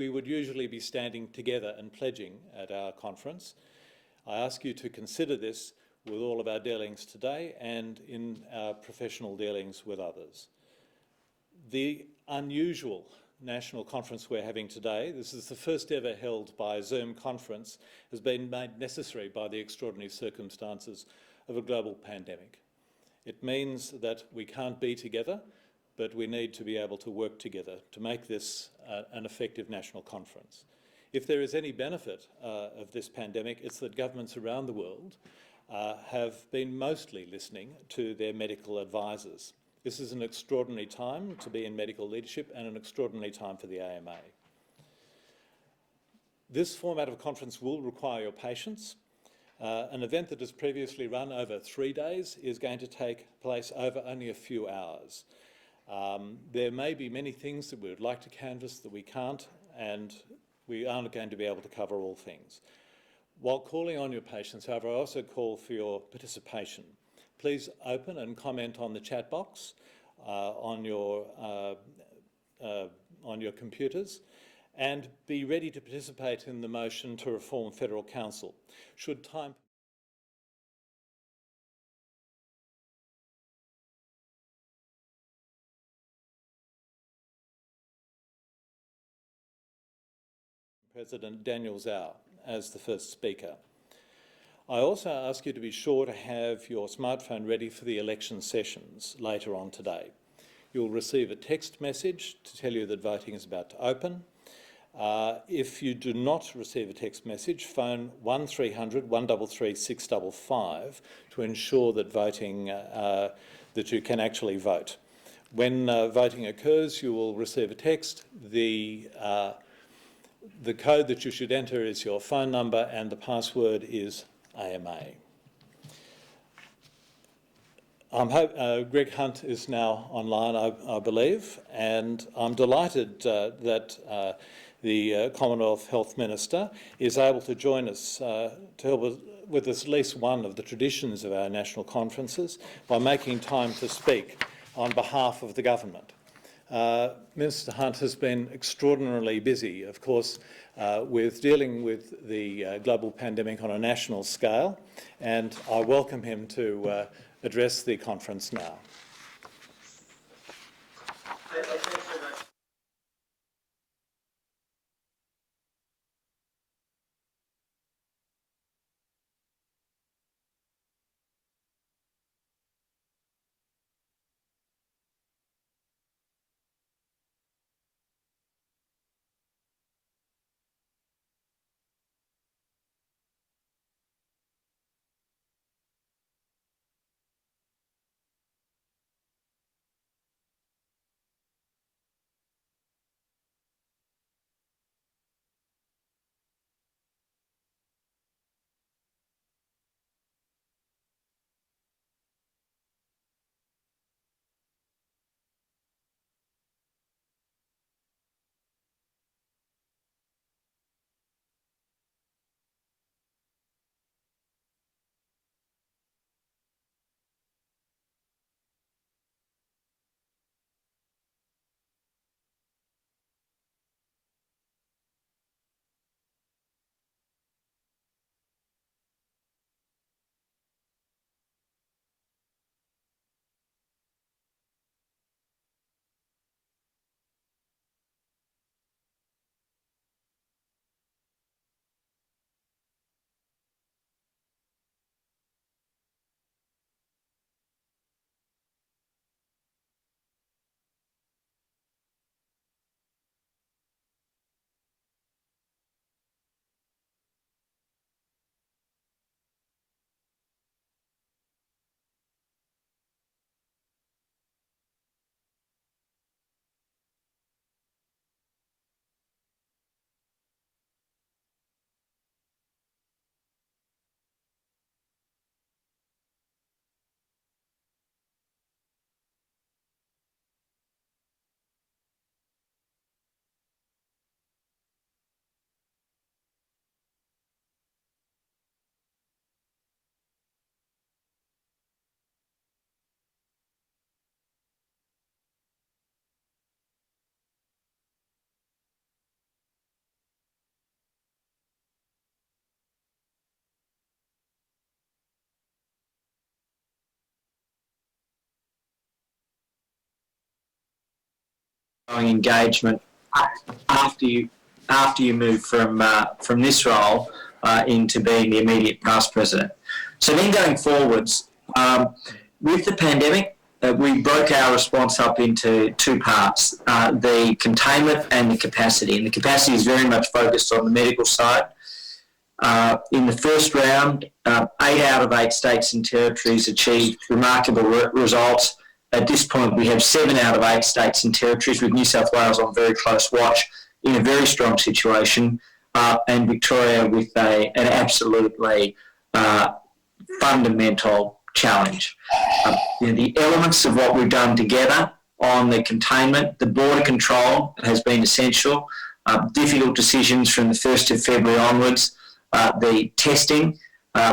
We would usually be standing together and pledging at our conference. I ask you to consider this with all of our dealings today and in our professional dealings with others. The unusual national conference we're having today, this is the first ever held by Zoom conference, has been made necessary by the extraordinary circumstances of a global pandemic. It means that we can't be together, but we need to be able to work together to make this an effective national conference. If there is any benefit of this pandemic, it's that governments around the world have been mostly listening to their medical advisors. This is an extraordinary time to be in medical leadership and an extraordinary time for the AMA. This format of conference will require your patience. An event that has previously run over 3 days is going to take place over only a few hours. There may be many things that we would like to canvass that we can't, and we aren't going to be able to cover all things. While calling on your patience, however, I also call for your participation. Please open and comment on the chat box on your computers, and be ready to participate in the motion to reform Federal Council. Should time President Daniel Zhao as the first speaker. I also ask you to be sure to have your smartphone ready for the election sessions later on today. You'll receive a text message to tell you that voting is about to open. If you do not receive a text message, phone 1300 133 655 to ensure that that you can actually vote. When voting occurs, you will receive a text. The code that you should enter is your phone number and the password is AMA. Greg Hunt is now online, I believe, and I'm delighted that the Commonwealth Health Minister is able to join us to help with at least one of the traditions of our national conferences by making time to speak on behalf of the government. Minister Hunt has been extraordinarily busy, of course, with dealing with the global pandemic on a national scale, and I welcome him to address the conference now. engagement after you move from this role into being the immediate past president. So then going forwards, with the pandemic, we broke our response up into two parts, the containment and the capacity. And the capacity is very much focused on the medical side. In the first round, 8 out of 8 states and territories achieved remarkable results. At this point, we have 7 out of 8 states and territories, with New South Wales on very close watch in a very strong situation, and Victoria with an absolutely fundamental challenge. The elements of what we've done together on the containment, the border control has been essential, difficult decisions from the 1st of February onwards, the testing,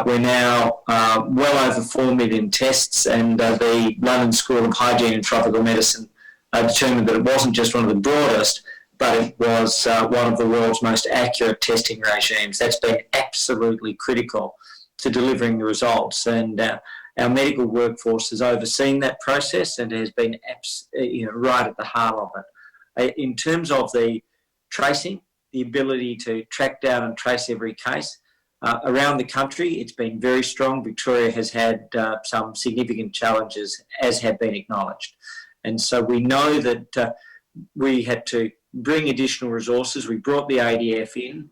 we're now well over 4 million tests, and the London School of Hygiene and Tropical Medicine determined that it wasn't just one of the broadest, but it was one of the world's most accurate testing regimes. That's been absolutely critical to delivering the results, and our medical workforce has overseen that process and has been right at the heart of it. In terms of the tracing, the ability to track down and trace every case, around the country, it's been very strong. Victoria has had some significant challenges, as have been acknowledged. And so we know that we had to bring additional resources. We brought the ADF in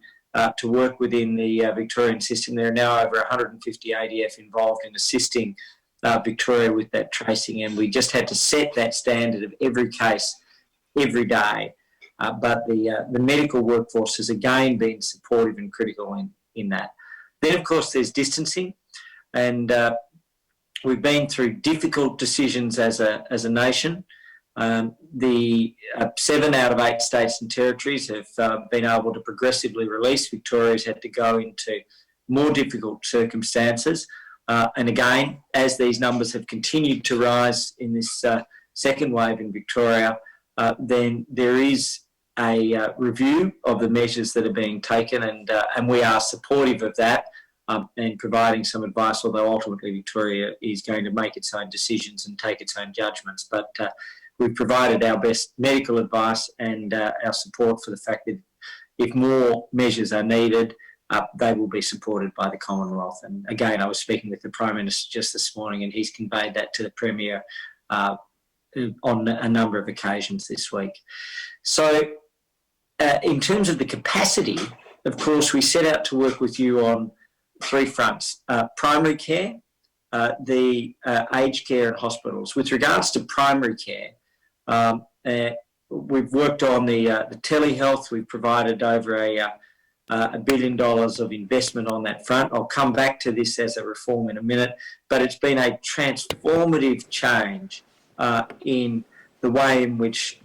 to work within the Victorian system. There are now over 150 ADF involved in assisting Victoria with that tracing, and we just had to set that standard of every case every day. But the medical workforce has again been supportive and critical in that. Then, of course, there's distancing, and we've been through difficult decisions as a nation. The 7 out of 8 states and territories have been able to progressively release. Victoria's had to go into more difficult circumstances. And again, as these numbers have continued to rise in this second wave in Victoria, then there is a review of the measures that are being taken, and we are supportive of that and providing some advice, although ultimately Victoria is going to make its own decisions and take its own judgments. But we've provided our best medical advice and our support for the fact that if more measures are needed, they will be supported by the Commonwealth. And again, I was speaking with the Prime Minister just this morning, and he's conveyed that to the Premier on a number of occasions this week. So in terms of the capacity, of course, we set out to work with you on 3 fronts: primary care, the aged care and hospitals. With regards to primary care, we've worked on the telehealth. We've provided over $1 billion of investment on that front. I'll come back to this as a reform in a minute, but it's been a transformative change in the way in which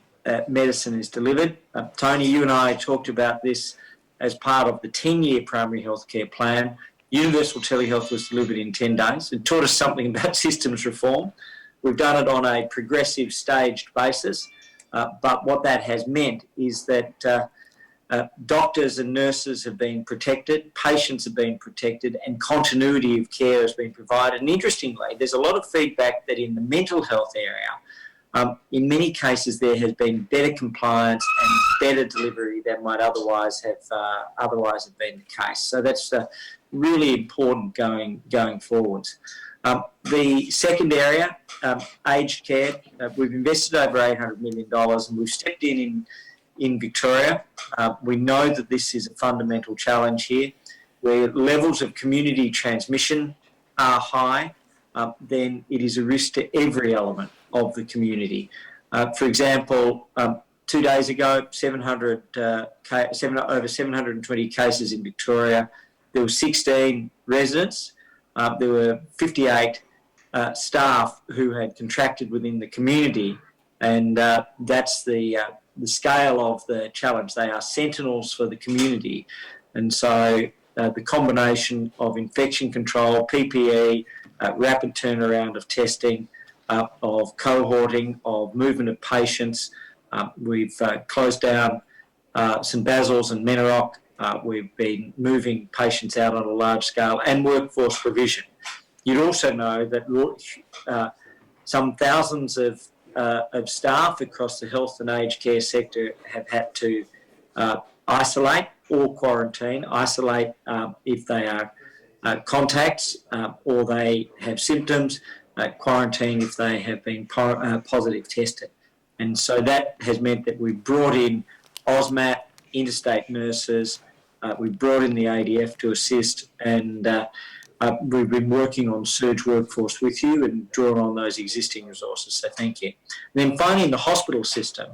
medicine is delivered. Tony, you and I talked about this as part of the 10-year primary health care plan. Universal telehealth was delivered in 10 days. It taught us something about systems reform. We've done it on a progressive, staged basis, but what that has meant is that doctors and nurses have been protected, patients have been protected, and continuity of care has been provided. And interestingly, there's a lot of feedback that in the mental health area, in many cases there has been better compliance and better delivery than might otherwise have been the case. So that's really important going forwards. The second area, aged care, we've invested over $800 million, and we've stepped in Victoria. We know that this is a fundamental challenge here, where levels of community transmission are high. Then it is a risk to every element of the community. For example, 2 days ago, over 720 cases in Victoria. There were 16 residents. There were 58 staff who had contracted within the community, and that's the scale of the challenge. They are sentinels for the community, and so the combination of infection control, PPE, rapid turnaround of testing, of cohorting, of movement of patients. We've closed down St Basil's and Menarok. We've been moving patients out on a large scale, and workforce provision. You'd also know that some thousands of of staff across the health and aged care sector have had to isolate or quarantine. Isolate if they are contacts or they have symptoms. Quarantine if they have been positive tested. And so that has meant that we've brought in OSMAT, interstate nurses, we've brought in the ADF to assist, and we've been working on surge workforce with you and drawn on those existing resources, so thank you. And then finally, in the hospital system,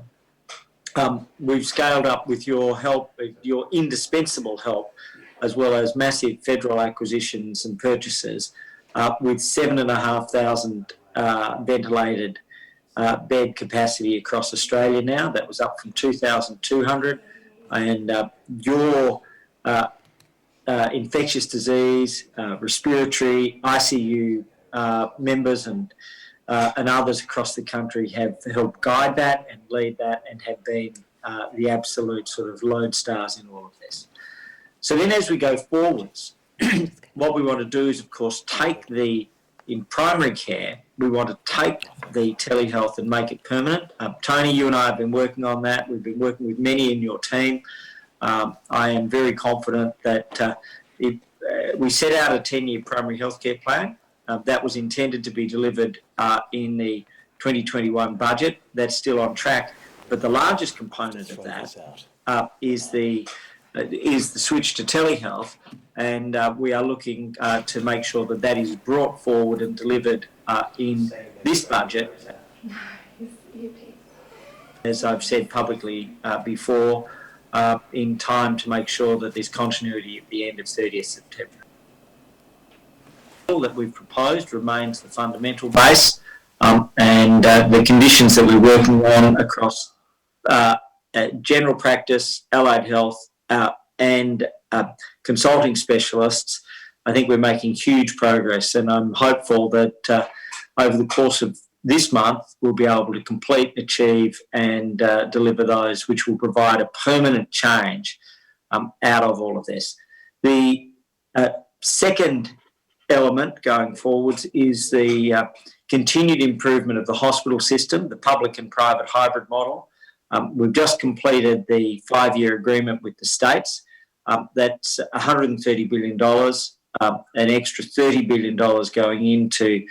we've scaled up with your help, your indispensable help, as well as massive federal acquisitions and purchases, with 7,500 ventilated bed capacity across Australia now. That was up from 2,200. And your infectious disease, respiratory, ICU members and others across the country have helped guide that and lead that and have been the absolute sort of lodestars in all of this. So then as we go forwards, what we want to do is, of course, in primary care, we want to take the telehealth and make it permanent. Tony, you and I have been working on that. We've been working with many in your team. I am very confident that we set out a 10-year primary healthcare plan. That was intended to be delivered in the 2021 budget. That's still on track. But the largest component of that is the switch to telehealth, and we are looking to make sure that that is brought forward and delivered in this budget. As I've said publicly before, in time to make sure that there's continuity at the end of 30th September. That we've proposed remains the fundamental base, and the conditions that we're working on across general practice, allied health, and consulting specialists. I think we're making huge progress, and I'm hopeful that over the course of this month we'll be able to complete, achieve and deliver those, which will provide a permanent change out of all of this. The second element going forwards is the continued improvement of the hospital system, the public and private hybrid model. We've just completed the 5-year agreement with the states. That's $130 billion, an extra $30 billion going into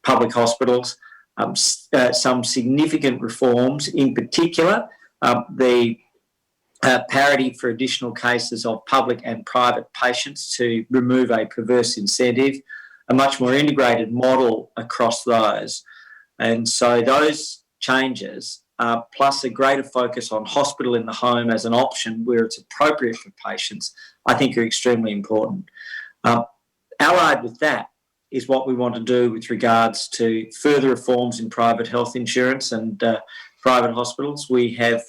public hospitals. Some significant reforms, in particular, the parity for additional cases of public and private patients to remove a perverse incentive, a much more integrated model across those. And so those changes, plus a greater focus on hospital in the home as an option where it's appropriate for patients, I think are extremely important. Allied with that is what we want to do with regards to further reforms in private health insurance and private hospitals. We have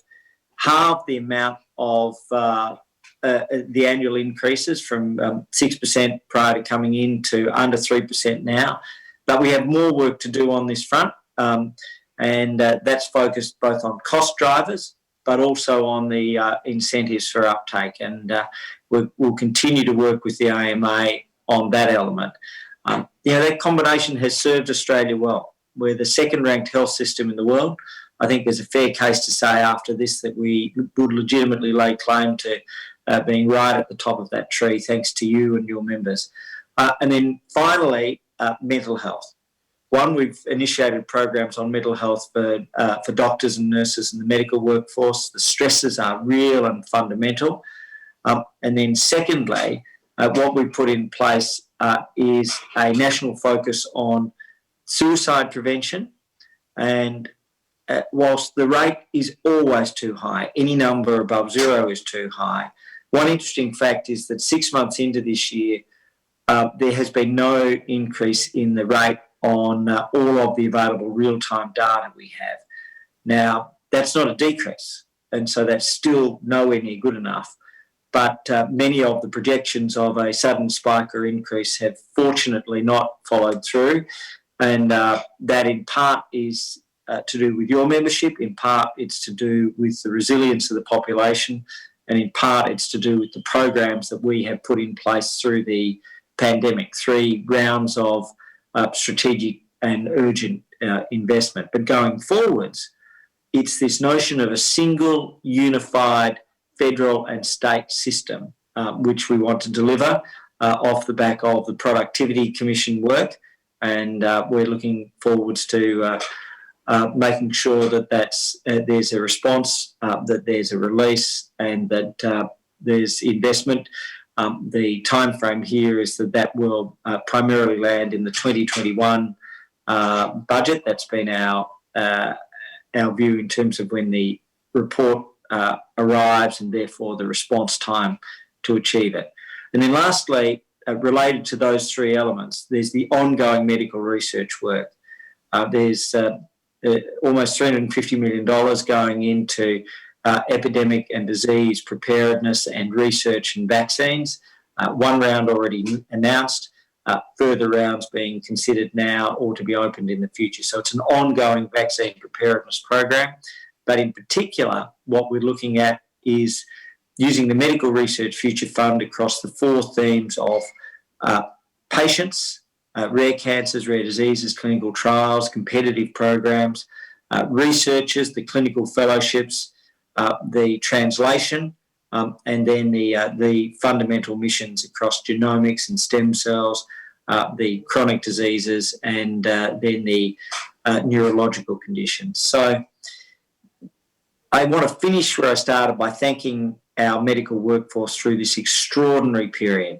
halved the amount of the annual increases from 6% prior to coming in to under 3% now. But we have more work to do on this front. And that's focused both on cost drivers, but also on the incentives for uptake. And we'll continue to work with the AMA on that element. That combination has served Australia well. We're the second-ranked health system in the world. I think there's a fair case to say after this that we would legitimately lay claim to being right at the top of that tree, thanks to you and your members. And then finally, mental health. One, we've initiated programs on mental health for doctors and nurses and the medical workforce. The stresses are real and fundamental. And then secondly, what we've put in place is a national focus on suicide prevention. And whilst the rate is always too high, any number above 0 is too high, one interesting fact is that 6 months into this year, there has been no increase in the rate on all of the available real-time data we have. Now, that's not a decrease, and so that's still nowhere near good enough. But many of the projections of a sudden spike or increase have fortunately not followed through, and that in part is to do with your membership, in part it's to do with the resilience of the population, and in part it's to do with the programs that we have put in place through the pandemic, 3 rounds of strategic and urgent investment. But going forwards, it's this notion of a single, unified federal and state system, which we want to deliver off the back of the Productivity Commission work. And we're looking forwards to making sure that there's a response, that there's a release, and that there's investment. The time frame here is that will primarily land in the 2021 budget. That's been our view in terms of when the report arrives, and therefore the response time to achieve it. And then lastly, related to those three elements, there's the ongoing medical research work. There's almost $350 million going into epidemic and disease preparedness and research and vaccines. One round already announced, further rounds being considered now or to be opened in the future. So it's an ongoing vaccine preparedness program. But in particular, what we're looking at is using the Medical Research Future Fund across the four themes of patients, rare cancers, rare diseases, clinical trials, competitive programs, researchers, the clinical fellowships, the translation, and then the fundamental missions across genomics and stem cells, the chronic diseases, and then the neurological conditions. So I want to finish where I started by thanking our medical workforce through this extraordinary period.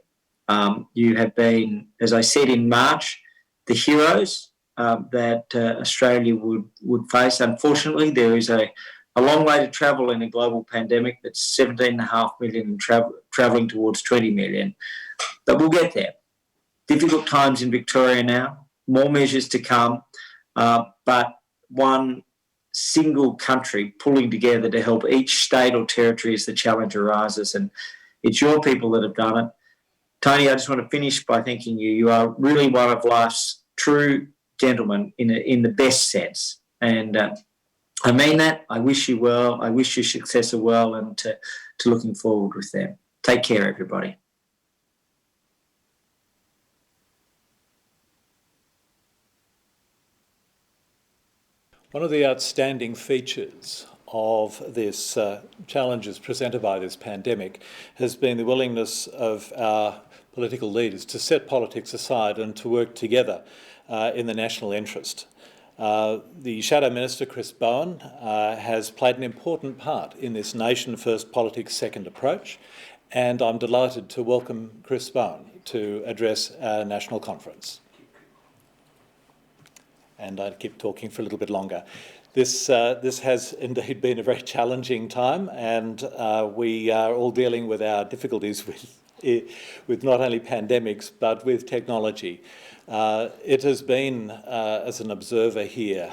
You have been, as I said in March, the heroes that Australia would face. Unfortunately, there is a long way to travel in a global pandemic that's 17.5 million and travelling towards 20 million. But we'll get there. Difficult times in Victoria now, more measures to come, but one single country pulling together to help each state or territory as the challenge arises. And it's your people that have done it. Tony, I just want to finish by thanking you. You are really one of life's true gentlemen in the best sense. And I mean that. I wish you well. I wish your successor well, and to looking forward with them. Take care, everybody. One of the outstanding features of this challenges presented by this pandemic has been the willingness of our political leaders to set politics aside and to work together in the national interest. The Shadow Minister, Chris Bowen, has played an important part in this nation first, politics second approach, and I'm delighted to welcome Chris Bowen to address our national conference. And I'd keep talking for a little bit longer. This has indeed been a very challenging time, and we are all dealing with our difficulties with not only pandemics but with technology. It has been, as an observer here,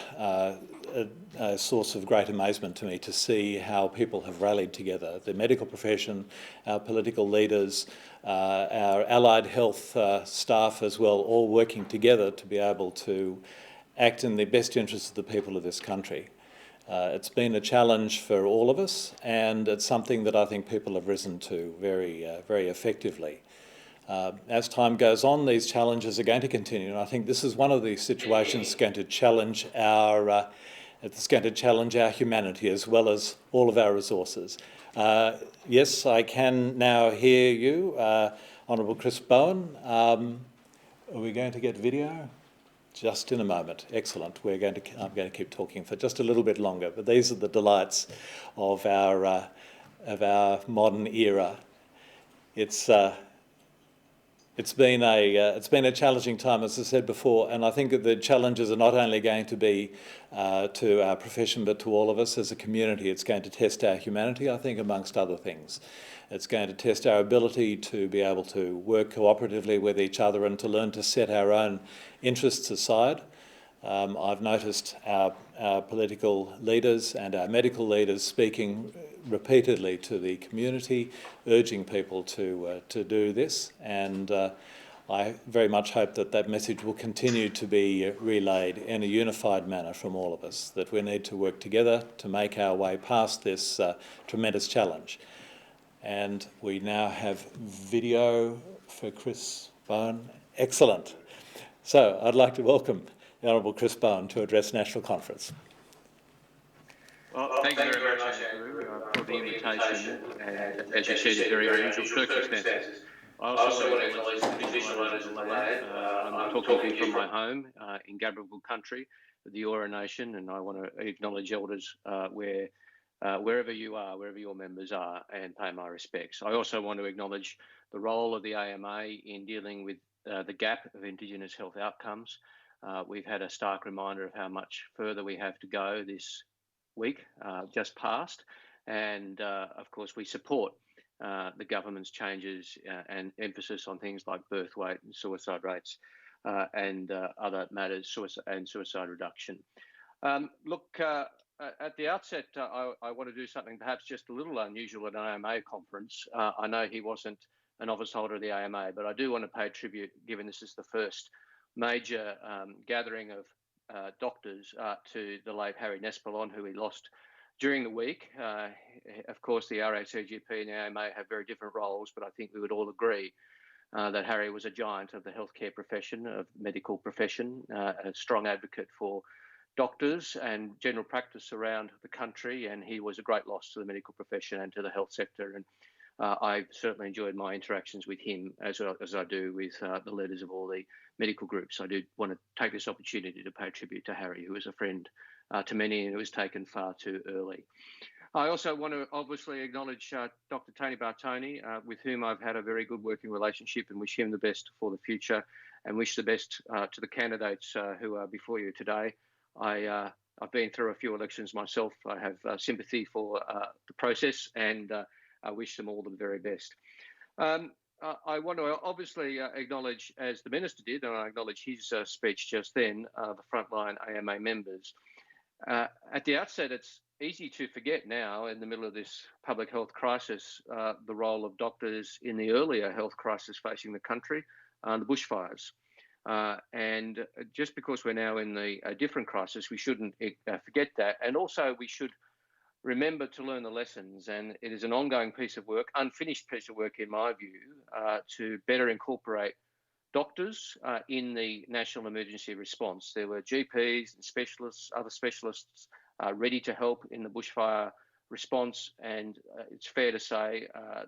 a source of great amazement to me to see how people have rallied together. The medical profession, our political leaders, our allied health staff as well, all working together to be able to act in the best interests of the people of this country. It's been a challenge for all of us, and it's something that I think people have risen to very, very effectively. As time goes on, these challenges are going to continue, and I think this is one of the situations that's going to challenge our humanity as well as all of our resources. Yes, I can now hear you, Honourable Chris Bowen. Are we going to get video? Just in a moment. Excellent. I'm going to keep talking for just a little bit longer, but these are the delights of our modern era. It's been a challenging time, as I said before, and I think that the challenges are not only going to be to our profession, but to all of us as a community. It's going to test our humanity, I think, amongst other things. It's going to test our ability to be able to work cooperatively with each other and to learn to set our own interests aside. I've noticed our political leaders and our medical leaders speaking repeatedly to the community, urging people to do this, and I very much hope that that message will continue to be relayed in a unified manner from all of us, that we need to work together to make our way past this tremendous challenge. And we now have video for Chris Bowen. Excellent. So I'd like to welcome the Honourable Chris Bowen to address National Conference. Well, thank you very much, Andrew, for the invitation, and as you said, in very unusual circumstances. I also want to acknowledge the traditional owners of the land. I'm talking to you from my home in Gadigal country, the Eora Nation, and I want to acknowledge elders wherever you are, wherever your members are, and pay my respects. I also want to acknowledge the role of the AMA in dealing with the gap of Indigenous health outcomes. We've had a stark reminder of how much further we have to go this week just passed, and of course we support the government's changes and emphasis on things like birth weight and suicide rates and other matters, suicide reduction. Look, at the outset, I want to do something perhaps just a little unusual at an AMA conference. I know he wasn't an office holder of the AMA, but I do want to pay tribute, given this is the first major gathering of doctors to the late Harry Nespolon, who we lost during the week. Of course, the RACGP and the AMA have very different roles, but I think we would all agree that Harry was a giant of the healthcare profession, of the medical profession, a strong advocate for doctors and general practice around the country, and he was a great loss to the medical profession and to the health sector. And I've certainly enjoyed my interactions with him as I do with the leaders of all the medical groups. I do want to take this opportunity to pay tribute to Harry, who was a friend to many and who was taken far too early. I also want to obviously acknowledge Dr. Tony Bartoni, with whom I've had a very good working relationship, and wish him the best for the future, and wish the best to the candidates who are before you today. I've been through a few elections myself. I have sympathy for the process, and I wish them all the very best. I want to obviously acknowledge, as the Minister did, and I acknowledge his speech just then, the frontline AMA members. At the outset, it's easy to forget now, in the middle of this public health crisis, the role of doctors in the earlier health crisis facing the country, the bushfires. And just because we're now in a different crisis, we shouldn't forget that. And also we should remember to learn the lessons. And it is an ongoing piece of work, unfinished piece of work in my view, to better incorporate doctors in the national emergency response. There were GPs and specialists, other specialists ready to help in the bushfire response. And it's fair to say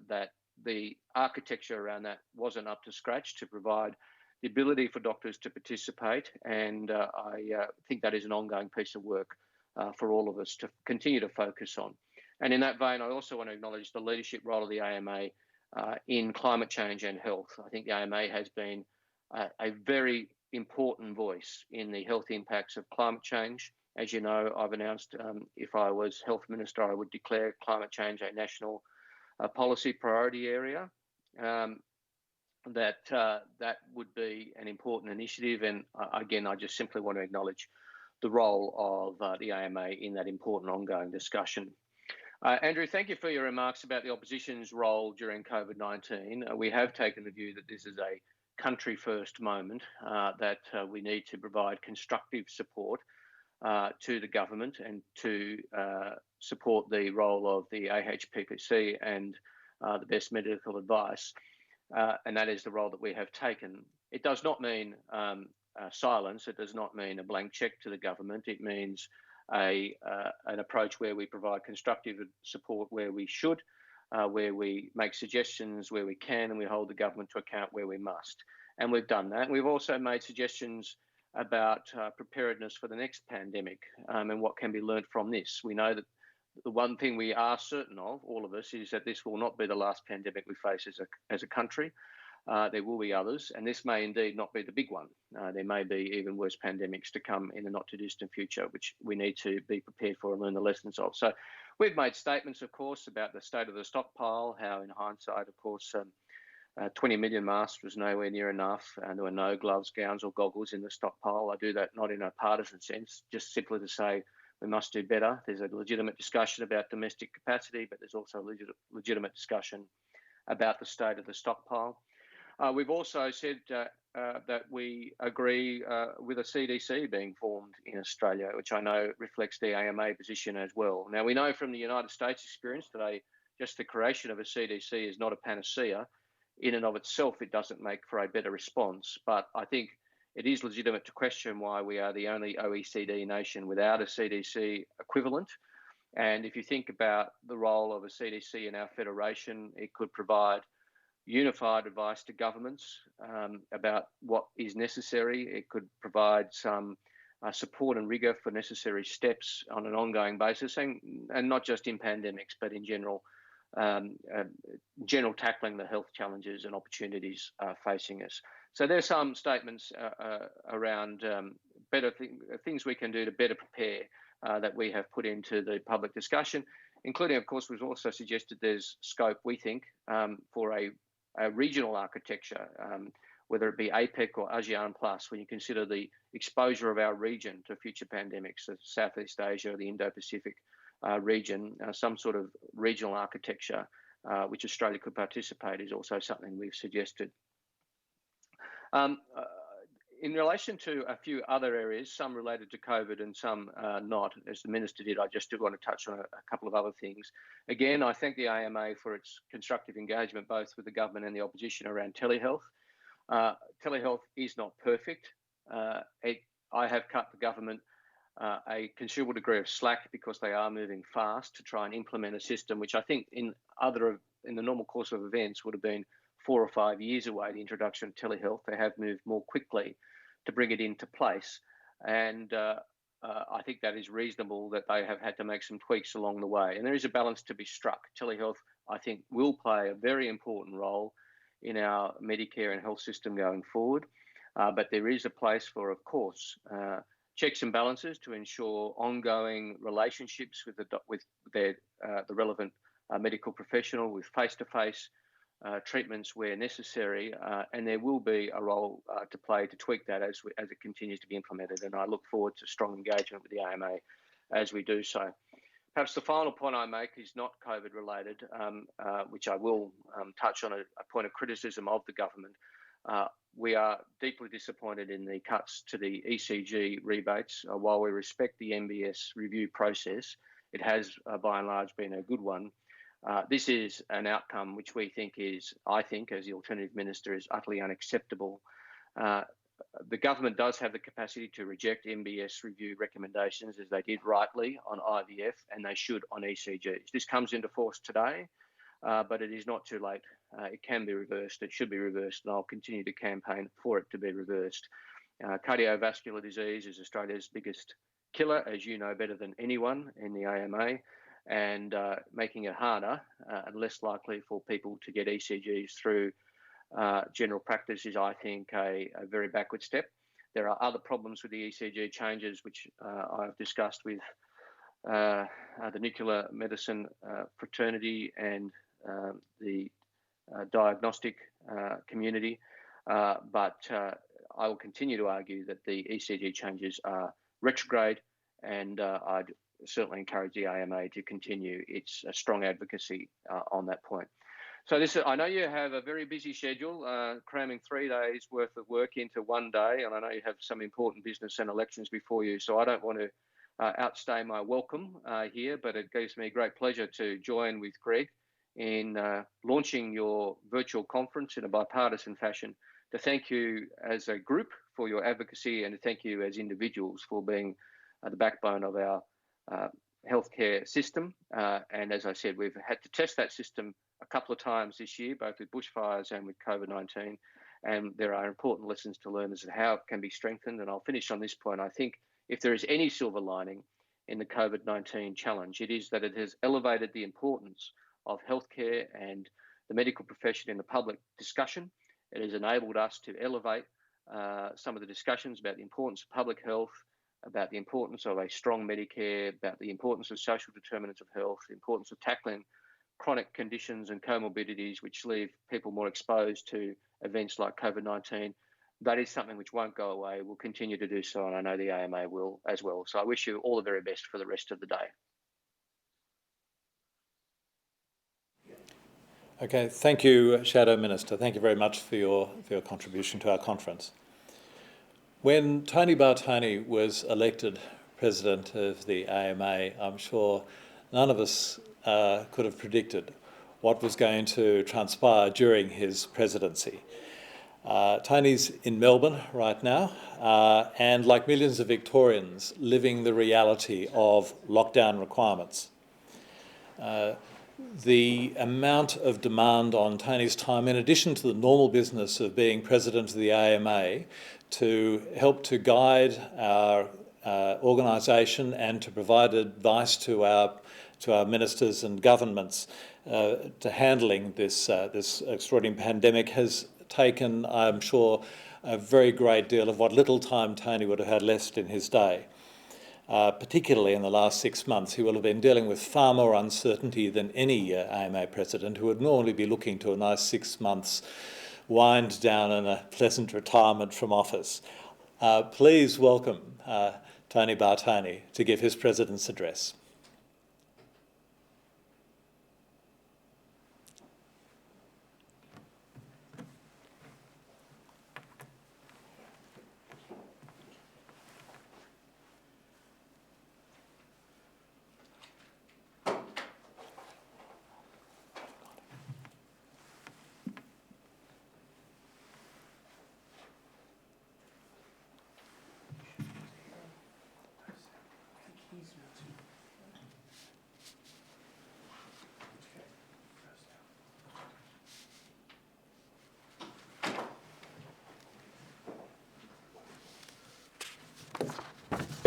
that the architecture around that wasn't up to scratch to provide the ability for doctors to participate, and I think that is an ongoing piece of work for all of us to continue to focus on. And in that vein, I also want to acknowledge the leadership role of the AMA in climate change and health. I think the AMA has been a very important voice in the health impacts of climate change. As you know, I've announced if I was Health Minister, I would declare climate change a national policy priority area. That would be an important initiative, and again, I just simply want to acknowledge the role of the AMA in that important ongoing discussion. Andrew, thank you for your remarks about the opposition's role during COVID-19. We have taken the view that this is a country-first moment, that we need to provide constructive support to the government and to support the role of the AHPPC and the best medical advice. And that is the role that we have taken. It does not mean silence. It does not mean a blank check to the government. It means an approach where we provide constructive support where we should, where we make suggestions where we can, and we hold the government to account where we must. And we've done that. We've also made suggestions about preparedness for the next pandemic and what can be learnt from this. We know that the one thing we are certain of, all of us, is that this will not be the last pandemic we face as a country. There will be others, and this may indeed not be the big one. There may be even worse pandemics to come in the not too distant future, which we need to be prepared for and learn the lessons of. So we've made statements, of course, about the state of the stockpile, how in hindsight, of course, 20 million masks was nowhere near enough, and there were no gloves, gowns or goggles in the stockpile. I do that not in a partisan sense, just simply to say we must do better. There's a legitimate discussion about domestic capacity, but there's also a legitimate discussion about the state of the stockpile. We've also said that we agree with a CDC being formed in Australia, which I know reflects the AMA position as well. Now, we know from the United States experience that just the creation of a CDC is not a panacea. In and of itself, it doesn't make for a better response. But I think it is legitimate to question why we are the only OECD nation without a CDC equivalent. And if you think about the role of a CDC in our federation, it could provide unified advice to governments about what is necessary. It could provide some support and rigour for necessary steps on an ongoing basis, and not just in pandemics, but in general tackling the health challenges and opportunities facing us. So there's some statements around things we can do to better prepare that we have put into the public discussion, including, of course, we've also suggested there's scope, we think, for a regional architecture, whether it be APEC or ASEAN Plus, when you consider the exposure of our region to future pandemics, the Southeast Asia, the Indo-Pacific region, some sort of regional architecture which Australia could participate is also something we've suggested. In relation to a few other areas, some related to COVID and some not, as the Minister did, I just do want to touch on a couple of other things. Again, I thank the AMA for its constructive engagement, both with the government and the opposition, around telehealth. Telehealth is not perfect. I have cut the government a considerable degree of slack because they are moving fast to try and implement a system which I think in the normal course of events would have been 4 or 5 years away, the introduction of telehealth. They have moved more quickly to bring it into place. And I think that is reasonable that they have had to make some tweaks along the way. And there is a balance to be struck. Telehealth, I think, will play a very important role in our Medicare and health system going forward. But there is a place for, of course, checks and balances to ensure ongoing relationships with the relevant medical professional, with face-to-face treatments where necessary, and there will be a role to play to tweak that as it continues to be implemented. And I look forward to strong engagement with the AMA as we do so. Perhaps the final point I make is not COVID related, which I will touch on a point of criticism of the government. We are deeply disappointed in the cuts to the ECG rebates. While we respect the MBS review process, it has by and large been a good one. This is an outcome which we think is, I think, as the Alternative Minister, is utterly unacceptable. The government does have the capacity to reject MBS review recommendations, as they did rightly on IVF, and they should on ECGs. This comes into force today, but it is not too late. It can be reversed. It should be reversed, and I'll continue to campaign for it to be reversed. Cardiovascular disease is Australia's biggest killer, as you know better than anyone in the AMA, and making it harder and less likely for people to get ECGs through general practice is, I think, a very backward step. There are other problems with the ECG changes, which I've discussed with the nuclear medicine fraternity and the diagnostic community, but I will continue to argue that the ECG changes are retrograde, and I'd certainly encourage the AMA to continue its strong advocacy on that point. So I know you have a very busy schedule, cramming 3 days worth of work into one day, and I know you have some important business and elections before you, so I don't want to outstay my welcome here, but it gives me great pleasure to join with Greg in launching your virtual conference in a bipartisan fashion, to thank you as a group for your advocacy and to thank you as individuals for being the backbone of our healthcare system. And as I said, we've had to test that system a couple of times this year, both with bushfires and with COVID-19. And there are important lessons to learn as to how it can be strengthened. And I'll finish on this point. I think if there is any silver lining in the COVID-19 challenge, it is that it has elevated the importance of healthcare and the medical profession in the public discussion. It has enabled us to elevate some of the discussions about the importance of public health, about the importance of a strong Medicare, about the importance of social determinants of health, the importance of tackling chronic conditions and comorbidities which leave people more exposed to events like COVID-19. That is something which won't go away. We'll continue to do so, and I know the AMA will as well. So I wish you all the very best for the rest of the day. Okay, thank you, Shadow Minister. Thank you very much for your contribution to our conference. When Tony Bartoni was elected President of the AMA, I'm sure none of us could have predicted what was going to transpire during his presidency. Tony's in Melbourne right now, and like millions of Victorians, living the reality of lockdown requirements. The amount of demand on Tony's time, in addition to the normal business of being president of the AMA, to help to guide our organisation and to provide advice to our ministers and governments to handling this extraordinary pandemic, has taken, I'm sure, a very great deal of what little time Tony would have had left in his day. Particularly in the last 6 months, he will have been dealing with far more uncertainty than any AMA president, who would normally be looking to a nice 6 months wind down and a pleasant retirement from office. Please welcome Tony Bartoni to give his president's address.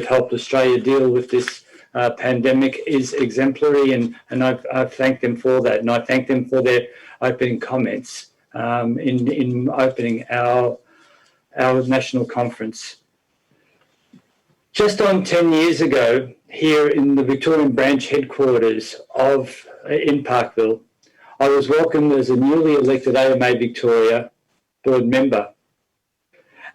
Helped Australia deal with this pandemic is exemplary, and I've thanked them for that, and I thank them for their opening comments in opening our national conference. Just on 10 years ago, here in the Victorian branch headquarters in Parkville, I was welcomed as a newly elected AMA Victoria board member.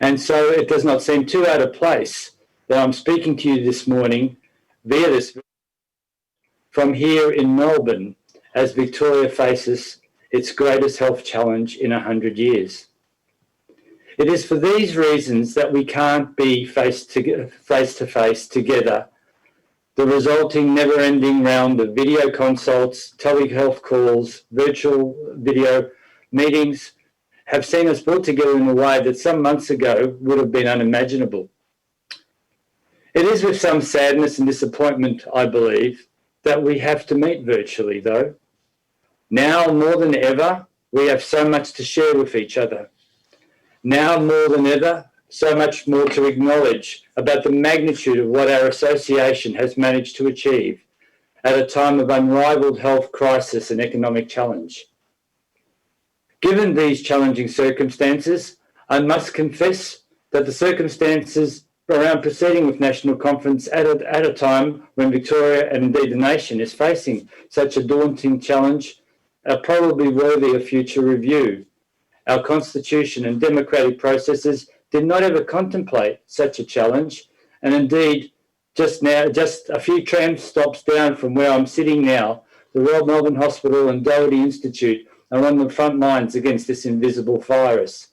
And so it does not seem too out of place that I'm speaking to you this morning via this from here in Melbourne as Victoria faces its greatest health challenge in 100 years. It is for these reasons that we can't be face to face together. The resulting never-ending round of video consults, telehealth calls, virtual video meetings have seen us brought together in a way that some months ago would have been unimaginable. It is with some sadness and disappointment, I believe, that we have to meet virtually, though. Now more than ever, we have so much to share with each other. Now more than ever, so much more to acknowledge about the magnitude of what our association has managed to achieve at a time of unrivaled health crisis and economic challenge. Given these challenging circumstances, I must confess that the circumstances around proceeding with National Conference at a time when Victoria and indeed the nation is facing such a daunting challenge are probably worthy of future review. Our constitution and democratic processes did not ever contemplate such a challenge, and indeed just a few tram stops down from where I'm sitting now, the Royal Melbourne Hospital and Doherty Institute are on the front lines against this invisible virus.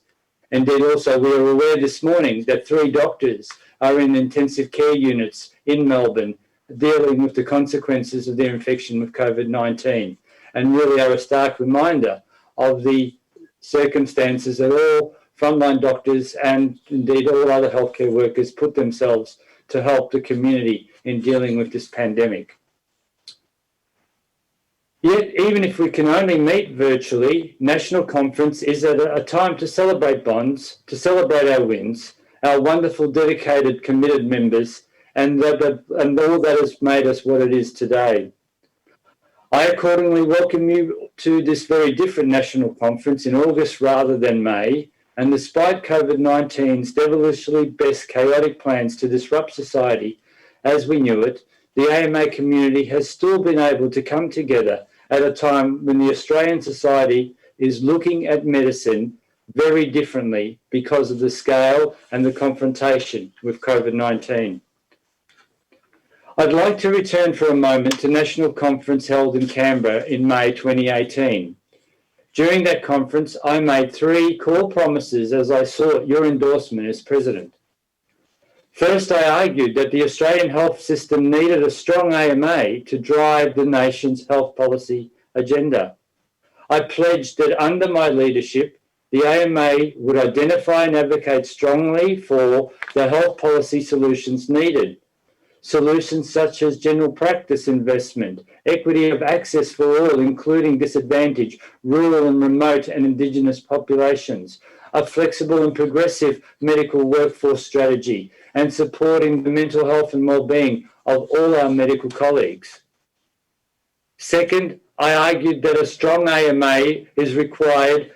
Indeed, also, we are aware this morning that 3 doctors are in intensive care units in Melbourne dealing with the consequences of their infection with COVID-19, and really are a stark reminder of the circumstances that all frontline doctors and indeed all other healthcare workers put themselves to help the community in dealing with this pandemic. Yet, even if we can only meet virtually, National Conference is a time to celebrate bonds, to celebrate our wins, our wonderful, dedicated, committed members, and all that has made us what it is today. I accordingly welcome you to this very different National Conference in August rather than May, and despite COVID-19's devilishly best chaotic plans to disrupt society as we knew it, the AMA community has still been able to come together at a time when the Australian society is looking at medicine very differently because of the scale and the confrontation with COVID-19. I'd like to return for a moment to National Conference held in Canberra in May 2018. During that conference, I made 3 core promises as I sought your endorsement as President. First, I argued that the Australian health system needed a strong AMA to drive the nation's health policy agenda. I pledged that under my leadership, the AMA would identify and advocate strongly for the health policy solutions needed. Solutions such as general practice investment, equity of access for all, including disadvantaged, rural and remote and Indigenous populations, a flexible and progressive medical workforce strategy, and supporting the mental health and wellbeing of all our medical colleagues. Second, I argued that a strong AMA is required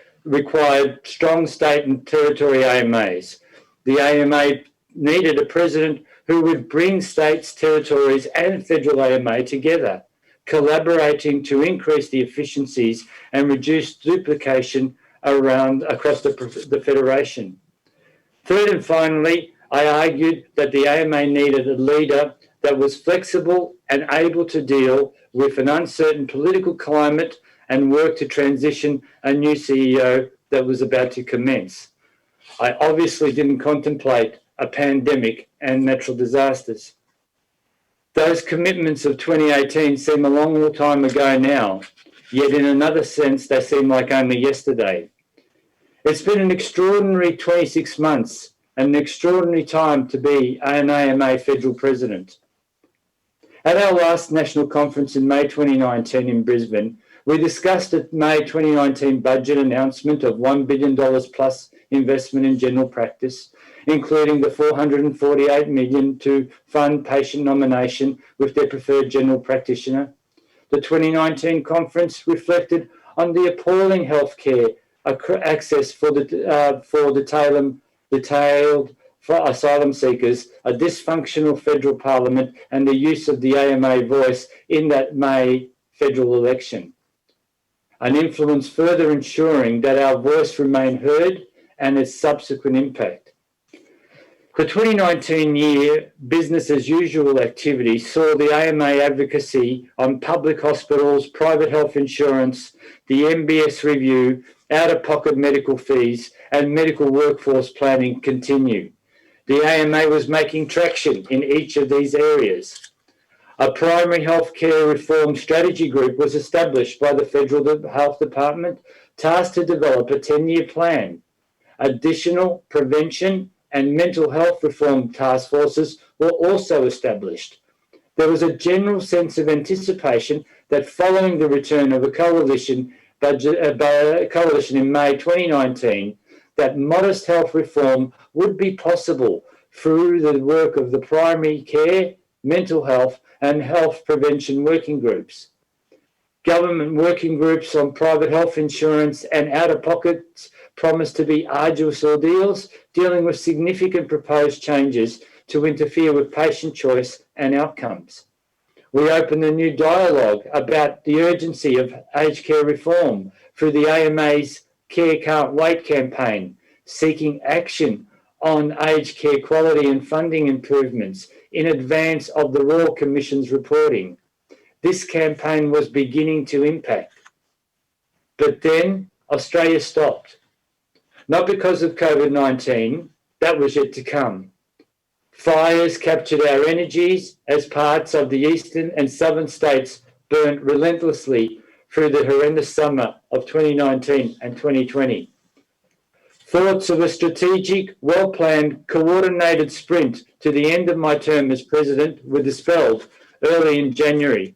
strong state and territory AMAs. The AMA needed a president who would bring states, territories and federal AMA together, collaborating to increase the efficiencies and reduce duplication across the federation. Third and finally, I argued that the AMA needed a leader that was flexible and able to deal with an uncertain political climate and work to transition a new CEO that was about to commence. I obviously didn't contemplate a pandemic and natural disasters. Those commitments of 2018 seem a long time ago now, yet in another sense they seem like only yesterday. It's been an extraordinary 26 months and an extraordinary time to be an AMA federal president. At our last national conference in May 2019 in Brisbane, we discussed a May 2019 budget announcement of $1 billion plus investment in general practice, including the $448 million to fund patient nomination with their preferred general practitioner. The 2019 conference reflected on the appalling healthcare access for detailed for asylum seekers, a dysfunctional federal parliament, and the use of the AMA voice in that May federal election. An influence further ensuring that our voice remained heard and its subsequent impact. The 2019 year business as usual activity saw the AMA advocacy on public hospitals, private health insurance, the MBS review, out-of-pocket medical fees, and medical workforce planning continue. The AMA was making traction in each of these areas. A primary healthcare reform strategy group was established by the Federal Health Department, tasked to develop a 10-year plan. Additional prevention and mental health reform task forces were also established. There was a general sense of anticipation that following the return of a coalition in May 2019, that modest health reform would be possible through the work of the primary care, mental health and health prevention working groups. Government working groups on private health insurance and out-of-pockets promised to be arduous ordeals, dealing with significant proposed changes to interfere with patient choice and outcomes. We opened a new dialogue about the urgency of aged care reform through the AMA's Care Can't Wait campaign, seeking action on aged care quality and funding improvements in advance of the Royal Commission's reporting. This campaign was beginning to impact. But then Australia stopped. Not because of COVID-19, that was yet to come. Fires captured our energies as parts of the eastern and southern states burnt relentlessly through the horrendous summer of 2019 and 2020. Thoughts of a strategic, well-planned, coordinated sprint to the end of my term as president were dispelled early in January.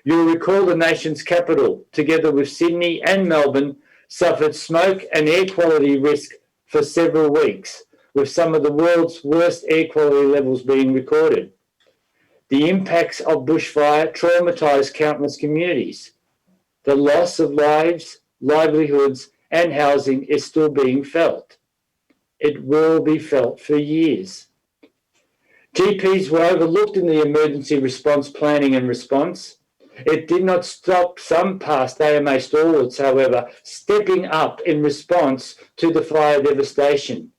You'll recall the nation's capital, together with Sydney and Melbourne, suffered smoke and air quality risk for several weeks, with some of the world's worst air quality levels being recorded. The impacts of bushfire traumatised countless communities. The loss of lives, livelihoods, and housing is still being felt. It will be felt for years. GPs were overlooked in the emergency response planning and response. It did not stop some past AMA stalwarts, however, stepping up in response to the fire devastation.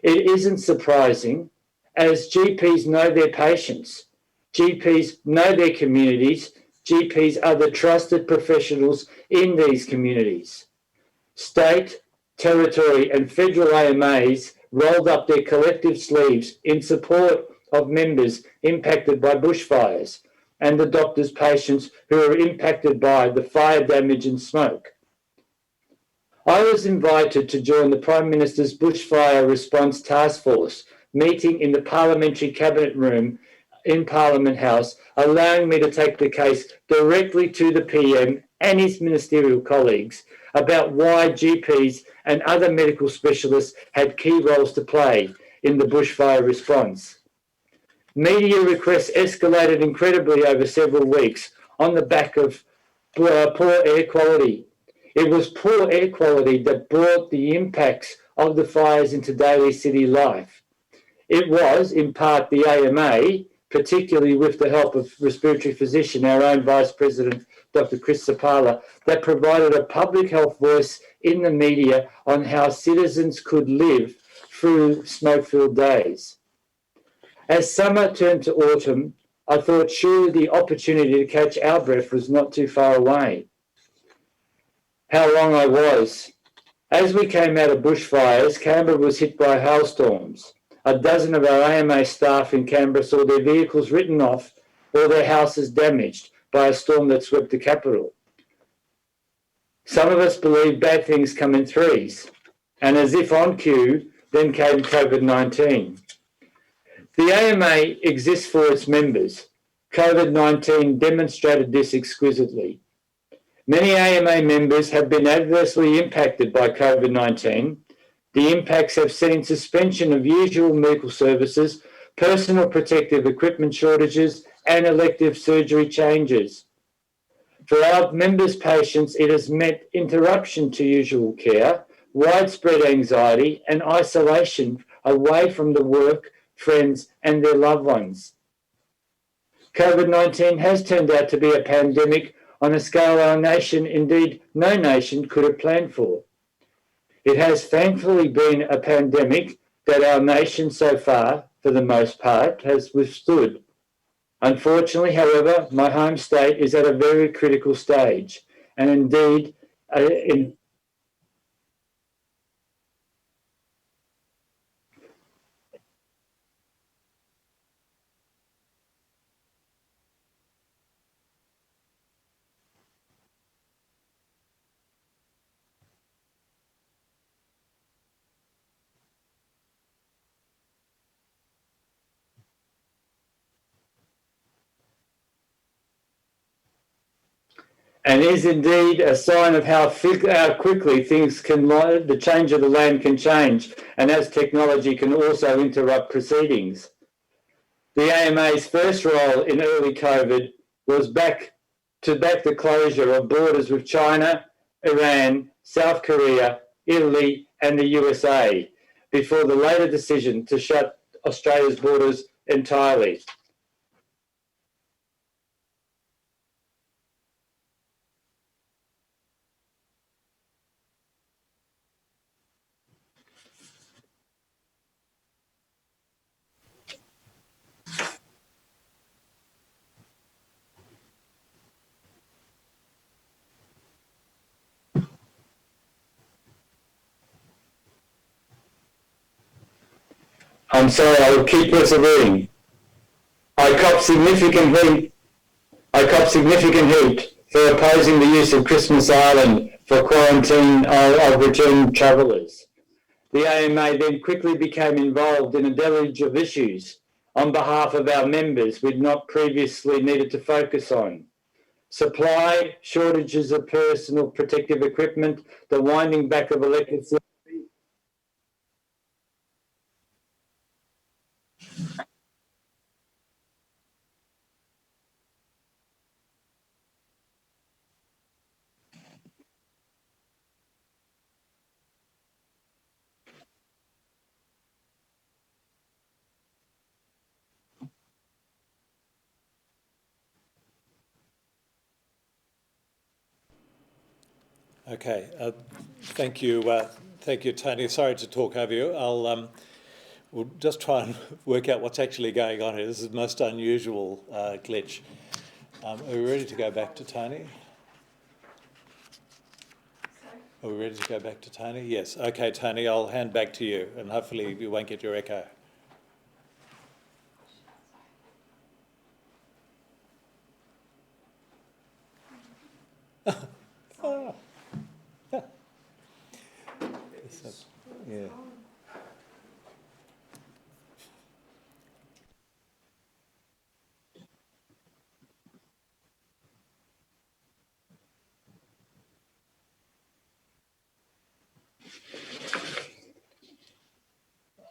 It isn't surprising, as GPs know their patients, GPs know their communities, GPs are the trusted professionals in these communities. State, territory and federal AMAs rolled up their collective sleeves in support of members impacted by bushfires and the doctors' patients who are impacted by the fire damage and smoke. I was invited to join the Prime Minister's Bushfire Response Task Force meeting in the Parliamentary Cabinet Room in Parliament House, allowing me to take the case directly to the PM and his ministerial colleagues about why GPs and other medical specialists had key roles to play in the bushfire response. Media requests escalated incredibly over several weeks on the back of poor air quality. It was poor air quality that brought the impacts of the fires into daily city life. It was, in part, the AMA, particularly with the help of respiratory physician, our own Vice President, Dr. Chris Sapala, that provided a public health voice in the media on how citizens could live through smoke-filled days. As summer turned to autumn, I thought surely the opportunity to catch our breath was not too far away. How wrong I was. As we came out of bushfires, Canberra was hit by hailstorms. A dozen of our AMA staff in Canberra saw their vehicles written off or their houses damaged by a storm that swept the capital. Some of us believe bad things come in threes, and as if on cue, then came COVID-19. The AMA exists for its members. COVID-19 demonstrated this exquisitely. Many AMA members have been adversely impacted by COVID-19. The impacts have seen suspension of usual medical services, personal protective equipment shortages, and elective surgery changes. For our members' patients, it has meant interruption to usual care, widespread anxiety, and isolation away from the work, friends, and their loved ones. COVID-19 has turned out to be a pandemic on a scale our nation, indeed no nation, could have planned for. It has thankfully been a pandemic that our nation so far, for the most part, has withstood. Unfortunately, however, my home state is at a very critical stage, and indeed, and is indeed a sign of how quickly things can, the change of the land can change, and as technology can also interrupt proceedings. The AMA's first role in early COVID was to back the closure of borders with China, Iran, South Korea, Italy, and the USA, before the later decision to shut Australia's borders entirely. I'm sorry, I will keep persevering. I cop significant heat for opposing the use of Christmas Island for quarantine of returned travellers. The AMA then quickly became involved in a deluge of issues on behalf of our members we'd not previously needed to focus on. Supply, shortages of personal protective equipment, the winding back of electricity. Okay, thank you, Tony. Sorry to talk over you. We'll just try and work out what's actually going on here. This is the most unusual glitch. Are we ready to go back to Tony? Are we ready to go back to Tony? Yes. Okay, Tony, I'll hand back to you, and hopefully you won't get your echo. Yeah.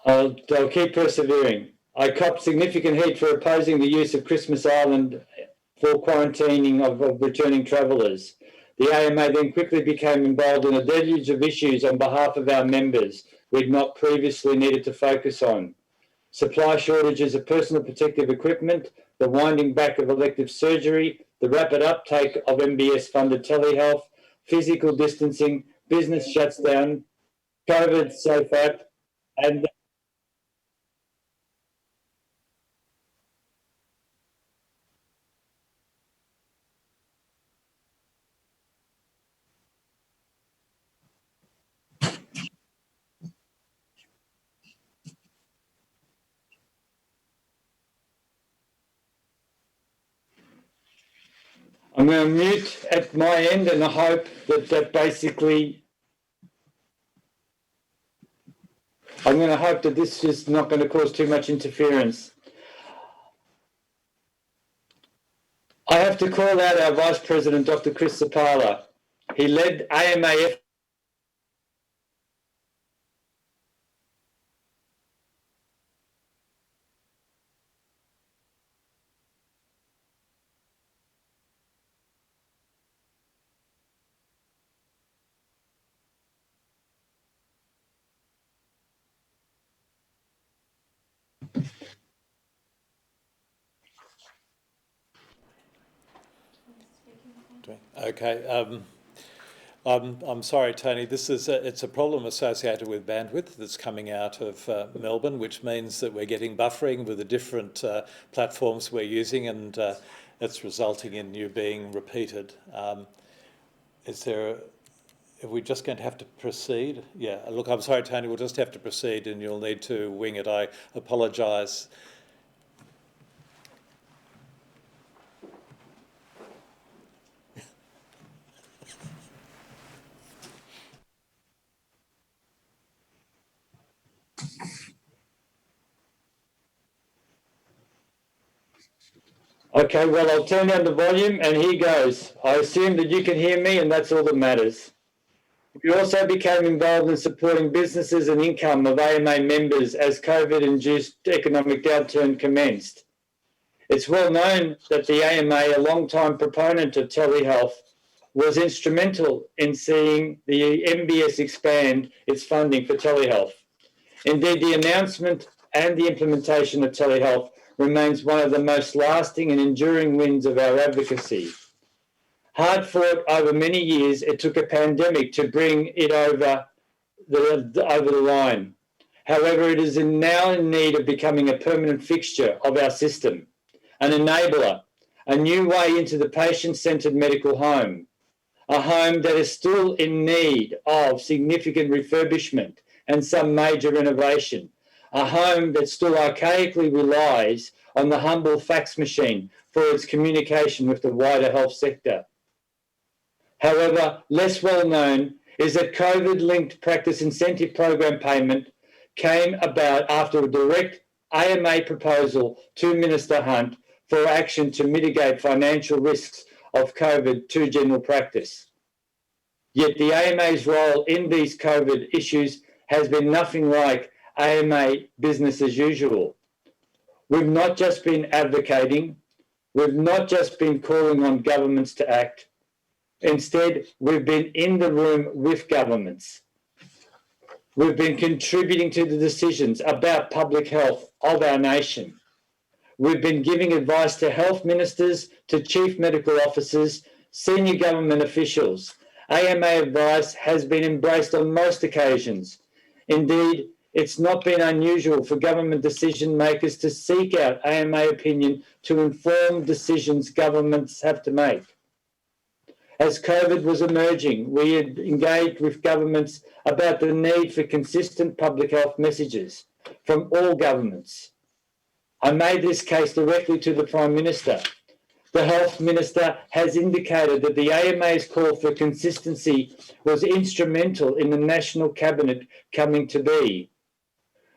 I'll keep persevering. I copped significant heat for opposing the use of Christmas Island for quarantining of returning travellers. The AMA then quickly became involved in a deluge of issues on behalf of our members we'd not previously needed to focus on. Supply shortages of personal protective equipment, the winding back of elective surgery, the rapid uptake of MBS-funded telehealth, physical distancing, business shuts down, COVID Safe app, and I'm going to mute at my end, and I hope that basically, I'm going to hope that this is not going to cause too much interference. I have to call out our Vice President, Dr. Chris Sapala. He led AMAF. Okay. I'm sorry, Tony. This is it's a problem associated with bandwidth that's coming out of Melbourne, which means that we're getting buffering with the different platforms we're using, and it's resulting in you being repeated. Are we just going to have to proceed? Yeah. Look, I'm sorry, Tony. We'll just have to proceed, and you'll need to wing it. I apologise. Okay, well, I'll turn down the volume, and here goes. I assume that you can hear me, and that's all that matters. We also became involved in supporting businesses and income of AMA members as COVID-induced economic downturn commenced. It's well known that the AMA, a long-time proponent of telehealth, was instrumental in seeing the MBS expand its funding for telehealth. Indeed, the announcement and the implementation of telehealth remains one of the most lasting and enduring wins of our advocacy. Hard fought over many years, it took a pandemic to bring it over the line. However, it is now in need of becoming a permanent fixture of our system, an enabler, a new way into the patient-centred medical home, a home that is still in need of significant refurbishment and some major renovation, a home that still archaically relies on the humble fax machine for its communication with the wider health sector. However, less well known is that COVID-linked practice incentive program payment came about after a direct AMA proposal to Minister Hunt for action to mitigate financial risks of COVID to general practice. Yet the AMA's role in these COVID issues has been nothing like AMA business as usual. We've not just been advocating, we've not just been calling on governments to act. Instead, we've been in the room with governments. We've been contributing to the decisions about public health of our nation. We've been giving advice to health ministers, to chief medical officers, senior government officials. AMA advice has been embraced on most occasions. Indeed, it's not been unusual for government decision makers to seek out AMA opinion to inform decisions governments have to make. As COVID was emerging, we had engaged with governments about the need for consistent public health messages from all governments. I made this case directly to the Prime Minister. The Health Minister has indicated that the AMA's call for consistency was instrumental in the National Cabinet coming to be.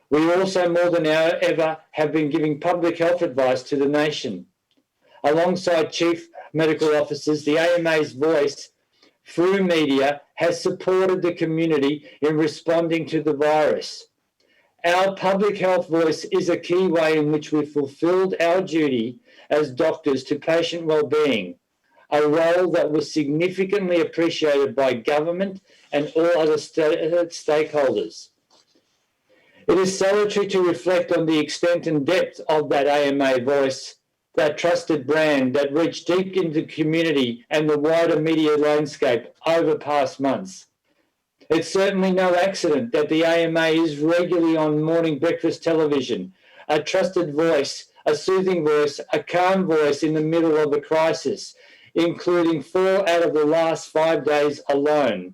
We also, more than ever, have been giving public health advice to the nation. Alongside Chief Medical Officers, the AMA's voice through media has supported the community in responding to the virus. Our public health voice is a key way in which we've fulfilled our duty as doctors to patient wellbeing, a role that was significantly appreciated by government and all other stakeholders. It is salutary to reflect on the extent and depth of that AMA voice, that trusted brand that reached deep into the community and the wider media landscape over past months. It's certainly no accident that the AMA is regularly on morning breakfast television, a trusted voice, a soothing voice, a calm voice in the middle of a crisis, including 4 out of the last 5 days alone.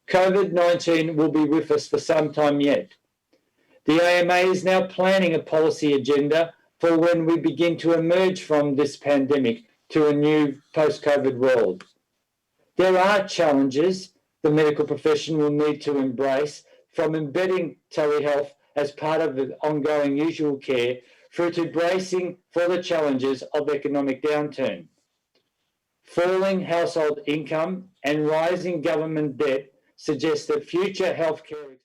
COVID-19 will be with us for some time yet. The AMA is now planning a policy agenda for when we begin to emerge from this pandemic to a new post-COVID world. There are challenges the medical profession will need to embrace, from embedding telehealth as part of the ongoing usual care through to bracing for the challenges of economic downturn. Falling household income and rising government debt suggest that future healthcare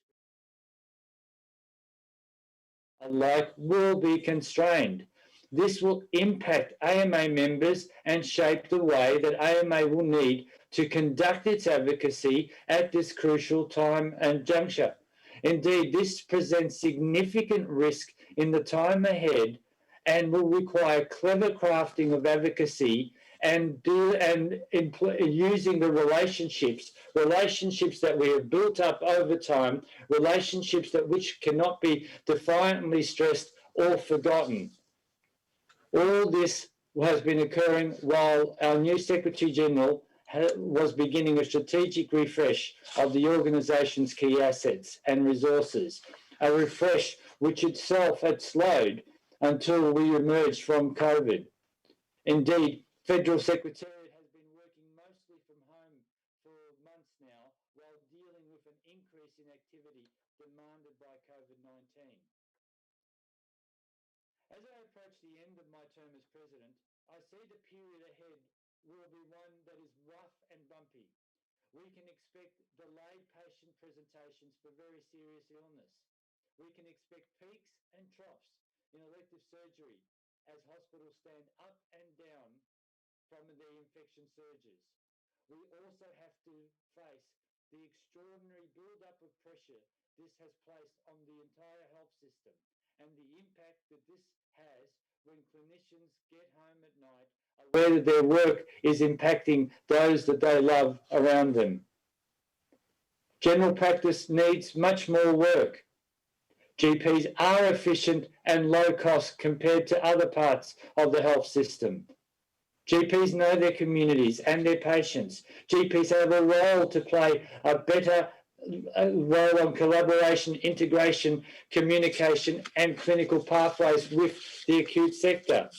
alike will be constrained. This will impact AMA members and shape the way that AMA will need to conduct its advocacy at this crucial time and juncture. Indeed, this presents significant risk in the time ahead and will require clever crafting of advocacy and using the relationships that we have built up over time, relationships which cannot be defiantly stressed or forgotten. All this has been occurring while our new Secretary General was beginning a strategic refresh of the organisation's key assets and resources, a refresh which itself had slowed until we emerged from COVID. Indeed, Federal Secretariat has been working mostly from home for months now while dealing with an increase in activity demanded by COVID-19. As I approach the end of my term as President, I see the period ahead will be one that is rough and bumpy. We can expect delayed patient presentations for very serious illness. We can expect peaks and troughs in elective surgery as hospitals stand up and down from the infection surges. We also have to face the extraordinary build-up of pressure this has placed on the entire health system and the impact that this has when clinicians get home at night aware that their work is impacting those that they love around them. General practice needs much more work. GPs are efficient and low cost compared to other parts of the health system. GPs know their communities and their patients. GPs have a role to play, a better role on collaboration, integration, communication, and clinical pathways with the acute sector.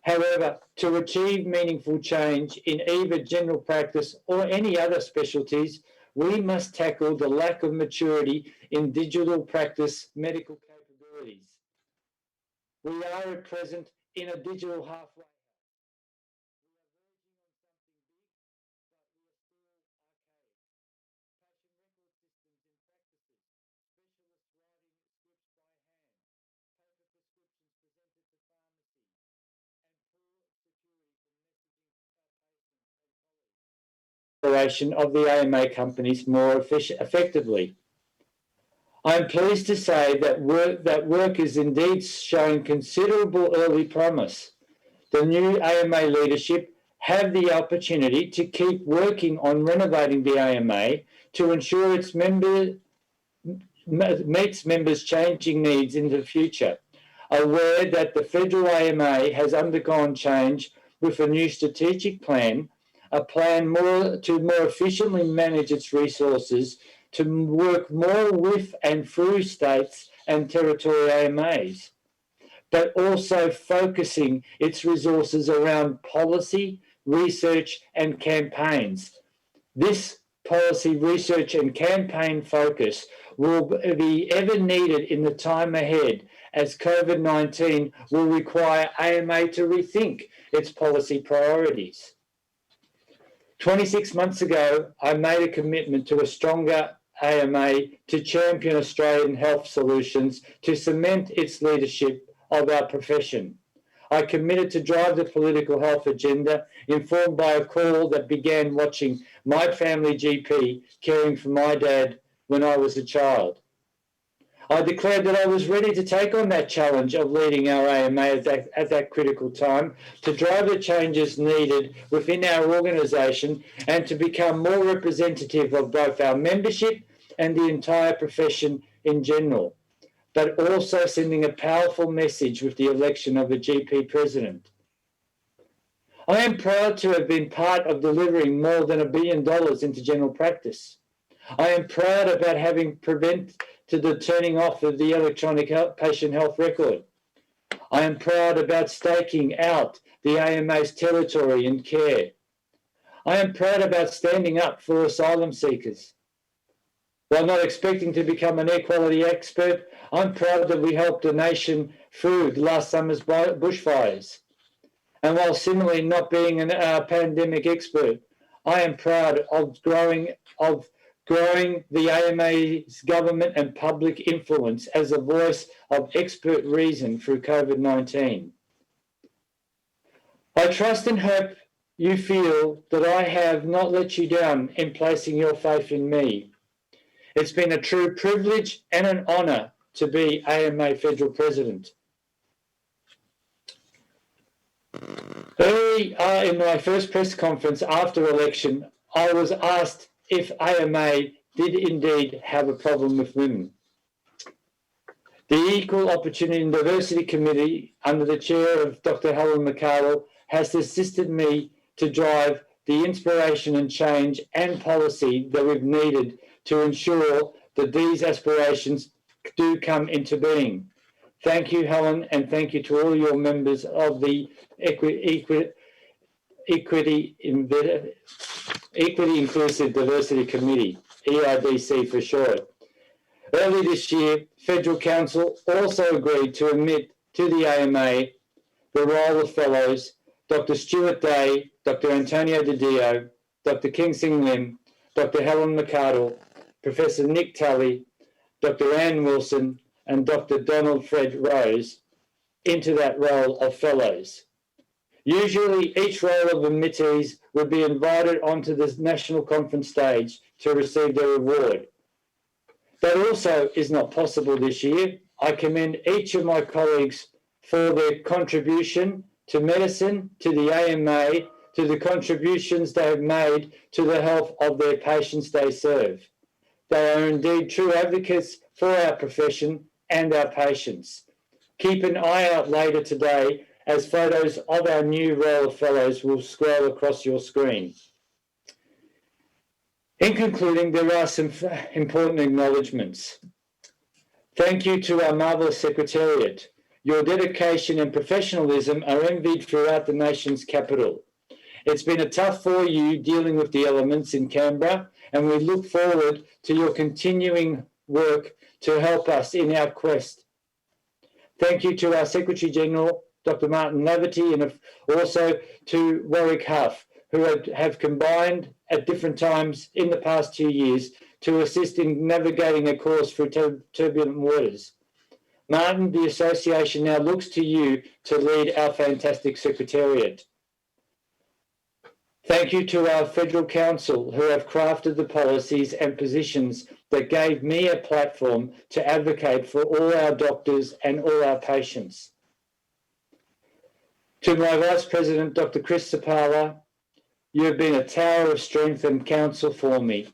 However, to achieve meaningful change in either general practice or any other specialties, we must tackle the lack of maturity in digital practice medical capabilities. We are at present in a digital halfway. Of the AMA companies more effectively. I'm pleased to say that work is indeed showing considerable early promise. The new AMA leadership have the opportunity to keep working on renovating the AMA to ensure its meets members' changing needs in the future, aware that the federal AMA has undergone change with a new strategic plan, a plan to more efficiently manage its resources, to work more with and through states and territory AMAs. but also focusing its resources around policy, research and campaigns. This policy, research and campaign focus will be ever needed in the time ahead, as COVID-19 will require AMA to rethink its policy priorities. 26 months ago, I made a commitment to a stronger AMA to champion Australian health solutions to cement its leadership of our profession. I committed to drive the political health agenda, informed by a call that began watching my family GP caring for my dad when I was a child. I declared that I was ready to take on that challenge of leading our AMA at that critical time, to drive the changes needed within our organisation and to become more representative of both our membership and the entire profession in general, but also sending a powerful message with the election of a GP president. I am proud to have been part of delivering more than $1 billion into general practice. I am proud about having prevented the turning off of the electronic patient health record. I am proud about staking out the AMA's territory and care. I am proud about standing up for asylum seekers. While not expecting to become an air quality expert, I'm proud that we helped a nation through last summer's bushfires. And while similarly not being a pandemic expert, I am proud of growing the AMA's government and public influence as a voice of expert reason through COVID-19. I trust and hope you feel that I have not let you down in placing your faith in me. It's been a true privilege and an honour to be AMA Federal President. Early in my first press conference after election, I was asked if AMA did indeed have a problem with women. The Equal Opportunity and Diversity Committee, under the chair of Dr. Helen McArdle, has assisted me to drive the inspiration and change and policy that we've needed to ensure that these aspirations do come into being. Thank you, Helen, and thank you to all your members of the Equity Inclusive Diversity Committee, EIDC for short. Early this year, Federal Council also agreed to admit to the AMA the role of fellows Dr. Stuart Day, Dr. Antonio Didio, Dr. King Sing Lim, Dr. Helen McArdle, Professor Nick Tully, Dr. Anne Wilson, and Dr. Donald Fred Rose into that role of fellows. Usually, each role of admittees would be invited onto the national conference stage to receive their reward. That also is not possible this year. I commend each of my colleagues for their contribution to medicine, to the AMA, to the contributions they have made to the health of their patients they serve. They are indeed true advocates for our profession and our patients. Keep an eye out later today as photos of our new roll of fellows will scroll across your screen. In concluding, there are some important acknowledgements. Thank you to our marvellous Secretariat. Your dedication and professionalism are envied throughout the nation's capital. It's been a tough 4 years dealing with the elements in Canberra, and we look forward to your continuing work to help us in our quest. Thank you to our Secretary-General, Dr. Martin Laverty, and also to Warwick Huff, who have combined at different times in the past 2 years to assist in navigating a course through turbulent waters. Martin, the Association now looks to you to lead our fantastic Secretariat. Thank you to our Federal Council, who have crafted the policies and positions that gave me a platform to advocate for all our doctors and all our patients. To my Vice President, Dr. Chris Sapala, you have been a tower of strength and counsel for me.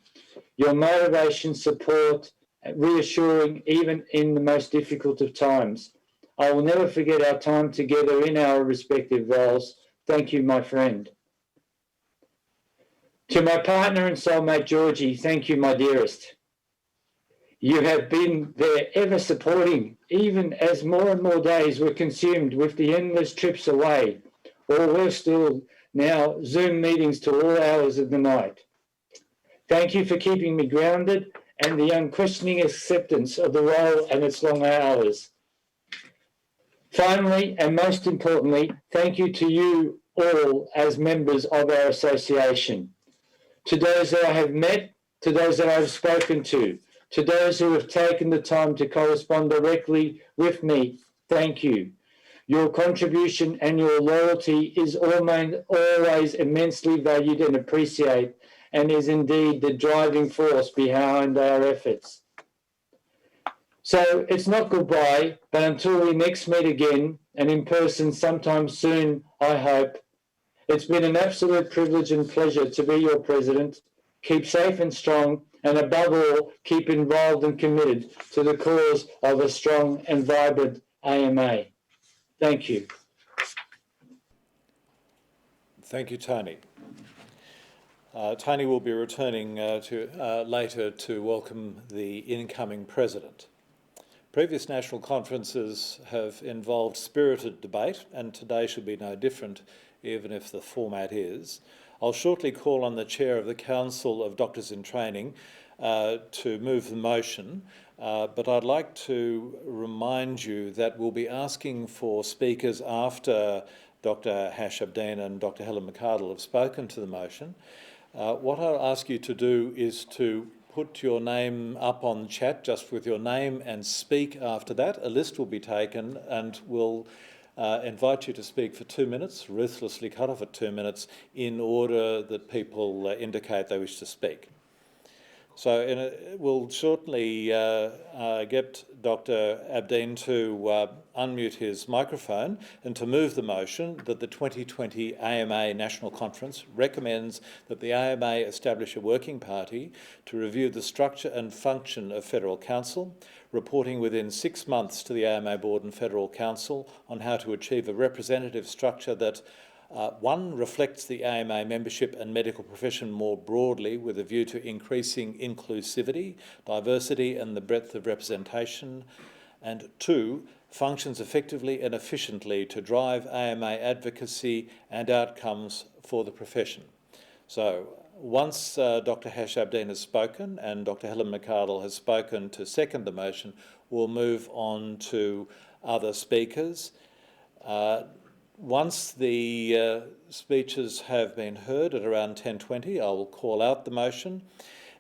Your motivation, support, reassuring even in the most difficult of times. I will never forget our time together in our respective roles. Thank you, my friend. To my partner and soulmate, Georgie, thank you, my dearest. You have been there ever supporting, even as more and more days were consumed with the endless trips away, or worse still, now Zoom meetings to all hours of the night. Thank you for keeping me grounded and the unquestioning acceptance of the role and its long hours. Finally, and most importantly, thank you to you all as members of our association. To those that I have met, to those that I have spoken to those who have taken the time to correspond directly with me, thank you. Your contribution and your loyalty is always immensely valued and appreciated, and is indeed the driving force behind our efforts. So it's not goodbye, but until we next meet again, and in person sometime soon, I hope. It's been an absolute privilege and pleasure to be your president. Keep safe and strong, and above all, keep involved and committed to the cause of a strong and vibrant AMA. Thank you. Thank you, Tony. Tony will be returning later to welcome the incoming president. Previous national conferences have involved spirited debate, and today should be no different, even if the format is. I'll shortly call on the chair of the Council of Doctors in Training to move the motion, but I'd like to remind you that we'll be asking for speakers after Dr. Hash Abdeen and Dr. Helen McArdle have spoken to the motion. What I'll ask you to do is to put your name up on chat, just with your name, and speak after that. A list will be taken, and we'll invite you to speak for 2 minutes, ruthlessly cut off at 2 minutes, in order that people indicate they wish to speak. So we'll shortly get Dr. Abdeen to unmute his microphone and to move the motion that the 2020 AMA National Conference recommends that the AMA establish a working party to review the structure and function of Federal Council, reporting within 6 months to the AMA Board and Federal Council on how to achieve a representative structure that one, reflects the AMA membership and medical profession more broadly with a view to increasing inclusivity, diversity and the breadth of representation, and two, functions effectively and efficiently to drive AMA advocacy and outcomes for the profession. So once Dr. Hash Abdeen has spoken and Dr. Helen McArdle has spoken to second the motion, we'll move on to other speakers. Once the speeches have been heard at around 10:20, I will call out the motion.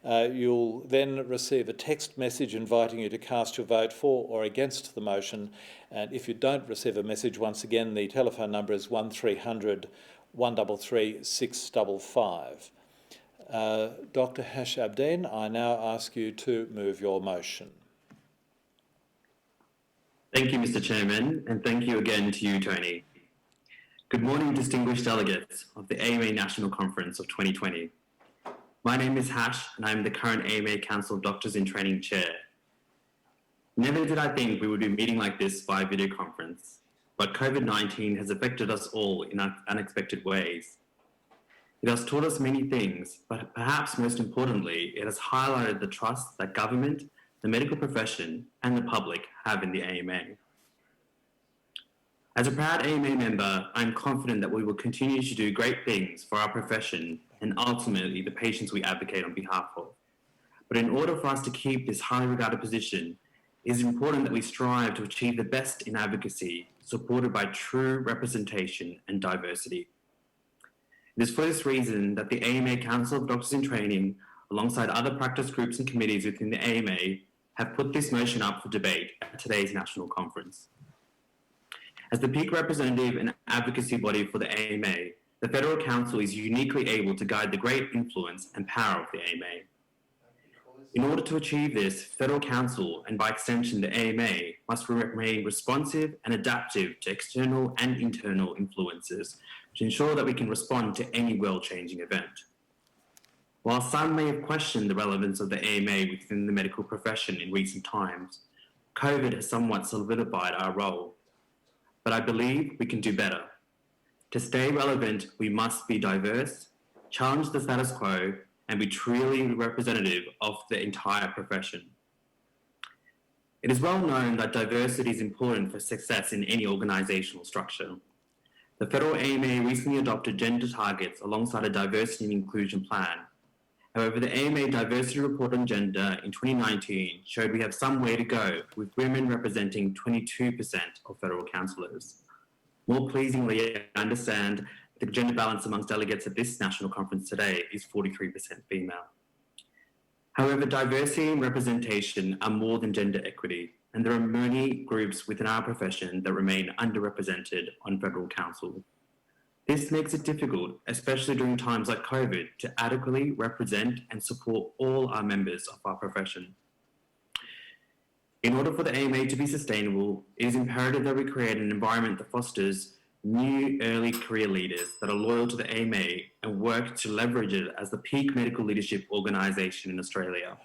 You'll then receive a text message inviting you to cast your vote for or against the motion. And if you don't receive a message, once again, the telephone number is 1300 133 655. Dr. Hash Abdeen, I now ask you to move your motion. Thank you, Mr. Chairman, and thank you again to you, Tony. Good morning, distinguished delegates of the AMA National Conference of 2020. My name is Hash, and I am the current AMA Council of Doctors in Training Chair. Never did I think we would be meeting like this via video conference, but COVID-19 has affected us all in unexpected ways. It has taught us many things, but perhaps most importantly, it has highlighted the trust that government, the medical profession, and the public have in the AMA. As a proud AMA member, I am confident that we will continue to do great things for our profession and ultimately the patients we advocate on behalf of. But in order for us to keep this highly regarded position, it is important that we strive to achieve the best in advocacy, supported by true representation and diversity. It is for this reason that the AMA Council of Doctors in Training, alongside other practice groups and committees within the AMA, have put this motion up for debate at today's national conference. As the peak representative and advocacy body for the AMA, the Federal Council is uniquely able to guide the great influence and power of the AMA. In order to achieve this, Federal Council, and by extension the AMA, must remain responsive and adaptive to external and internal influences to ensure that we can respond to any world-changing event. While some may have questioned the relevance of the AMA within the medical profession in recent times, COVID has somewhat solidified our role. But I believe we can do better. To stay relevant, we must be diverse, challenge the status quo, and be truly representative of the entire profession. It is well known that diversity is important for success in any organisational structure. The Federal AMA recently adopted gender targets alongside a diversity and inclusion plan. However, the AMA Diversity Report on Gender in 2019 showed we have some way to go, with women representing 22% of federal councillors. More pleasingly, I understand the gender balance amongst delegates at this national conference today is 43% female. However, diversity and representation are more than gender equity, and there are many groups within our profession that remain underrepresented on federal council. This makes it difficult, especially during times like COVID, to adequately represent and support all our members of our profession. In order for the AMA to be sustainable, it is imperative that we create an environment that fosters new early career leaders that are loyal to the AMA and work to leverage it as the peak medical leadership organisation in Australia.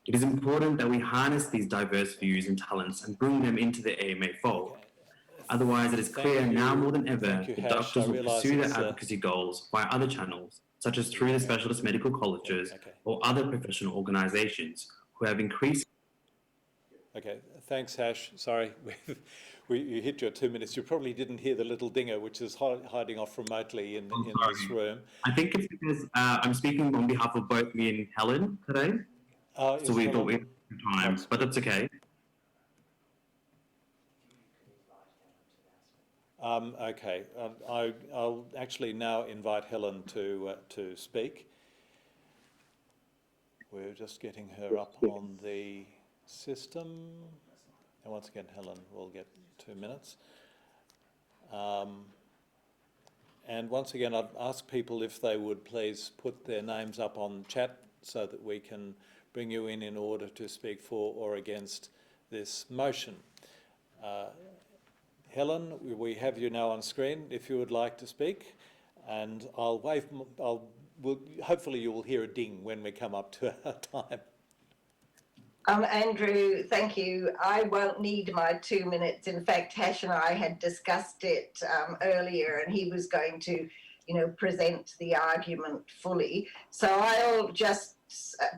It is important that we harness these diverse views and talents and bring them into the AMA fold. Otherwise, it is clear now more than ever that doctors will pursue their advocacy goals via other channels, such as through the specialist medical colleges or other professional organisations who have increased. Okay, thanks, Hash. Sorry, you hit your 2 minutes. You probably didn't hear the little dinger, which is hiding off remotely in this room. I think it's because I'm speaking on behalf of both me and Helen today. So we thought we had time, but that's okay. Okay, I'll actually now invite Helen to speak. We're just getting her up on the system. And once again, Helen will get 2 minutes. And once again, I'd ask people if they would please put their names up on chat so that we can bring you in order to speak for or against this motion. Helen, we have you now on screen if you would like to speak, and hopefully you will hear a ding when we come up to our time. Andrew, thank you. I won't need my 2 minutes. In fact, Hash and I had discussed it earlier, and he was going to, present the argument fully. So I'll just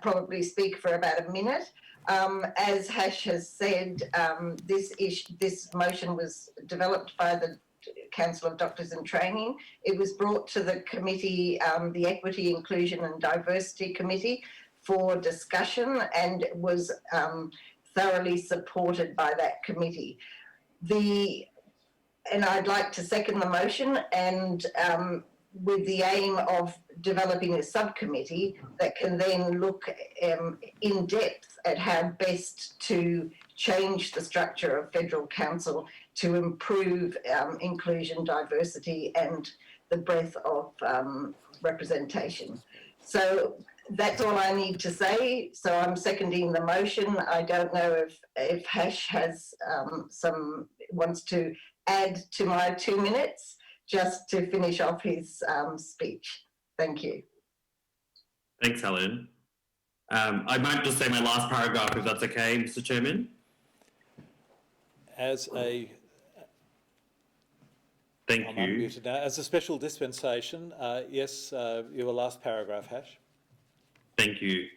probably speak for about a minute. As Hash has said, this motion was developed by the Council of Doctors in Training. It was brought to the committee, the Equity, Inclusion and Diversity Committee, for discussion, and was thoroughly supported by that committee. And I'd like to second the motion, and with the aim of developing a subcommittee that can then look in depth at how best to change the structure of Federal Council to improve inclusion, diversity and the breadth of representation. So that's all I need to say. So I'm seconding the motion. I don't know if Hash has wants to add to my 2 minutes just to finish off his speech. Thank you. Thanks, Helen. I might just say my last paragraph, if that's okay, Mr. Chairman. Thank you. As a special dispensation, yes, your last paragraph, Hash. Thank you.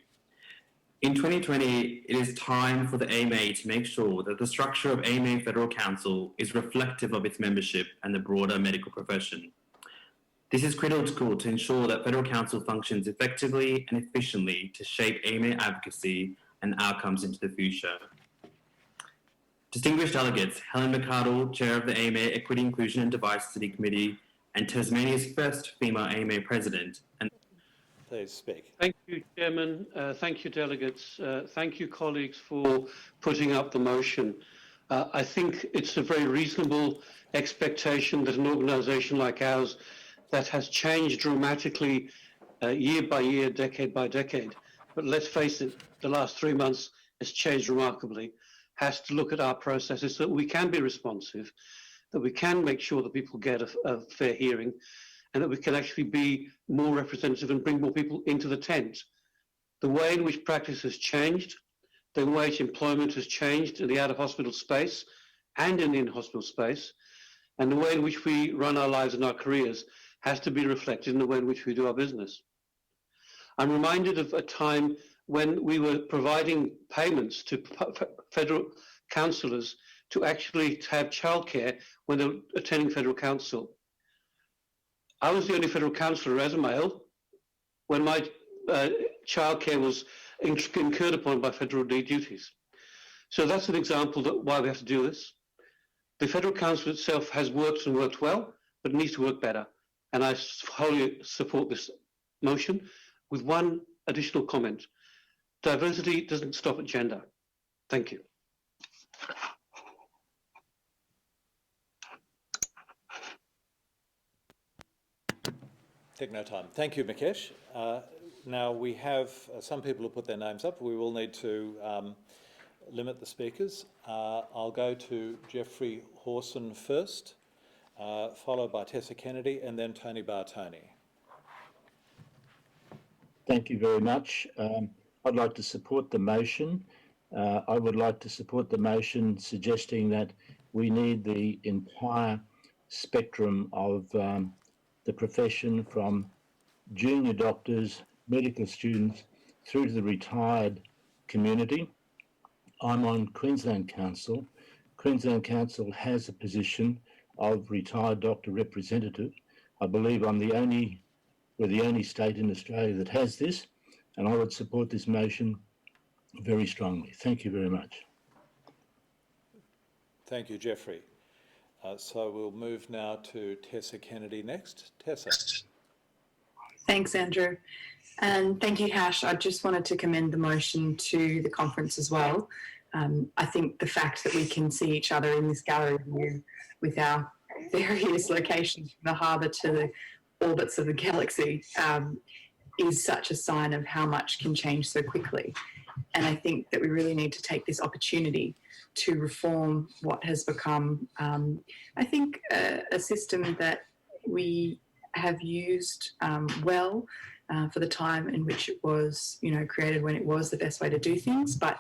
In 2020, it is time for the AMA to make sure that the structure of AMA Federal Council is reflective of its membership and the broader medical profession. This is critical to ensure that Federal Council functions effectively and efficiently to shape AMA advocacy and outcomes into the future. Distinguished delegates, Helen McArdle, Chair of the AMA Equity, Inclusion and Diversity Committee, and Tasmania's first female AMA President. And please speak. Thank you, Chairman. Thank you, delegates. Thank you, colleagues, for putting up the motion. I think it's a very reasonable expectation that an organisation like ours that has changed dramatically year by year, decade by decade, but let's face it, the last 3 months has changed remarkably, has to look at our processes so that we can be responsive, that we can make sure that people get a fair hearing, and that we can actually be more representative and bring more people into the tent. The way in which practice has changed, the way in which employment has changed in the out-of-hospital space and in the in-hospital space, and the way in which we run our lives and our careers has to be reflected in the way in which we do our business. I'm reminded of a time when we were providing payments to federal councillors to actually have childcare when they're attending federal council. I was the only federal councillor as a male when my childcare was incurred upon by federal duties. So that's an example that why we have to do this. The federal council itself has worked and worked well, but it needs to work better. And I wholly support this motion with one additional comment. Diversity doesn't stop at gender. Thank you. Take no time. Thank you, Mikesh. Now we have some people who put their names up. We will need to limit the speakers. I'll go to Jeffrey Hawson first, followed by Tessa Kennedy and then Tony Bartoni. Thank you very much. I'd like to support the motion. I would like to support the motion suggesting that we need the entire spectrum of the profession, from junior doctors, medical students, through to the retired community. I'm on Queensland Council. Queensland Council has a position of retired doctor representative. I believe we're the only state in Australia that has this, and I would support this motion very strongly. Thank you very much. Thank you, Jeffrey. So we'll move now to Tessa Kennedy next. Tessa. Thanks, Andrew. And thank you, Hash. I just wanted to commend the motion to the conference as well. I think the fact that we can see each other in this gallery view with our various locations from the harbour to the orbits of the galaxy is such a sign of how much can change so quickly. And I think that we really need to take this opportunity to reform what has become, I think, a system that we have used well for the time in which it was, created, when it was the best way to do things, but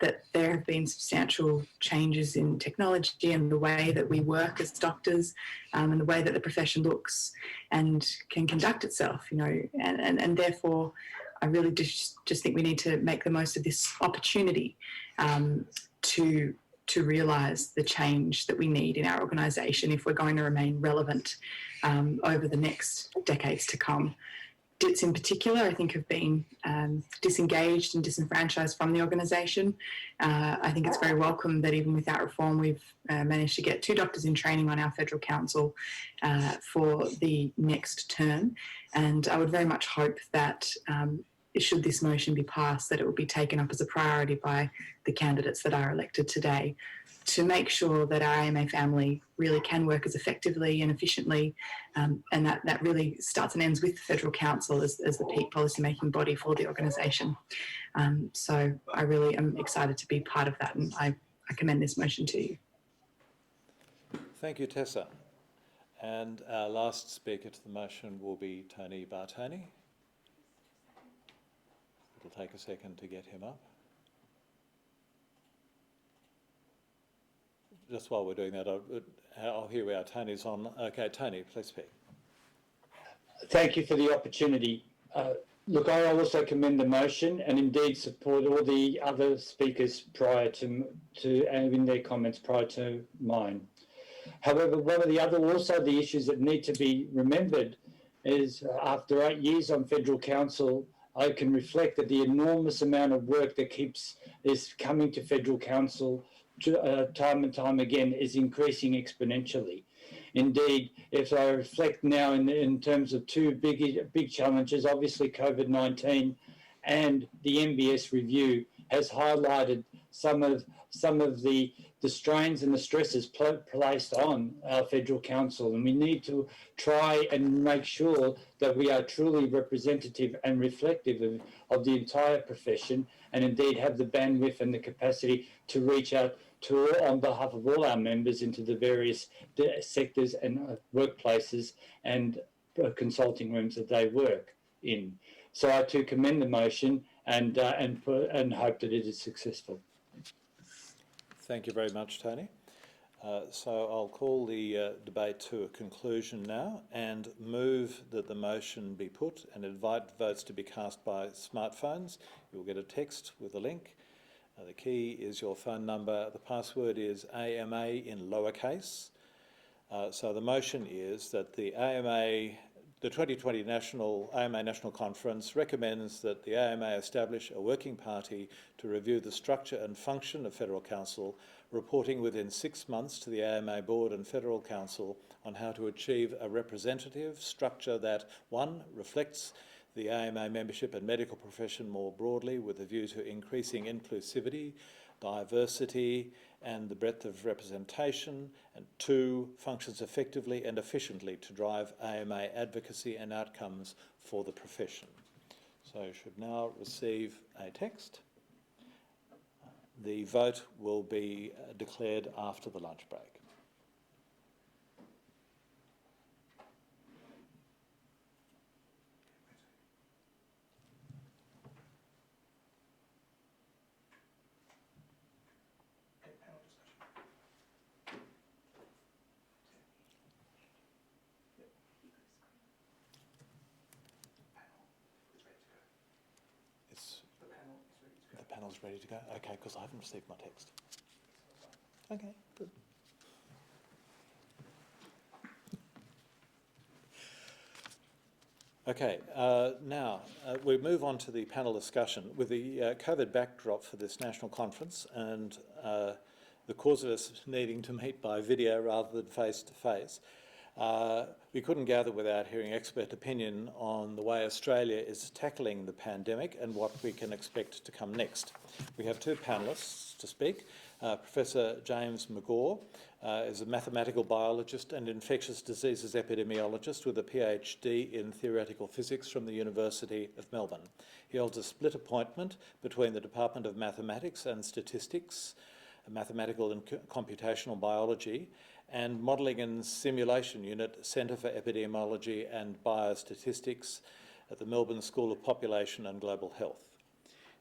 that there have been substantial changes in technology and the way that we work as doctors, and the way that the profession looks and can conduct itself, and therefore I really just think we need to make the most of this opportunity to realise the change that we need in our organisation if we're going to remain relevant over the next decades to come. DITS in particular, I think, have been disengaged and disenfranchised from the organisation. I think it's very welcome that even without reform, we've managed to get 2 doctors in training on our federal council for the next term. And I would very much hope that should this motion be passed, that it will be taken up as a priority by the candidates that are elected today to make sure that our AMA family really can work as effectively and efficiently, and that really starts and ends with the Federal Council as the peak policy-making body for the organisation. So I really am excited to be part of that, and I commend this motion to you. Thank you, Tessa. And our last speaker to the motion will be Tony Bartoni. It'll take a second to get him up. Just while we're doing that, here we are. Tony's on. Okay, Tony, please speak. Thank you for the opportunity. Look, I also commend the motion and indeed support all the other speakers prior to and in their comments prior to mine. However, one of the the issues that need to be remembered is after 8 years on Federal Council, I can reflect that the enormous amount of work that is coming to Federal Council time and time again is increasing exponentially. Indeed, if I reflect now in terms of 2 big challenges, obviously COVID-19 and the MBS review has highlighted some of the strains and the stresses placed on our Federal Council, and we need to try and make sure that we are truly representative and reflective of the entire profession, and indeed have the bandwidth and the capacity to reach out to, on behalf of all our members, into the various sectors and workplaces and consulting rooms that they work in. So I too commend the motion and hope that it is successful. Thank you very much, Tony. So I'll call the debate to a conclusion now and move that the motion be put and invite votes to be cast by smartphones. You'll get a text with a link. The key is your phone number. The password is AMA in lowercase. So the motion is that the 2020 AMA National Conference recommends that the AMA establish a working party to review the structure and function of Federal Council, reporting within 6 months to the AMA Board and Federal Council on how to achieve a representative structure that, 1, reflects the AMA membership and medical profession more broadly with a view to increasing inclusivity, diversity and the breadth of representation, and 2, functions effectively and efficiently to drive AMA advocacy and outcomes for the profession. So you should now receive a text. The vote will be declared after the lunch break. The panel's ready to go? Okay, because I haven't received my text. Okay, good. Okay, now we move on to the panel discussion. With the COVID backdrop for this national conference and the cause of us needing to meet by video rather than face-to-face, we couldn't gather without hearing expert opinion on the way Australia is tackling the pandemic and what we can expect to come next. We have 2 panellists to speak. Professor James McGaw is a mathematical biologist and infectious diseases epidemiologist with a PhD in theoretical physics from the University of Melbourne. He holds a split appointment between the Department of Mathematics and Statistics, Mathematical and Computational Biology, and Modelling and Simulation Unit, Centre for Epidemiology and Biostatistics at the Melbourne School of Population and Global Health.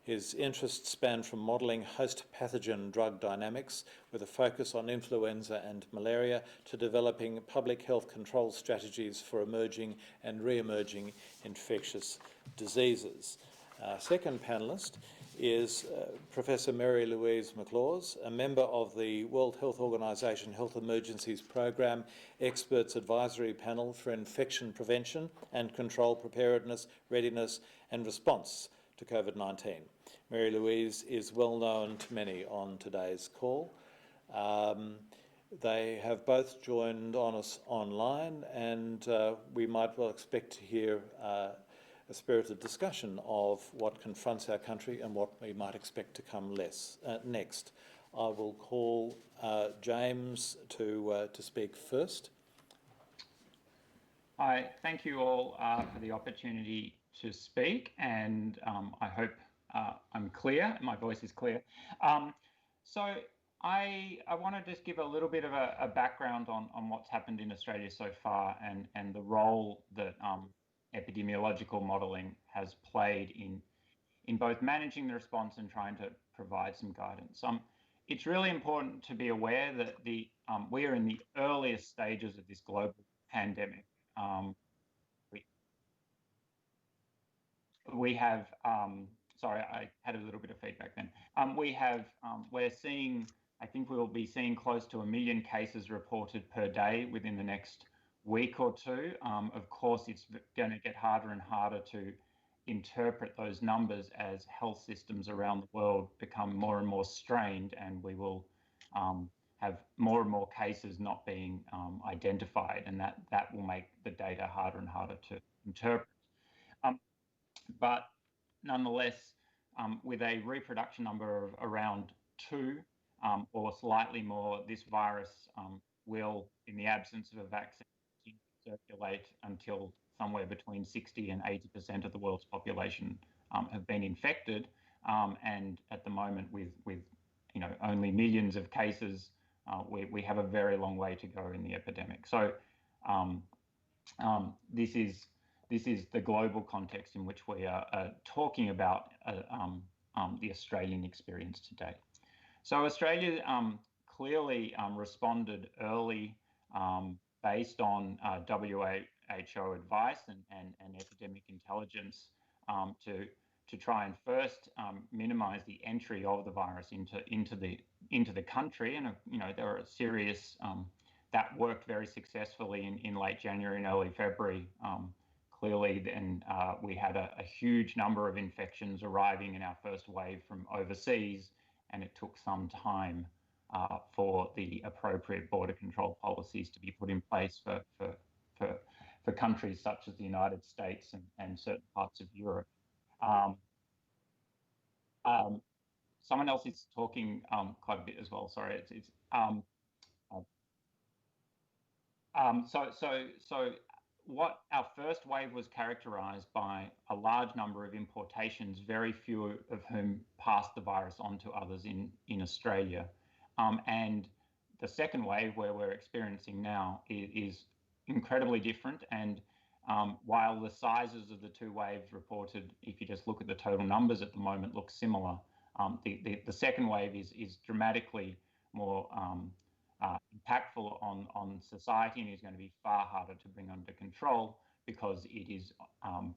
His interests span from modelling host pathogen drug dynamics with a focus on influenza and malaria to developing public health control strategies for emerging and re-emerging infectious diseases. Our second panellist is Professor Mary Louise McLaws, a member of the World Health Organization Health Emergencies Program Experts Advisory Panel for Infection Prevention and Control Preparedness, Readiness and Response to COVID-19. Mary Louise is well known to many on today's call. They have both joined on us online, and we might well expect to hear a spirited discussion of what confronts our country and what we might expect to come next. I will call James to speak first. Hi, thank you all for the opportunity to speak, and I hope I'm clear, my voice is clear. So I want to just give a little bit of a background on what's happened in Australia so far and the role that epidemiological modelling has played in both managing the response and trying to provide some guidance. It's really important to be aware that we are in the earliest stages of this global pandemic. We have, sorry, I had a little bit of feedback then. We're seeing, I think we will be seeing close to 1 million cases reported per day within the next week or 2. Of course, it's going to get harder and harder to interpret those numbers as health systems around the world become more and more strained, and we will have more and more cases not being identified, and that will make the data harder and harder to interpret. But nonetheless, with a reproduction number of around 2 or slightly more, this virus will, in the absence of a vaccine, circulate until somewhere between 60 and 80% of the world's population have been infected. And at the moment, with only millions of cases, we have a very long way to go in the epidemic. So this is the global context in which we are talking about the Australian experience today. So Australia clearly responded early based on WHO advice and epidemic intelligence to try and first minimise the entry of the virus into the country. And there are a series that worked very successfully in late January and early February. Clearly, then we had a huge number of infections arriving in our first wave from overseas, and it took some time for the appropriate border control policies to be put in place for countries such as the United States and certain parts of Europe. Someone else is talking quite a bit as well. Sorry, so what our first wave was characterised by a large number of importations, very few of whom passed the virus on to others in Australia. And the second wave, where we're experiencing now, is incredibly different. And while the sizes of the two waves reported, if you just look at the total numbers at the moment, look similar, the second wave is dramatically more impactful on society and is going to be far harder to bring under control because it is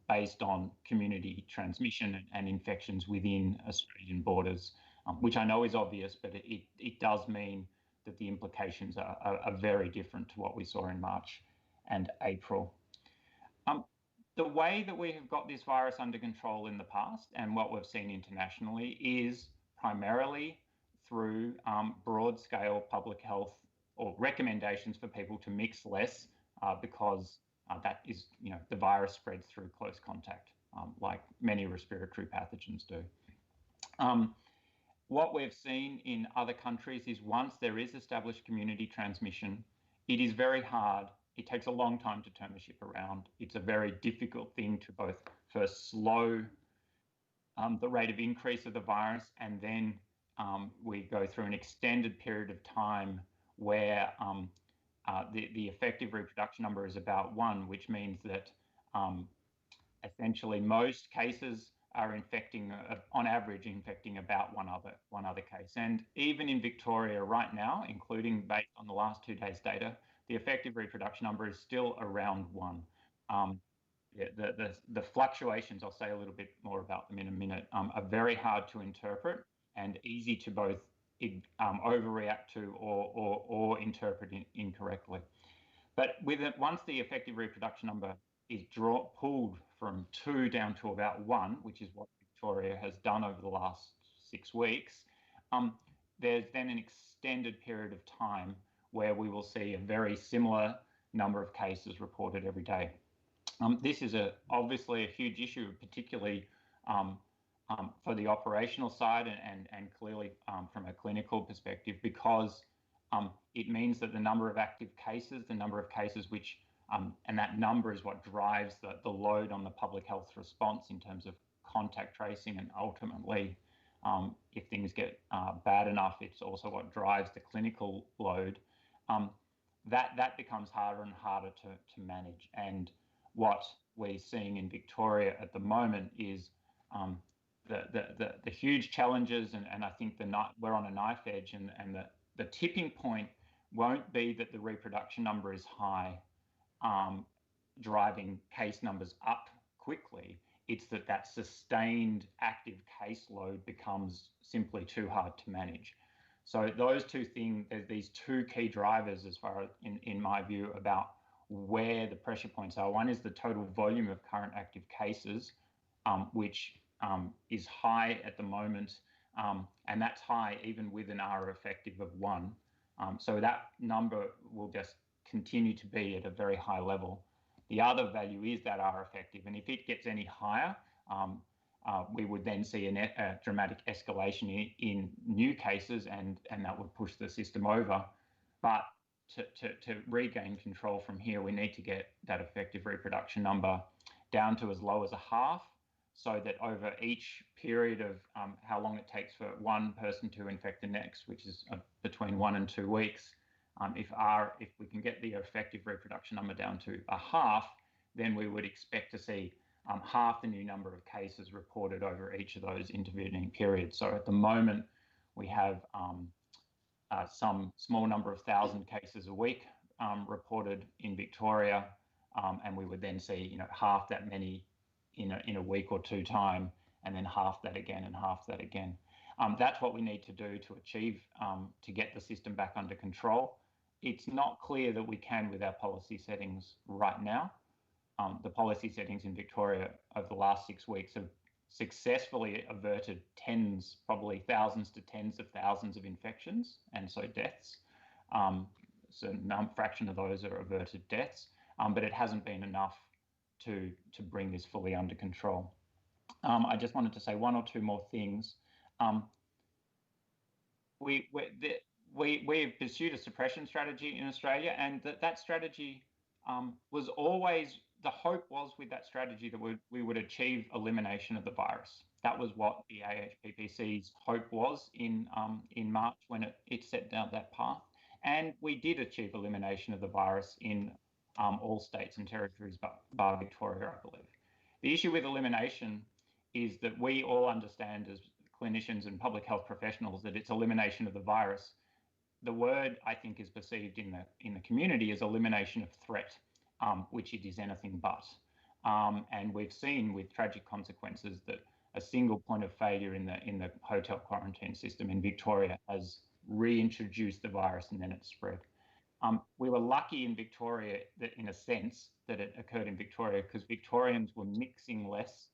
based on community transmission and infections within Australian borders, which I know is obvious, but it does mean that the implications are very different to what we saw in March and April. The way that we have got this virus under control in the past and what we've seen internationally is primarily through broad-scale public health or recommendations for people to mix less because that is, the virus spreads through close contact, like many respiratory pathogens do. What we've seen in other countries is once there is established community transmission, it is very hard. It takes a long time to turn the ship around. It's a very difficult thing to both first slow the rate of increase of the virus, and then we go through an extended period of time where the effective reproduction number is about 1, which means that essentially most cases are infecting, on average, infecting about one other case. And even in Victoria right now, including based on the last 2 days' data, the effective reproduction number is still around 1. The fluctuations, I'll say a little bit more about them in a minute, are very hard to interpret and easy to both overreact to or interpret incorrectly. But once the effective reproduction number is pulled from 2 down to about 1, which is what Victoria has done over the last 6 weeks, there's then an extended period of time where we will see a very similar number of cases reported every day. This is obviously a huge issue, particularly for the operational side and clearly from a clinical perspective, because it means that the number of active cases, which, and that number is what drives the load on the public health response in terms of contact tracing, and ultimately, if things get bad enough, it's also what drives the clinical load. That becomes harder and harder to manage. And what we're seeing in Victoria at the moment is the huge challenges, and I think we're on a knife edge, and the tipping point won't be that the reproduction number is high, driving case numbers up quickly. It's that sustained active caseload becomes simply too hard to manage. So those two things, there's these two key drivers as far as, in my view, about where the pressure points are. One is the total volume of current active cases, which is high at the moment, and that's high even with an R effective of 1. So that number will just continue to be at a very high level. The other value is that R effective, and if it gets any higher, we would then see a dramatic escalation in new cases, and that would push the system over. But to regain control from here, we need to get that effective reproduction number down to as low as a half, so that over each period of how long it takes for one person to infect the next, which is between 1 and 2 weeks, if we can get the effective reproduction number down to a half, then we would expect to see half the new number of cases reported over each of those intervening periods. So at the moment, we have some small number of thousand cases a week reported in Victoria, and we would then see, half that many in a week or two time, and then half that again and half that again. That's what we need to do to achieve, to get the system back under control. It's not clear that we can with our policy settings right now. The policy settings in Victoria over the last 6 weeks have successfully averted tens, probably thousands to tens of thousands of infections, and so deaths. So a fraction of those are averted deaths, but it hasn't been enough to bring this fully under control. I just wanted to say one or two more things. We've pursued a suppression strategy in Australia, and that strategy was always, the hope was with that strategy that we would achieve elimination of the virus. That was what the AHPPC's hope was in March when it set down that path. And we did achieve elimination of the virus in all states and territories bar Victoria, I believe. The issue with elimination is that we all understand as clinicians and public health professionals that it's elimination of the virus. The word, I think, is perceived in the community as elimination of threat, which it is anything but. And we've seen with tragic consequences that a single point of failure in the hotel quarantine system in Victoria has reintroduced the virus and then it spread. We were lucky in Victoria that, in a sense, that it occurred in Victoria because Victorians were mixing less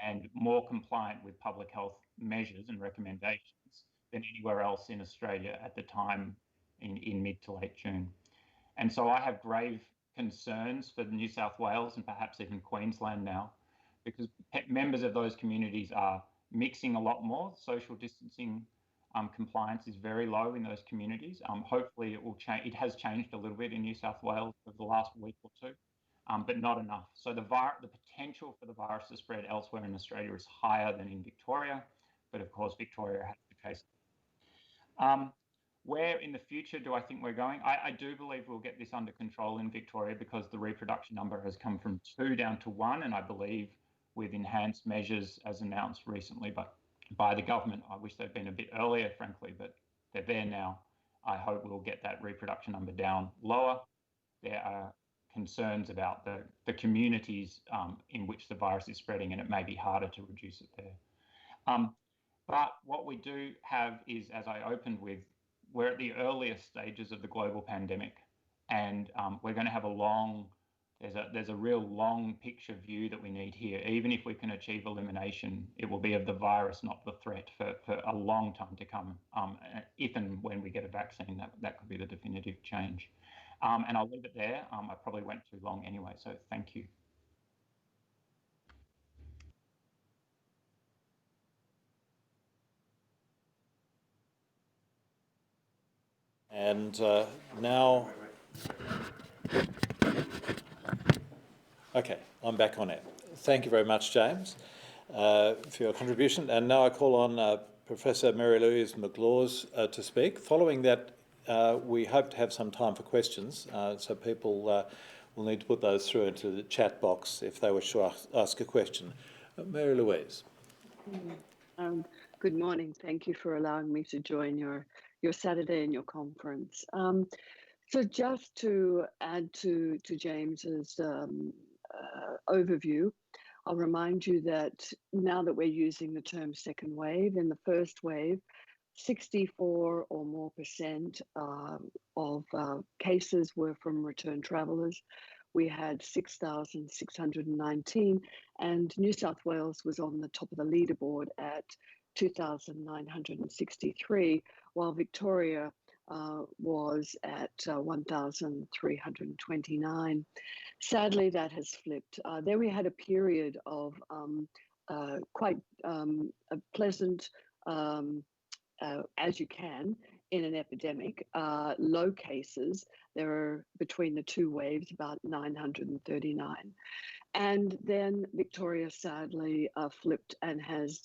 and more compliant with public health measures and recommendations than anywhere else in Australia at the time in mid to late June. And so I have grave concerns for New South Wales and perhaps even Queensland now, because members of those communities are mixing a lot more. Social distancing compliance is very low in those communities. Hopefully it will change. It has changed a little bit in New South Wales over the last week or two, but not enough. So the potential for the virus to spread elsewhere in Australia is higher than in Victoria, but of course Victoria has the case. Where in the future do I think we're going? I do believe we'll get this under control in Victoria because the reproduction number has come from 2 down to 1, and I believe with enhanced measures as announced recently by the government. I wish they'd been a bit earlier, frankly, but they're there now. I hope we'll get that reproduction number down lower. There are concerns about the communities in which the virus is spreading, and it may be harder to reduce it there. But what we do have is, as I opened with, we're at the earliest stages of the global pandemic, and we're going to have there's a real long picture view that we need here. Even if we can achieve elimination, it will be of the virus, not the threat, for a long time to come. If and when we get a vaccine, that could be the definitive change. And I'll leave it there. I probably went too long anyway, so thank you. And now, okay, I'm back on it. Thank you very much, James, for your contribution. And now I call on Professor Mary Louise McLaws to speak. Following that, we hope to have some time for questions, so people will need to put those through into the chat box if they wish to ask a question. Mary Louise. Good morning. Thank you for allowing me to join your Saturday and your conference. So just to add to James's overview, I'll remind you that now that we're using the term second wave, in the first wave, 64 or more percent of cases were from return travellers. We had 6,619, and New South Wales was on the top of the leaderboard at 2,963, while Victoria was at 1,329. Sadly, that has flipped. Then we had a period of quite a pleasant, as you can, in an epidemic, low cases. There are, between the two waves, about 939. And then Victoria sadly flipped and has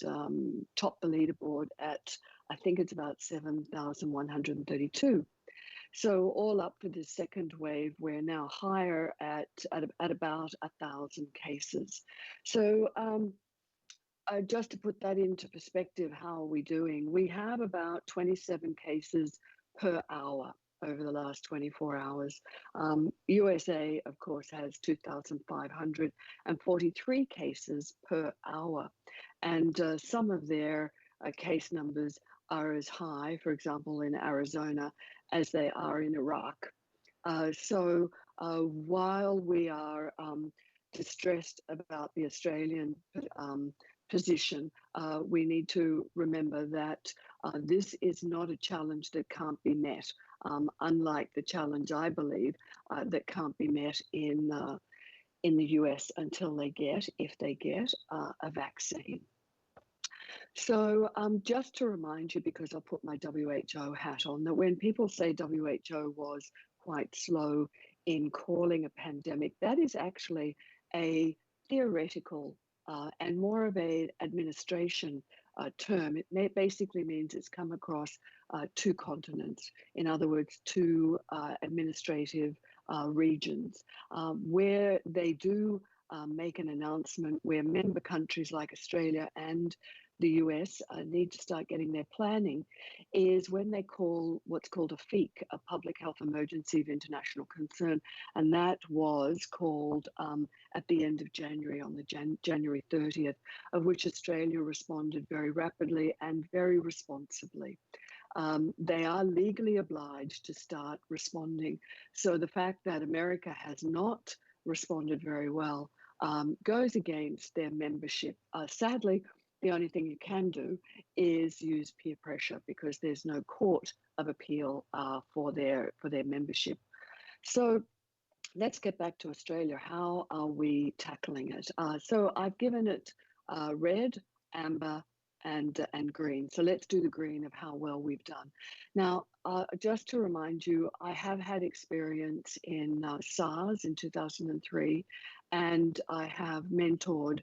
topped the leaderboard at, I think it's about 7,132. So all up for the second wave, we're now higher at about 1,000 cases. So just to put that into perspective, how are we doing? We have about 27 cases per hour over the last 24 hours. USA, of course, has 2,543 cases per hour. And some of their case numbers are as high, for example, in Arizona, as they are in Iraq. So while we are distressed about the Australian position, we need to remember that this is not a challenge that can't be met, unlike the challenge, I believe, that can't be met in the US until they get, if they get, a vaccine. So just to remind you, because I'll put my WHO hat on, that when people say WHO was quite slow in calling a pandemic, that is actually a theoretical and more of an administration term. It basically means it's come across two continents, in other words, two administrative regions, where they do make an announcement, where member countries like Australia and the US need to start getting their planning, is when they call what's called a FEAC, a public health emergency of international concern. And that was called at the end of January, on the January 30th, of which Australia responded very rapidly and very responsibly. They are legally obliged to start responding. So the fact that America has not responded very well goes against their membership. Sadly, the only thing you can do is use peer pressure, because there's no court of appeal for their membership. So let's get back to Australia. How are we tackling it? So I've given it red, amber, and green. So let's do the green of how well we've done. Now, just to remind you, I have had experience in SARS in 2003, and I have mentored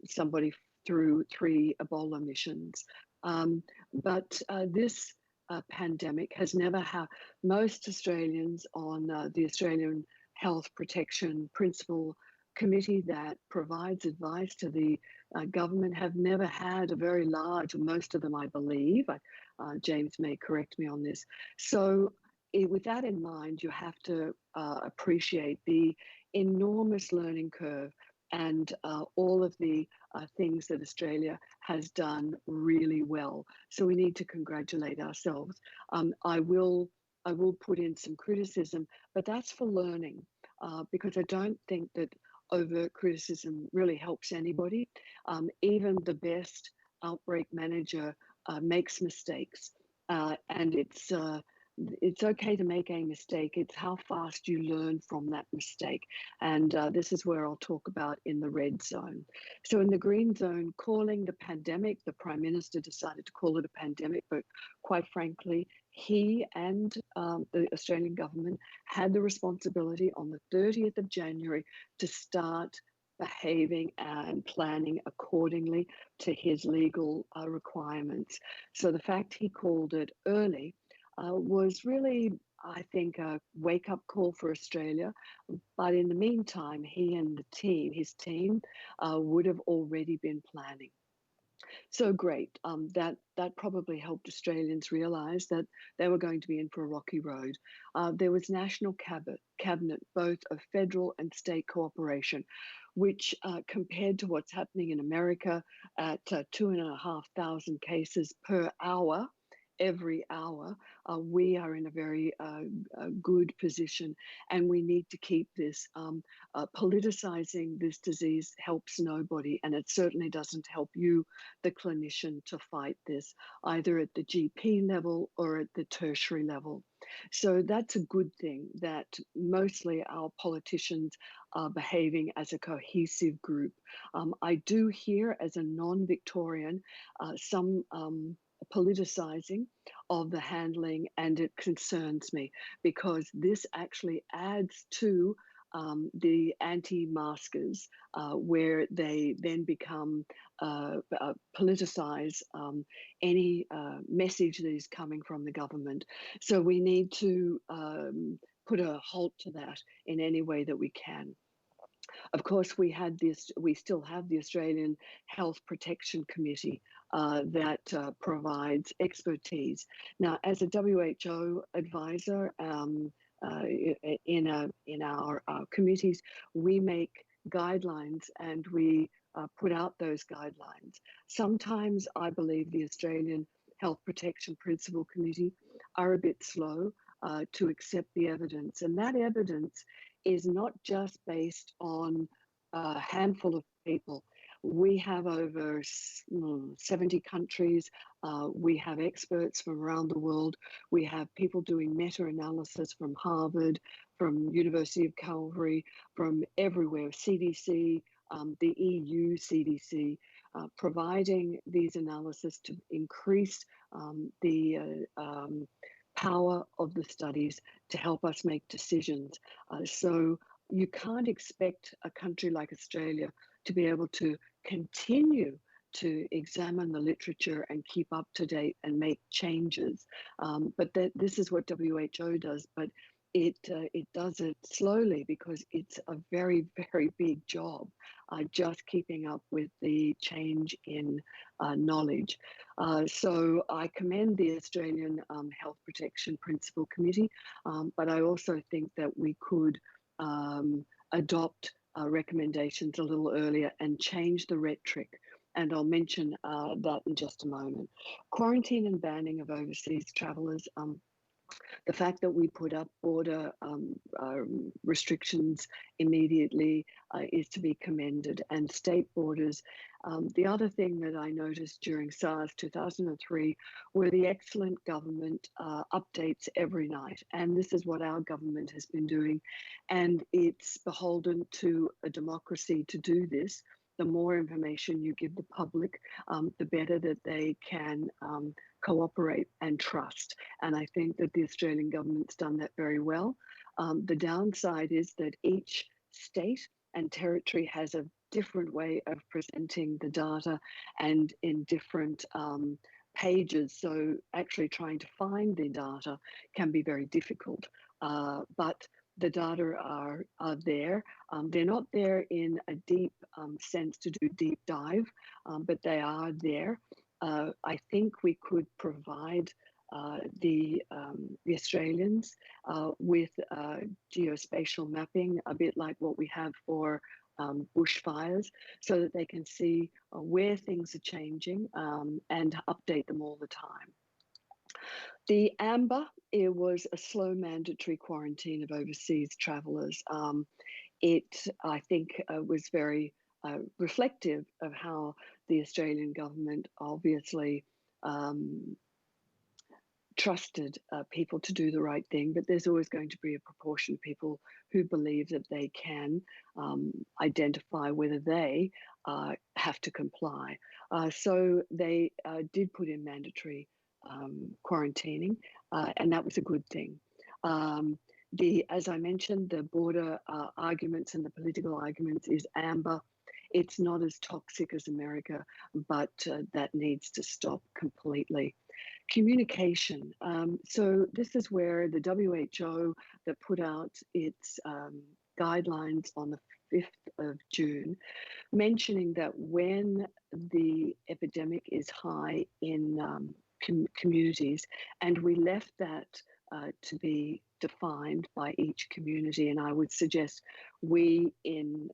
somebody through 3 Ebola missions. But this pandemic has never had, most Australians on the Australian Health Protection Principal Committee that provides advice to the government have never had a very large, most of them I believe, James may correct me on this. So with that in mind, you have to appreciate the enormous learning curve and all of the things that Australia has done really well. So we need to congratulate ourselves. I will put in some criticism, but that's for learning, because I don't think that over criticism really helps anybody. Even the best outbreak manager makes mistakes, and it's okay to make a mistake. It's how fast you learn from that mistake. And this is where I'll talk about in the red zone. So in the green zone, calling the pandemic, the Prime Minister decided to call it a pandemic, but quite frankly, he and the Australian government had the responsibility on the 30th of January to start behaving and planning accordingly to his legal requirements. So the fact he called it early was really, I think, a wake-up call for Australia. But in the meantime, he and the team, his team, would have already been planning. So great. That probably helped Australians realise that they were going to be in for a rocky road. There was national cabinet, both of federal and state cooperation, which compared to what's happening in America at 2,500 cases per hour, every hour, we are in a very good position, and we need to keep this. Politicizing this disease helps nobody, and it certainly doesn't help you, the clinician, to fight this, either at the GP level or at the tertiary level. So that's a good thing, that mostly our politicians are behaving as a cohesive group. I do hear, as a non-Victorian, some politicizing of the handling, and it concerns me, because this actually adds to the anti-maskers, where they then become politicize any message that is coming from the government. So we need to put a halt to that in any way that we can. Of course, we still have the Australian Health Protection Committee, that provides expertise. Now, as a WHO advisor, in our committees, we make guidelines and we put out those guidelines. Sometimes I believe the Australian Health Protection Principal Committee are a bit slow to accept the evidence. And that evidence is not just based on a handful of people. We have over 70 countries. We have experts from around the world. We have people doing meta-analysis from Harvard, from University of Calgary, from everywhere, CDC, the EU CDC, providing these analysis to increase the power of the studies to help us make decisions. So you can't expect a country like Australia to be able to continue to examine the literature and keep up to date and make changes. But this is what WHO does, but it does it slowly because it's a very, very big job, just keeping up with the change in knowledge. So I commend the Australian Health Protection Principal Committee, but I also think that we could adopt recommendations a little earlier and change the rhetoric. And I'll mention that in just a moment. Quarantine and banning of overseas travellers. The fact that we put up border restrictions immediately is to be commended, and state borders. The other thing that I noticed during SARS 2003 were the excellent government updates every night. And this is what our government has been doing. And it's beholden to a democracy to do this. The more information you give the public, the better that they can cooperate and trust. And I think that the Australian government's done that very well. The downside is that each state and territory has a different way of presenting the data and in different pages. So actually trying to find the data can be very difficult. But the data are there. They're not there in a deep sense to do deep dive, but they are there. I think we could provide the Australians with geospatial mapping, a bit like what we have for bushfires, so that they can see where things are changing and update them all the time. The amber, it was a slow mandatory quarantine of overseas travellers. I think, was very reflective of how the Australian government obviously trusted people to do the right thing, but there's always going to be a proportion of people who believe that they can identify whether they have to comply. So they did put in mandatory quarantining, and that was a good thing. As I mentioned, the border arguments and the political arguments is amber. It's not as toxic as America, but that needs to stop completely. Communication. So this is where the WHO that put out its guidelines on the 5th of June, mentioning that when the epidemic is high in communities, and we left that to be defined by each community. And I would suggest we in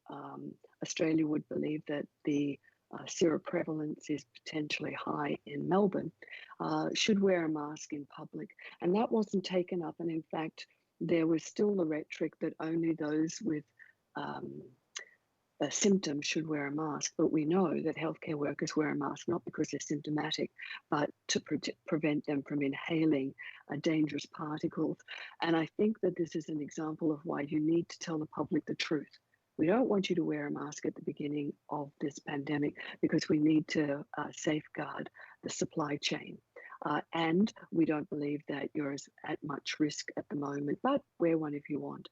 Australia would believe that the seroprevalence is potentially high in Melbourne, should wear a mask in public. And that wasn't taken up. And in fact, there was still the rhetoric that only those with symptoms should wear a mask, but we know that healthcare workers wear a mask not because they're symptomatic, but to prevent them from inhaling dangerous particles. And I think that this is an example of why you need to tell the public the truth. We don't want you to wear a mask at the beginning of this pandemic because we need to safeguard the supply chain. And we don't believe that you're at much risk at the moment, but wear one if you want.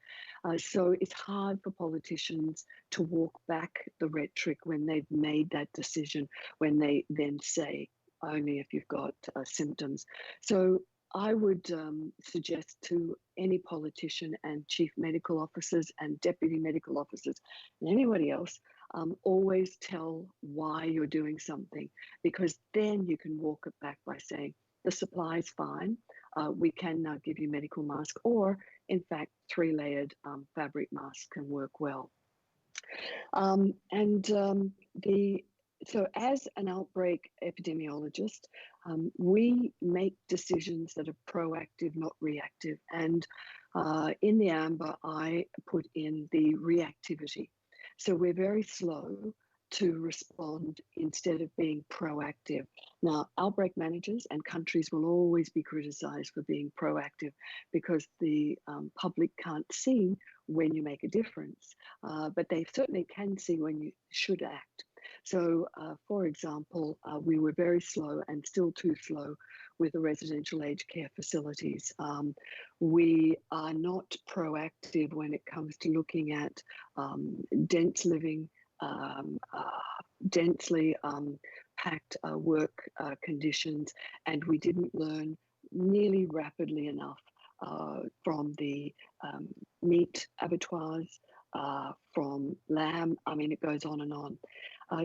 So it's hard for politicians to walk back the rhetoric when they've made that decision, when they then say, only if you've got symptoms. So I would suggest to any politician and chief medical officers and deputy medical officers and anybody else always tell why you're doing something, because then you can walk it back by saying, the supply is fine. We can now give you medical masks, or in fact, 3-layered fabric masks can work well. So as an outbreak epidemiologist, we make decisions that are proactive, not reactive. And in the AMBER, I put in the reactivity. So we're very slow to respond instead of being proactive. Now, outbreak managers and countries will always be criticized for being proactive because the public can't see when you make a difference, but they certainly can see when you should act. So, for example, we were very slow and still too slow with the residential aged care facilities. We are not proactive when it comes to looking at dense living, densely packed work conditions, and we didn't learn nearly rapidly enough from the meat abattoirs, from lamb. I mean, it goes on and on.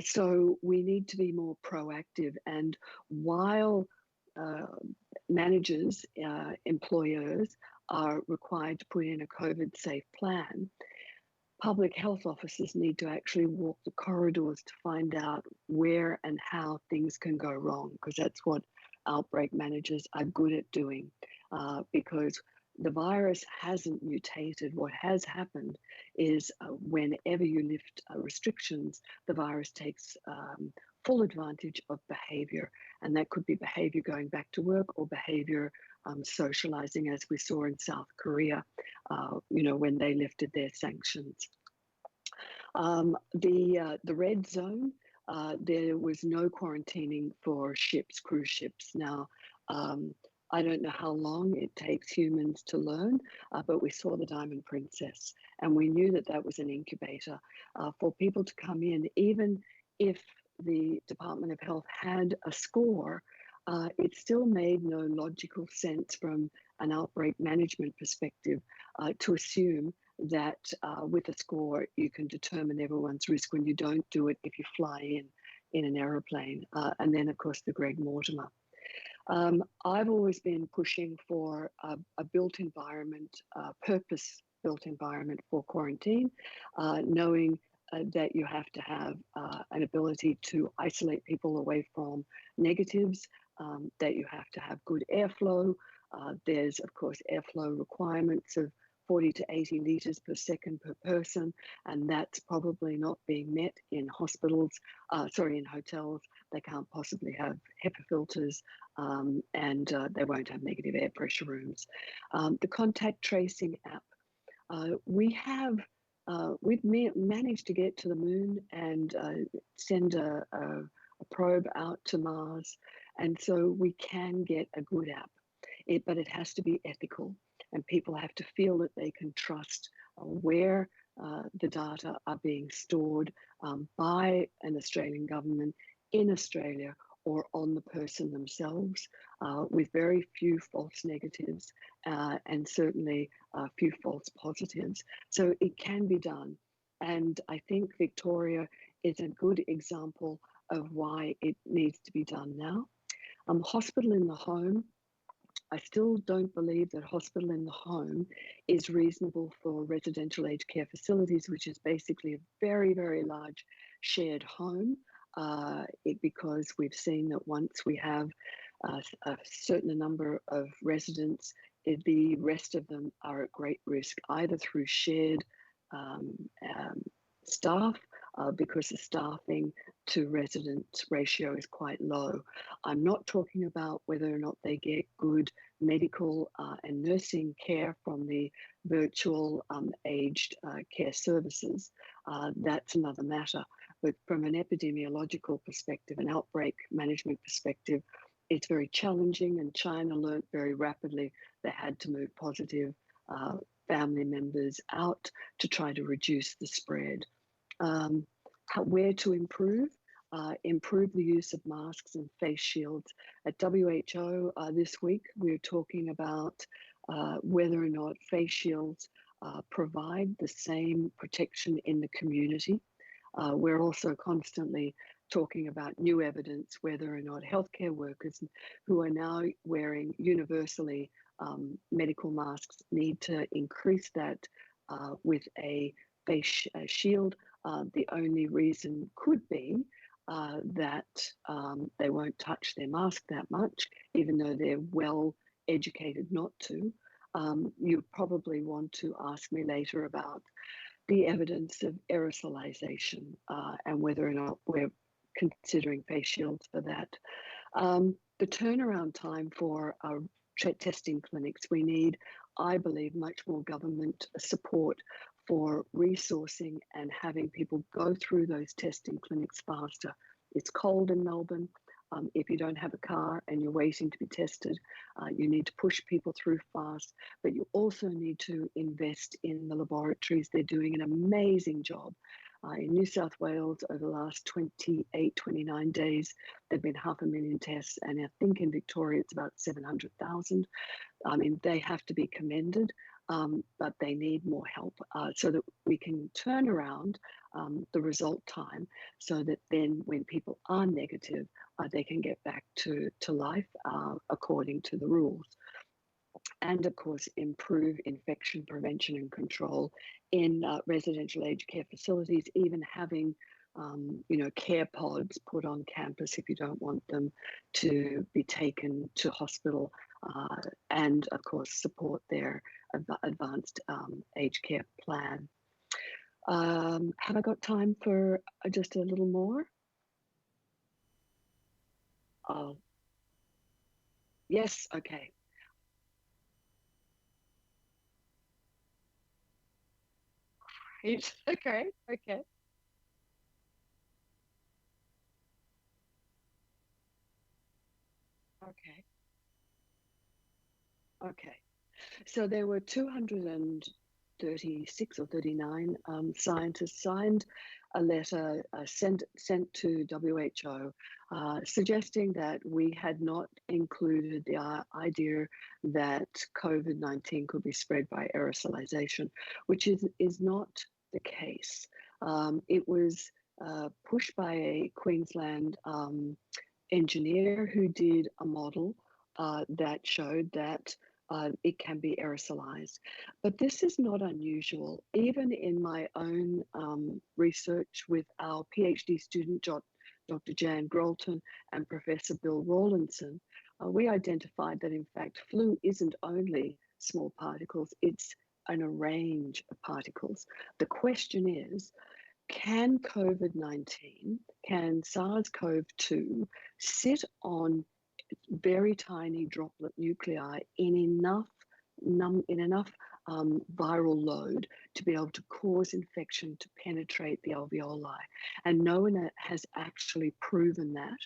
So we need to be more proactive. And while managers, employers are required to put in a COVID safe plan, public health officers need to actually walk the corridors to find out where and how things can go wrong, because that's what outbreak managers are good at doing, because the virus hasn't mutated. What has happened is whenever you lift restrictions, the virus takes full advantage of behavior. And that could be behavior going back to work or behavior socializing, as we saw in South Korea, when they lifted their sanctions. The red zone, there was no quarantining for ships, cruise ships. Now, I don't know how long it takes humans to learn, but we saw the Diamond Princess, and we knew that that was an incubator for people to come in. Even if the Department of Health had a score, it still made no logical sense from an outbreak management perspective to assume that with a score you can determine everyone's risk when you don't do it if you fly in an aeroplane. And then, of course, the Greg Mortimer. I've always been pushing for a built environment, purpose-built environment for quarantine, knowing that you have to have an ability to isolate people away from negatives, that you have to have good airflow. There's, of course, airflow requirements of 40 to 80 litres per second per person, and that's probably not being met in hospitals, in hotels. They can't possibly have HEPA filters, and they won't have negative air pressure rooms. The contact tracing app, we've managed to get to the moon and send a probe out to Mars, and so we can get a good app, but it has to be ethical. And people have to feel that they can trust where the data are being stored by an Australian government in Australia or on the person themselves, with very few false negatives and certainly few false positives. So it can be done. And I think Victoria is a good example of why it needs to be done now. Hospital in the home, I still don't believe that hospital in the home is reasonable for residential aged care facilities, which is basically a very, very large shared home, because we've seen that once we have a certain number of residents, the rest of them are at great risk, either through shared staff, because the staffing to resident ratio is quite low. I'm not talking about whether or not they get good medical and nursing care from the virtual aged care services. That's another matter. But from an epidemiological perspective, an outbreak management perspective, it's very challenging, and China learned very rapidly they had to move positive family members out to try to reduce the spread. Where to improve? Improve the use of masks and face shields. At WHO this week, we're talking about whether or not face shields provide the same protection in the community. We're also constantly talking about new evidence, whether or not healthcare workers who are now wearing universally medical masks need to increase that with a face shield. The only reason could be that they won't touch their mask that much, even though they're well educated not to. You probably want to ask me later about the evidence of aerosolization and whether or not we're considering face shields for that. The turnaround time for our testing clinics, we need, I believe, much more government support for resourcing and having people go through those testing clinics faster. It's cold in Melbourne. If you don't have a car and you're waiting to be tested, you need to push people through fast, but you also need to invest in the laboratories. They're doing an amazing job. In New South Wales, over the last 28, 29 days, there have been 500,000 tests, and I think in Victoria it's about 700,000. I mean, they have to be commended, but they need more help so that we can turn around the result time so that then when people are negative, they can get back to life according to the rules. And of course, improve infection prevention and control in residential aged care facilities, even having care pods put on campus if you don't want them to be taken to hospital, and of course support their advanced aged care plan. Have I got time for just a little more? Yes, okay. Okay, okay. Okay. Okay. So there were 236 or 39 scientists signed a letter sent to WHO suggesting that we had not included the idea that COVID-19 could be spread by aerosolization, which is not the case. It was pushed by a Queensland engineer who did a model that showed that it can be aerosolized. But this is not unusual. Even in my own research with our PhD student, Dr. Jan Grolton and Professor Bill Rawlinson, we identified that in fact flu isn't only small particles, it's an range of particles. The question is, can COVID-19, can SARS-CoV-2 sit on very tiny droplet nuclei in enough viral load to be able to cause infection to penetrate the alveoli? And no one has actually proven that.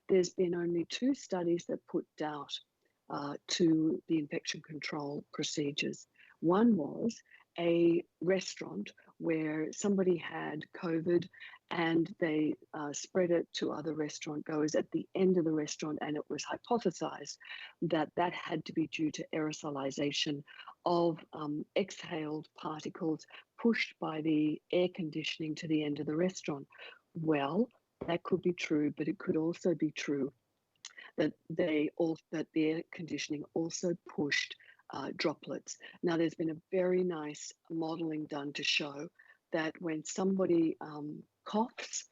There's been only 2 studies that put doubt to the infection control procedures. One was a restaurant where somebody had COVID and they spread it to other restaurant goers at the end of the restaurant, and it was hypothesized that that had to be due to aerosolization of exhaled particles pushed by the air conditioning to the end of the restaurant. Well, that could be true, but it could also be true that the air conditioning also pushed droplets. Now, there's been a very nice modeling done to show that when somebody coughs,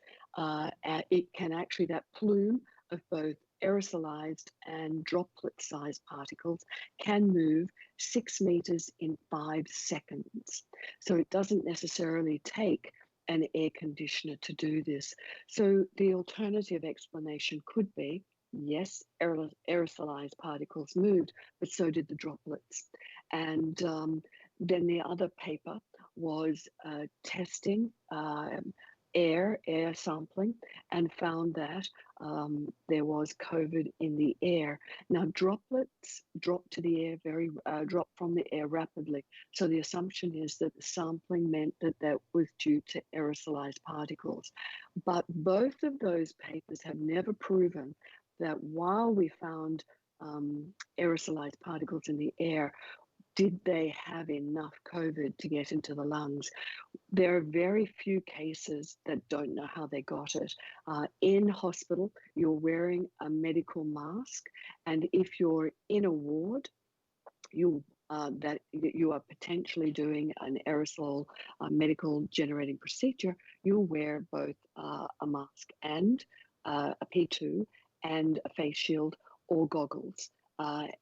it can actually, that plume of both aerosolized and droplet-sized particles can move 6 meters in 5 seconds. So it doesn't necessarily take an air conditioner to do this. So the alternative explanation could be, yes, aerosolized particles moved, but so did the droplets. And then the other paper was testing air sampling and found that there was COVID in the air. Now, droplets drop to the air drop from the air rapidly. So the assumption is that the sampling meant that that was due to aerosolized particles. But both of those papers have never proven that while we found aerosolized particles in the air, did they have enough COVID to get into the lungs? There are very few cases that don't know how they got it. In hospital, you're wearing a medical mask, and if you're in a ward, that you are potentially doing an aerosol medical generating procedure, you'll wear both a mask and a P2 and a face shield or goggles.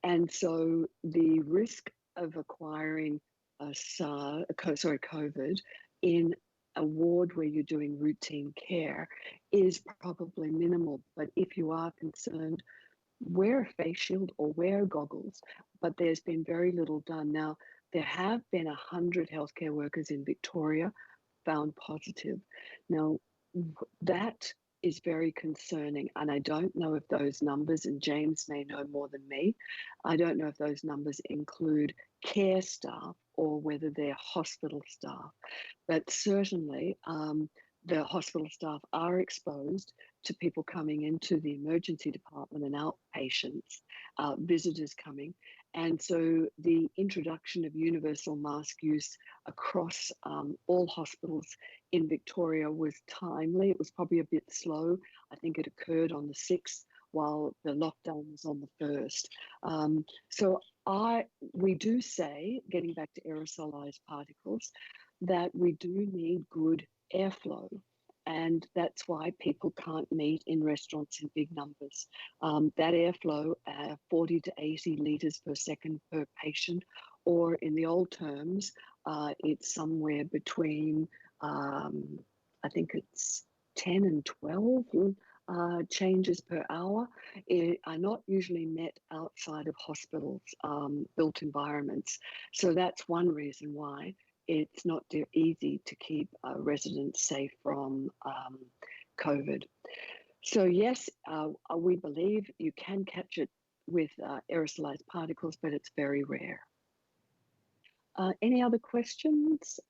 And so the risk of acquiring COVID in a ward where you're doing routine care is probably minimal. But if you are concerned, wear a face shield or wear goggles. But there's been very little done. Now, there have been 100 healthcare workers in Victoria found positive. Now, that is very concerning. And I don't know if those numbers, and James may know more than me, I don't know if those numbers include care staff or whether they're hospital staff. But certainly, the hospital staff are exposed to people coming into the emergency department and outpatients, visitors coming. And so the introduction of universal mask use across all hospitals in Victoria was timely. It was probably a bit slow. I think it occurred on the 6th while the lockdown was on the 1st. So we do say, getting back to aerosolized particles, that we do need good airflow. And that's why people can't meet in restaurants in big numbers. That airflow, 40 to 80 litres per second per patient, or in the old terms, it's somewhere between, I think it's 10 and 12 changes per hour, are not usually met outside of hospitals, built environments. So that's one reason why it's not easy to keep residents safe from COVID. So yes, we believe you can catch it with aerosolized particles, but it's very rare. Any other questions?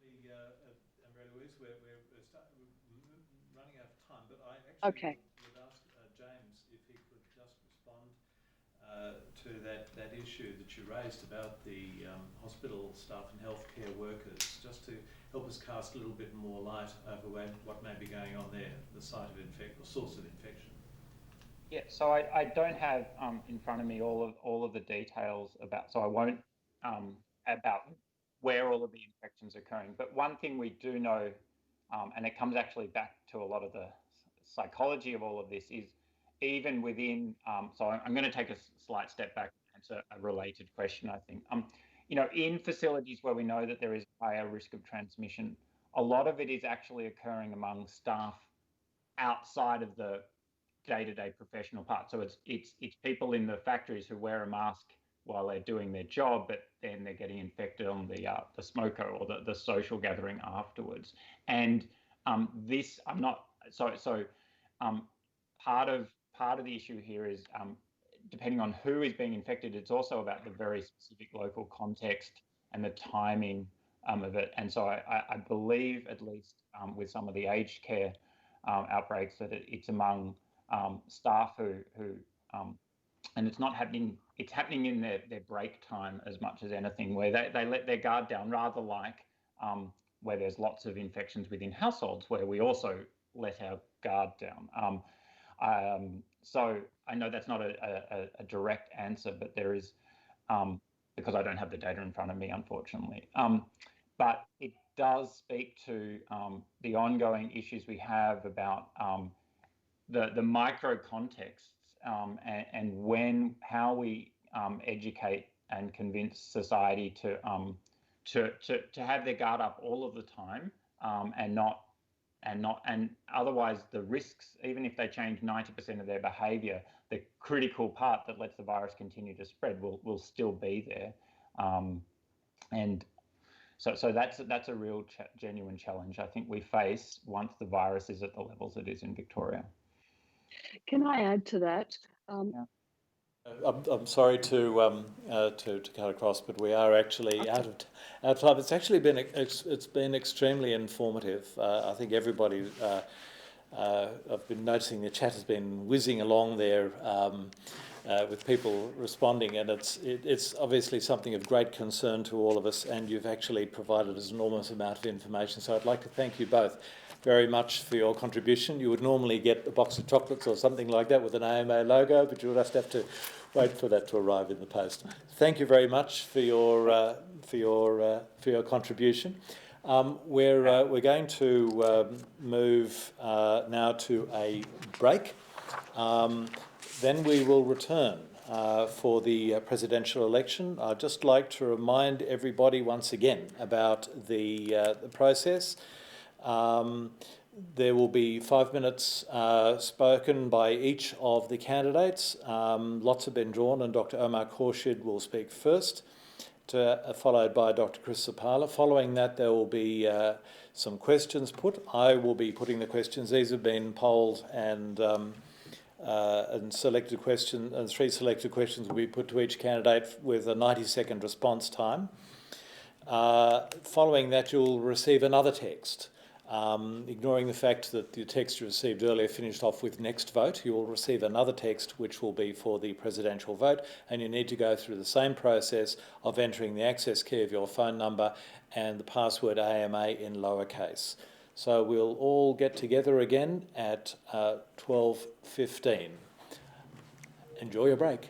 Marie-Louise, we're running out of time, but I actually would ask James if he could just respond to that issue that you raised about the hospital staff and healthcare workers, just to help us cast a little bit more light over what may be going on there, the site of infection or source of infection. Yeah, so I don't have in front of me all of the details about, so I won't about where all of the infections are occurring. But one thing we do know, and it comes actually back to a lot of the psychology of all of this, is even within, so I'm going to take a slight step back and answer a related question, I think. In facilities where we know that there is a higher risk of transmission, a lot of it is actually occurring among staff outside of the day-to-day professional part. So it's people in the factories who wear a mask while they're doing their job, but then they're getting infected on the smoker or the social gathering afterwards. And this, I'm not part of the issue here is depending on who is being infected, it's also about the very specific local context and the timing of it. And so I believe, at least with some of the aged care outbreaks, that it's among staff who and it's not happening, it's happening in their break time as much as anything, where they let their guard down, rather like where there's lots of infections within households where we also let our guard down. So I know that's not a direct answer, but there is, because I don't have the data in front of me, unfortunately. But it does speak to the ongoing issues we have about the micro contexts and how we educate and convince society to have their guard up all of the time, and otherwise the risks, even if they change 90% of their behaviour, the critical part that lets the virus continue to spread will still be there. And so that's a real genuine challenge I think we face once the virus is at the levels it is in Victoria. Can I add to that? I'm sorry to cut across, but we are actually out of time. It's actually been extremely informative. I think everybody. I've been noticing the chat has been whizzing along there. with people responding, and it's obviously something of great concern to all of us, and you've actually provided us an enormous amount of information. So I'd like to thank you both very much for your contribution. You would normally get a box of chocolates or something like that with an AMA logo, but you'll just have to wait for that to arrive in the post. Thank you very much for your contribution. We're going to move now to a break. Then we will return for the presidential election. I'd just like to remind everybody once again about the process. There will be 5 minutes spoken by each of the candidates. Lots have been drawn, and Dr. Omar Khorshid will speak first, followed by Dr. Chris Sapala. Following that, there will be some questions put. I will be putting the questions. These have been polled and selected questions, and 3 selected questions will be put to each candidate with a 90-second response time. Following that, you'll receive another text. Ignoring the fact that the text you received earlier finished off with next vote, you will receive another text which will be for the presidential vote, and you need to go through the same process of entering the access key of your phone number and the password AMA in lowercase. So we'll all get together again at 12:15. Enjoy your break.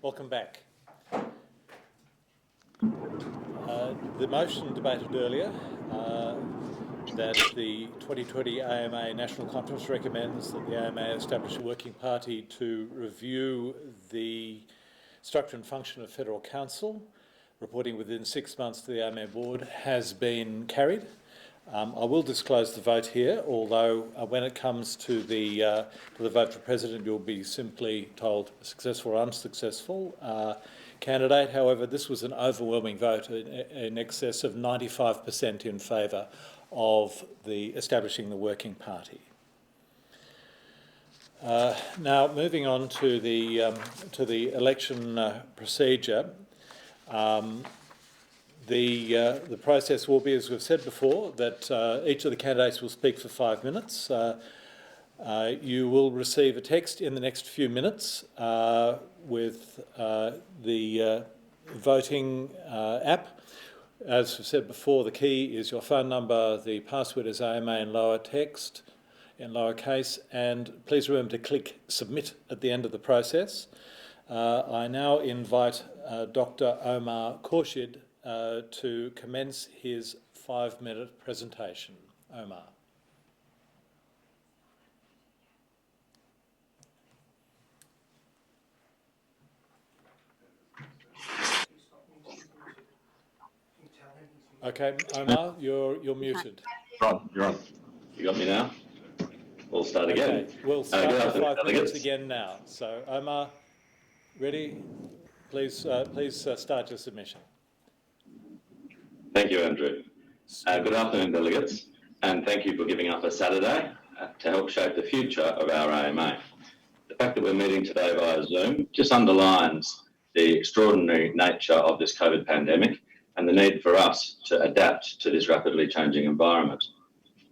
Welcome back. The motion debated earlier that the 2020 AMA National Conference recommends that the AMA establish a working party to review the structure and function of Federal Council, reporting within 6 months to the AMA Board, has been carried. I will disclose the vote here, although when it comes to the vote for President, you'll be simply told successful or unsuccessful candidate. However, this was an overwhelming vote in excess of 95% in favour of establishing the working party. Now, moving on to the election procedure. The process will be, as we've said before, that each of the candidates will speak for 5 minutes. You will receive a text in the next few minutes with the voting app. As we've said before, the key is your phone number, the password is AMA in lower text, in lowercase, and please remember to click submit at the end of the process. I now invite Dr. Omar Khorshid to commence his 5-minute presentation. Omar. Okay, Omar, you're muted. You're on. You got me now? We'll start again. Okay, we'll start the 5 minutes again now. So, Omar, ready? Please start your submission. Thank you, Andrew. Good afternoon, delegates, and thank you for giving up a Saturday to help shape the future of our AMA. The fact that we're meeting today via Zoom just underlines the extraordinary nature of this COVID pandemic and the need for us to adapt to this rapidly changing environment.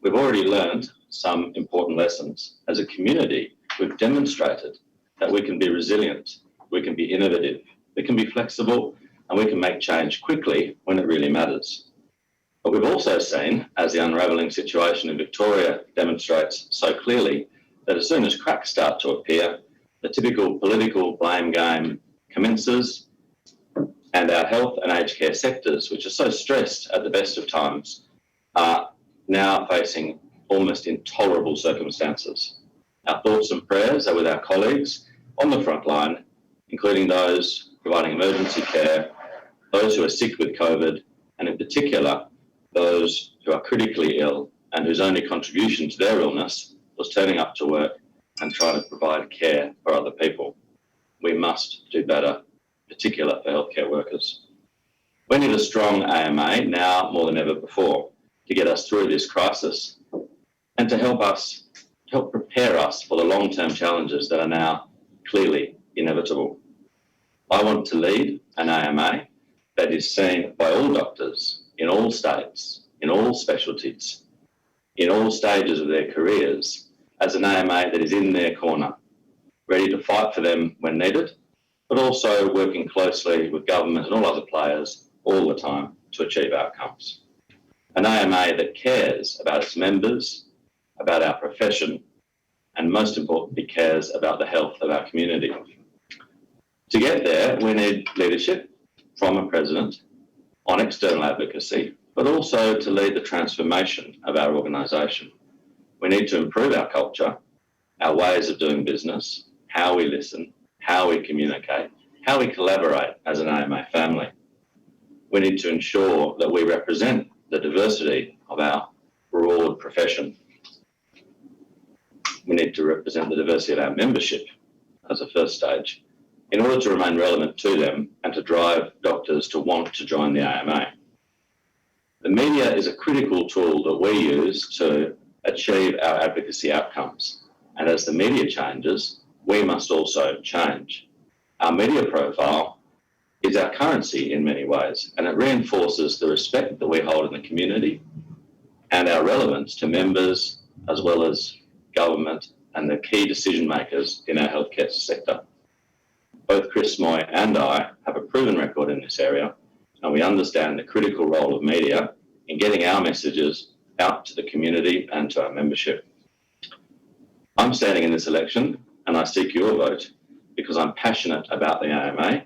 We've already learned some important lessons. As a community, we've demonstrated that we can be resilient, we can be innovative, we can be flexible, and we can make change quickly when it really matters. But we've also seen, as the unravelling situation in Victoria demonstrates so clearly, that as soon as cracks start to appear, the typical political blame game commences, and our health and aged care sectors, which are so stressed at the best of times, are now facing almost intolerable circumstances. Our thoughts and prayers are with our colleagues on the front line, including those providing emergency care, those who are sick with COVID, and in particular, those who are critically ill and whose only contribution to their illness was turning up to work and trying to provide care for other people. We must do better, particularly for healthcare workers. We need a strong AMA now more than ever before to get us through this crisis and to help prepare us for the long-term challenges that are now clearly inevitable. I want to lead an AMA that is seen by all doctors in all states, in all specialties, in all stages of their careers as an AMA that is in their corner, ready to fight for them when needed, but also working closely with government and all other players all the time to achieve outcomes. An AMA that cares about its members, about our profession, and most importantly, cares about the health of our community. To get there, we need leadership from a president on external advocacy, but also to lead the transformation of our organisation. We need to improve our culture, our ways of doing business, how we listen, how we communicate, how we collaborate as an AMA family. We need to ensure that we represent the diversity of our broad profession. We need to represent the diversity of our membership as a first stage in order to remain relevant to them and to drive doctors to want to join the AMA. The media is a critical tool that we use to achieve our advocacy outcomes. And as the media changes, we must also change. Our media profile is our currency in many ways, and it reinforces the respect that we hold in the community and our relevance to members as well as government and the key decision makers in our healthcare sector. Both Chris Moy and I have a proven record in this area, and we understand the critical role of media in getting our messages out to the community and to our membership. I'm standing in this election, and I seek your vote because I'm passionate about the AMA,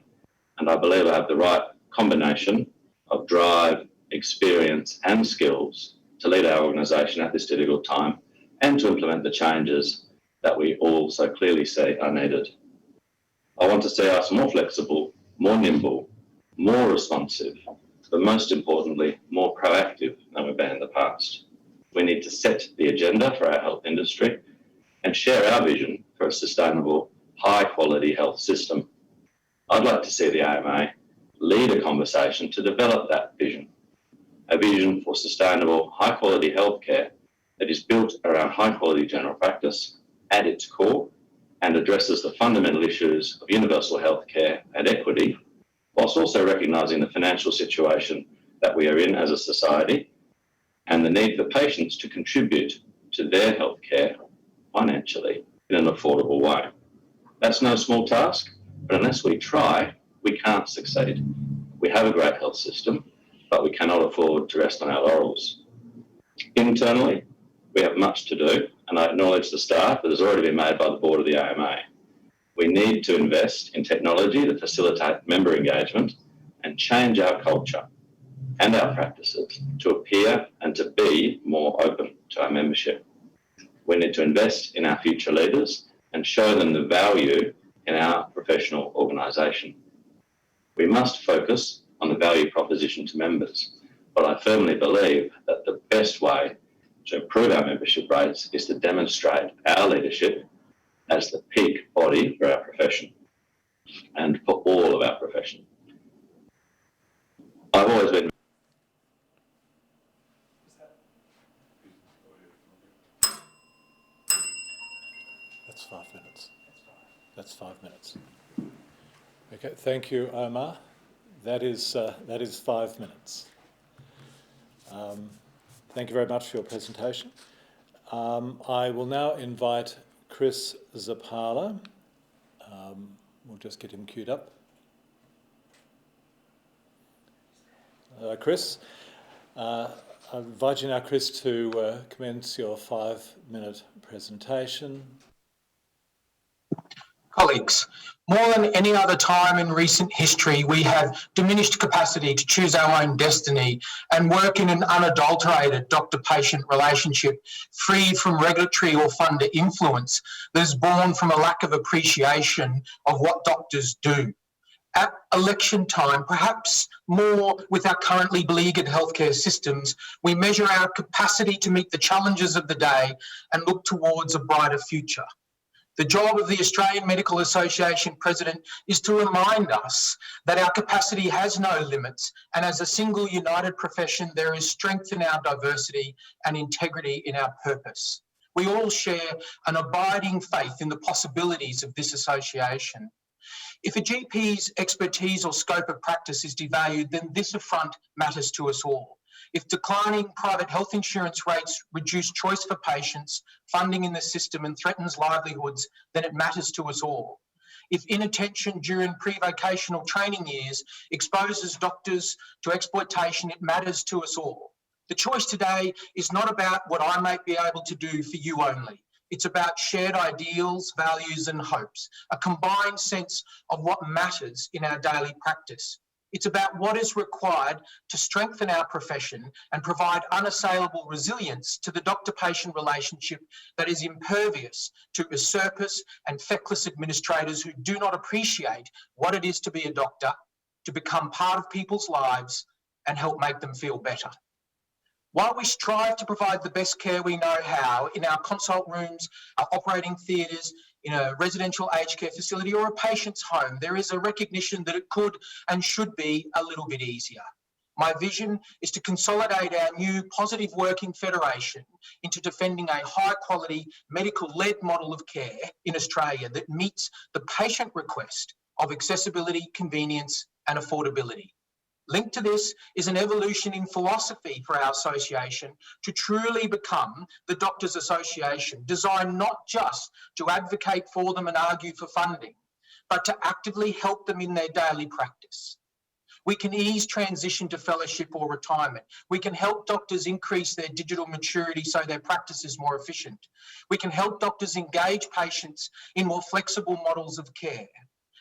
and I believe I have the right combination of drive, experience and skills to lead our organisation at this difficult time and to implement the changes that we all so clearly see are needed. I want to see us more flexible, more nimble, more responsive, but most importantly, more proactive than we've been in the past. We need to set the agenda for our health industry and share our vision for a sustainable, high-quality health system. I'd like to see the AMA lead a conversation to develop that vision, a vision for sustainable, high-quality healthcare that is built around high-quality general practice at its core and addresses the fundamental issues of universal healthcare and equity, whilst also recognising the financial situation that we are in as a society and the need for patients to contribute to their healthcare financially in an affordable way. That's no small task, but unless we try, we can't succeed. We have a great health system, but we cannot afford to rest on our laurels. Internally, we have much to do, and I acknowledge the start that has already been made by the board of the AMA. We need to invest in technology to facilitate member engagement and change our culture and our practices to appear and to be more open to our membership. We need to invest in our future leaders and show them the value in our professional organisation. We must focus on the value proposition to members, but I firmly believe that the best way to improve our membership rates is to demonstrate our leadership as the peak body for our profession and for all of our profession. I've always been That's 5 minutes. That's 5 minutes. Okay, thank you, Omar. That is 5 minutes. Thank you very much for your presentation. I will now invite Chris Zapala. We'll just get him queued up. Chris, I invite you now, Chris, to commence your 5-minute presentation. Colleagues, more than any other time in recent history, we have diminished capacity to choose our own destiny and work in an unadulterated doctor-patient relationship free from regulatory or funder influence that is born from a lack of appreciation of what doctors do. At election time, perhaps more with our currently beleaguered healthcare systems, we measure our capacity to meet the challenges of the day and look towards a brighter future. The job of the Australian Medical Association President is to remind us that our capacity has no limits, and as a single united profession, there is strength in our diversity and integrity in our purpose. We all share an abiding faith in the possibilities of this association. If a GP's expertise or scope of practice is devalued, then this affront matters to us all. If declining private health insurance rates reduce choice for patients, funding in the system and threatens livelihoods, then it matters to us all. If inattention during pre-vocational training years exposes doctors to exploitation, it matters to us all. The choice today is not about what I might be able to do for you only. It's about shared ideals, values and hopes, a combined sense of what matters in our daily practice. It's about what is required to strengthen our profession and provide unassailable resilience to the doctor-patient relationship that is impervious to usurpers and feckless administrators who do not appreciate what it is to be a doctor, to become part of people's lives and help make them feel better. While we strive to provide the best care we know how in our consult rooms, our operating theatres, in a residential aged care facility or a patient's home, there is a recognition that it could and should be a little bit easier. My vision is to consolidate our new positive working federation into defending a high-quality medical-led model of care in Australia that meets the patient request of accessibility, convenience and affordability. Linked to this is an evolution in philosophy for our association to truly become the Doctors Association, designed not just to advocate for them and argue for funding, but to actively help them in their daily practice. We can ease transition to fellowship or retirement. We can help doctors increase their digital maturity so their practice is more efficient. We can help doctors engage patients in more flexible models of care.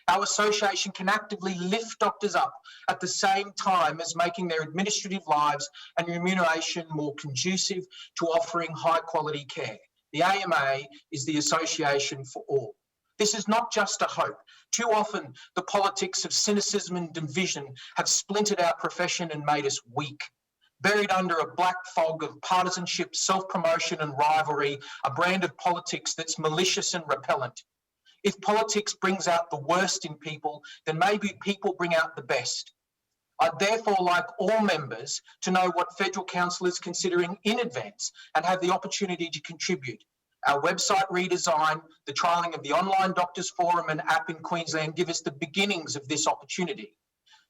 Our association can actively lift doctors up at the same time as making their administrative lives and remuneration more conducive to offering high quality care. The AMA is the association for all. This is not just a hope. Too often, the politics of cynicism and division have splintered our profession and made us weak. Buried under a black fog of partisanship, self-promotion and rivalry, a brand of politics that's malicious and repellent. If politics brings out the worst in people, then maybe people bring out the best. I'd therefore like all members to know what Federal Council is considering in advance and have the opportunity to contribute. Our website redesign, the trialling of the online doctors forum and app in Queensland give us the beginnings of this opportunity.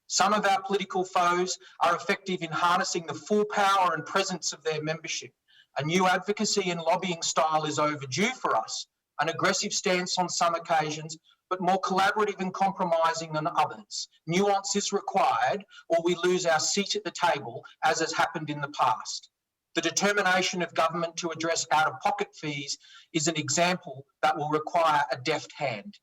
Some of our political foes are effective in harnessing the full power and presence of their membership. A new advocacy and lobbying style is overdue for us, an aggressive stance on some occasions, but more collaborative and compromising than others. Nuance is required or we lose our seat at the table, as has happened in the past. The determination of government to address out-of-pocket fees is an example that will require a deft hand.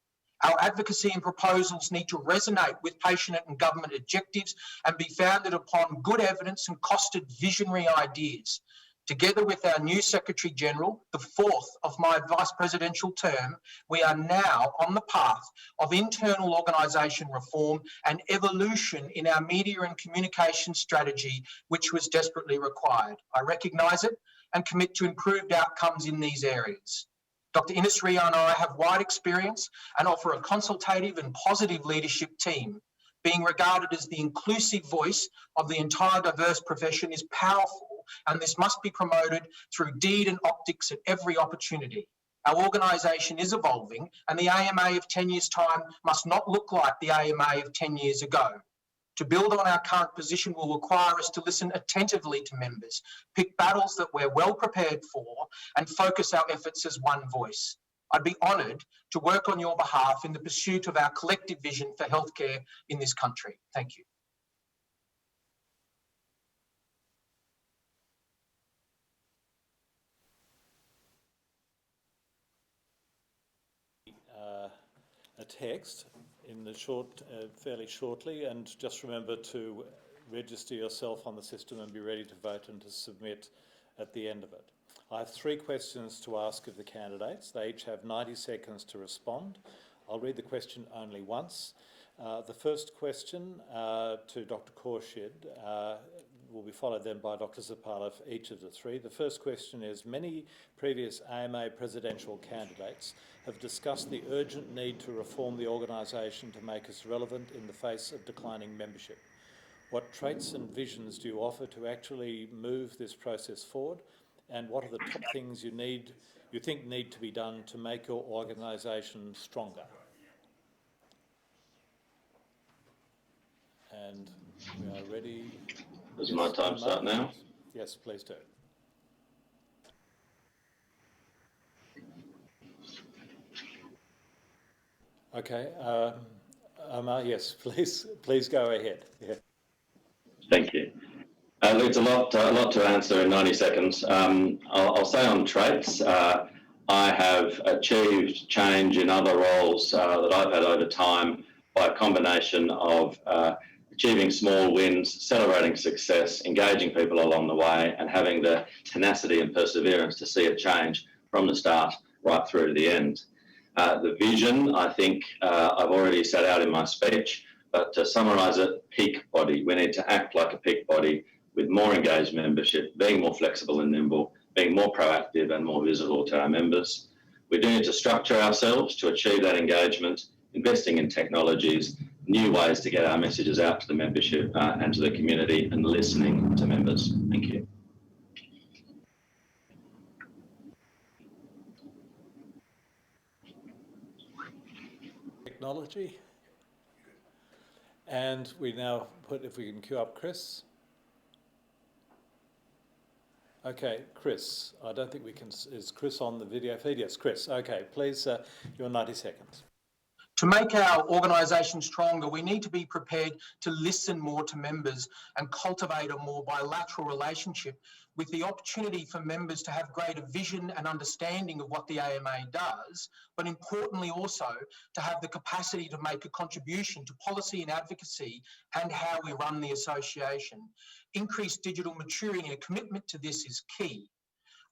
Our advocacy and proposals need to resonate with patient and government objectives and be founded upon good evidence and costed visionary ideas. Together with our new Secretary General, the fourth of my vice presidential term, we are now on the path of internal organisation reform and evolution in our media and communication strategy, which was desperately required. I recognise it and commit to improved outcomes in these areas. Dr. Ines Rio and I have wide experience and offer a consultative and positive leadership team. Being regarded as the inclusive voice of the entire diverse profession is powerful, and this must be promoted through deed and optics at every opportunity. Our organisation is evolving, and the AMA of 10 years' time must not look like the AMA of 10 years ago. To build on our current position will require us to listen attentively to members, pick battles that we're well prepared for, and focus our efforts as one voice. I'd be honoured to work on your behalf in the pursuit of our collective vision for healthcare in this country. Thank you. A text in the fairly shortly, and just remember to register yourself on the system and be ready to vote and to submit at the end of it. I have 3 questions to ask of the candidates. They each have 90 seconds to respond. I'll read the question only once. The first question to Dr. Khorshid will be followed then by Dr. Zapala for each of the 3. The first question is, many previous AMA presidential candidates have discussed the urgent need to reform the organisation to make us relevant in the face of declining membership. What traits and visions do you offer to actually move this process forward? And what are the top things you think need to be done to make your organisation stronger? And we are ready. Does my time start now? Yes, please do. Okay, Amar, yes, please go ahead. Yeah. Thank you. It's a lot to answer in 90 seconds. I'll say on traits, I have achieved change in other roles that I've had over time by a combination of achieving small wins, celebrating success, engaging people along the way, and having the tenacity and perseverance to see a change from the start right through to the end. The vision, I think I've already set out in my speech, but to summarise it, peak body. We need to act like a peak body with more engaged membership, being more flexible and nimble, being more proactive and more visible to our members. We do need to structure ourselves to achieve that engagement, investing in technologies, new ways to get our messages out to the membership and to the community, and listening to members. Thank you. Technology. And we now if we can queue up Chris. Okay, Chris, I don't think we can, is Chris on the video feed? Yes, Chris, okay, please, your 90 seconds. To make our organisation stronger, we need to be prepared to listen more to members and cultivate a more bilateral relationship, with the opportunity for members to have greater vision and understanding of what the AMA does, but importantly also to have the capacity to make a contribution to policy and advocacy and how we run the association. Increased digital maturity and a commitment to this is key.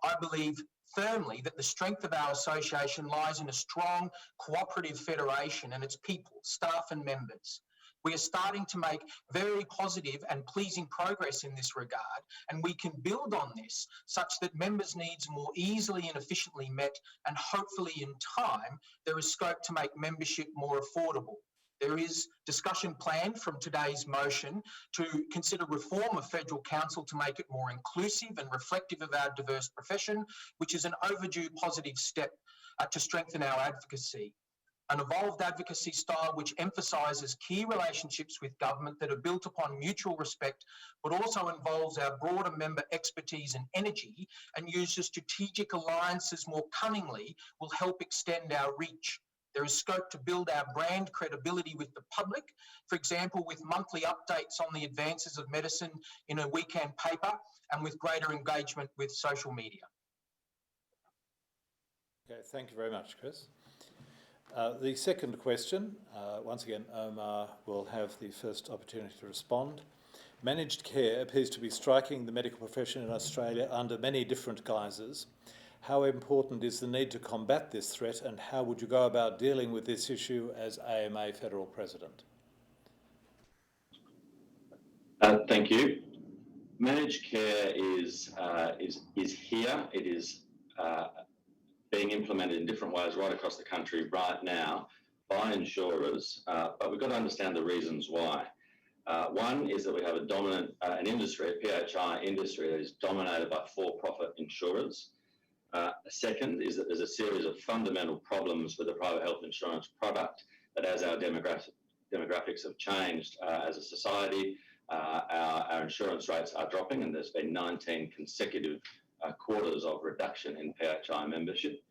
I believe firmly that the strength of our association lies in a strong cooperative federation and its people, staff and members. We are starting to make very positive and pleasing progress in this regard, and we can build on this such that members' needs are more easily and efficiently met, and hopefully in time there is scope to make membership more affordable. There is discussion planned from today's motion to consider reform of federal council to make it more inclusive and reflective of our diverse profession, which is an overdue positive step to strengthen our advocacy. An evolved advocacy style which emphasises key relationships with government that are built upon mutual respect, but also involves our broader member expertise and energy, and uses strategic alliances more cunningly, will help extend our reach. There is scope to build our brand credibility with the public, for example, with monthly updates on the advances of medicine in a weekend paper, and with greater engagement with social media. Okay, thank you very much, Chris. The second question, once again, Omar will have the first opportunity to respond. Managed care appears to be striking the medical profession in Australia under many different guises. How important is the need to combat this threat, and how would you go about dealing with this issue as AMA Federal President? Thank you. Managed care is here. It is being implemented in different ways right across the country right now by insurers, but we've got to understand the reasons why. One is that we have a dominant an industry, a PHI industry, that is dominated by for-profit insurers. Second is that there's a series of fundamental problems with the private health insurance product, that as our demographics have changed as a society, our insurance rates are dropping, and there's been 19 consecutive quarters of reduction in PHI membership.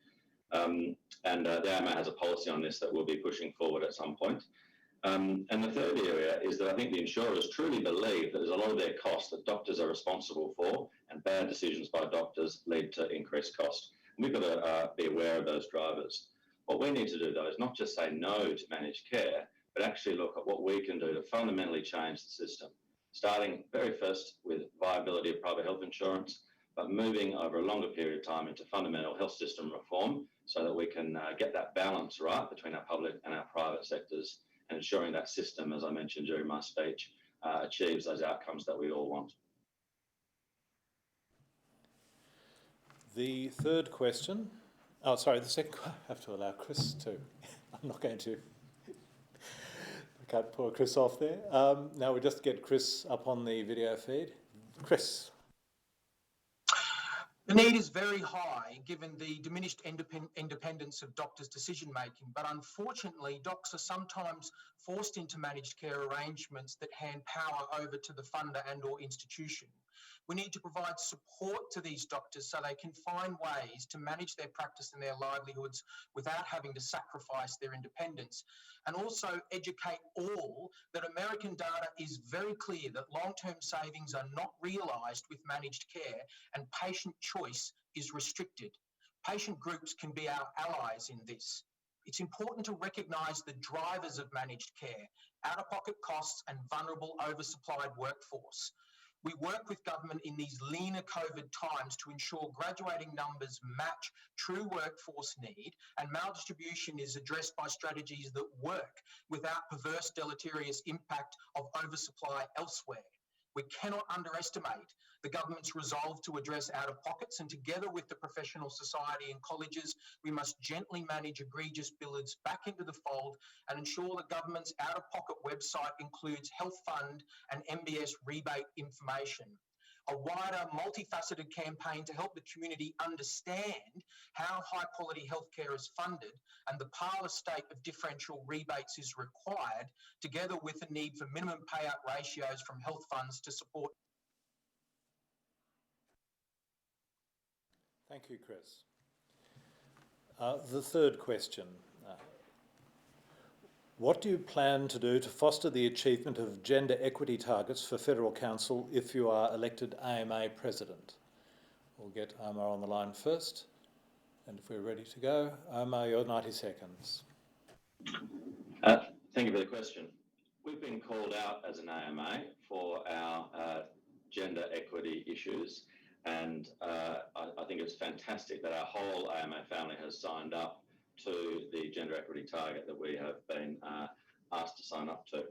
And the AMA has a policy on this that we'll be pushing forward at some point. And the third area is that I think the insurers truly believe that there's a lot of their costs that doctors are responsible for, and bad decisions by doctors lead to increased cost. And we've got to be aware of those drivers. What we need to do, though, is not just say no to managed care, but actually look at what we can do to fundamentally change the system, starting very first with viability of private health insurance, but moving over a longer period of time into fundamental health system reform, so that we can get that balance right between our public and our private sectors, and ensuring that system, as I mentioned during my speech, achieves those outcomes that we all want. The third question, the second, I have to allow Chris too. I'm not going to, I can't pull Chris off there. Now we'll just get Chris up on the video feed. Chris. The need is very high given the diminished independence of doctors' decision-making, but unfortunately docs are sometimes forced into managed care arrangements that hand power over to the funder and or institution. We need to provide support to these doctors so they can find ways to manage their practice and their livelihoods without having to sacrifice their independence, and also educate all that American data is very clear that long-term savings are not realised with managed care, and patient choice is restricted. Patient groups can be our allies in this. It's important to recognise the drivers of managed care, out-of-pocket costs and vulnerable oversupplied workforce. We work with government in these leaner COVID times to ensure graduating numbers match true workforce need, and maldistribution is addressed by strategies that work without perverse deleterious impact of oversupply elsewhere. We cannot underestimate the government's resolve to address out-of-pockets, and together with the professional society and colleges, we must gently manage egregious billers back into the fold and ensure the government's out-of-pocket website includes health fund and MBS rebate information. A wider, multifaceted campaign to help the community understand how high-quality healthcare is funded and the parlous state of differential rebates is required, together with the need for minimum payout ratios from health funds to support. Thank you, Chris. The third question. What do you plan to do to foster the achievement of gender equity targets for Federal Council if you are elected AMA President? We'll get Omar on the line first. And if we're ready to go, Omar, your 90 seconds. Thank you for the question. We've been called out as an AMA for our gender equity issues, and I think it's fantastic that our whole AMA family has signed up to the gender equity target that we have been asked to sign up to.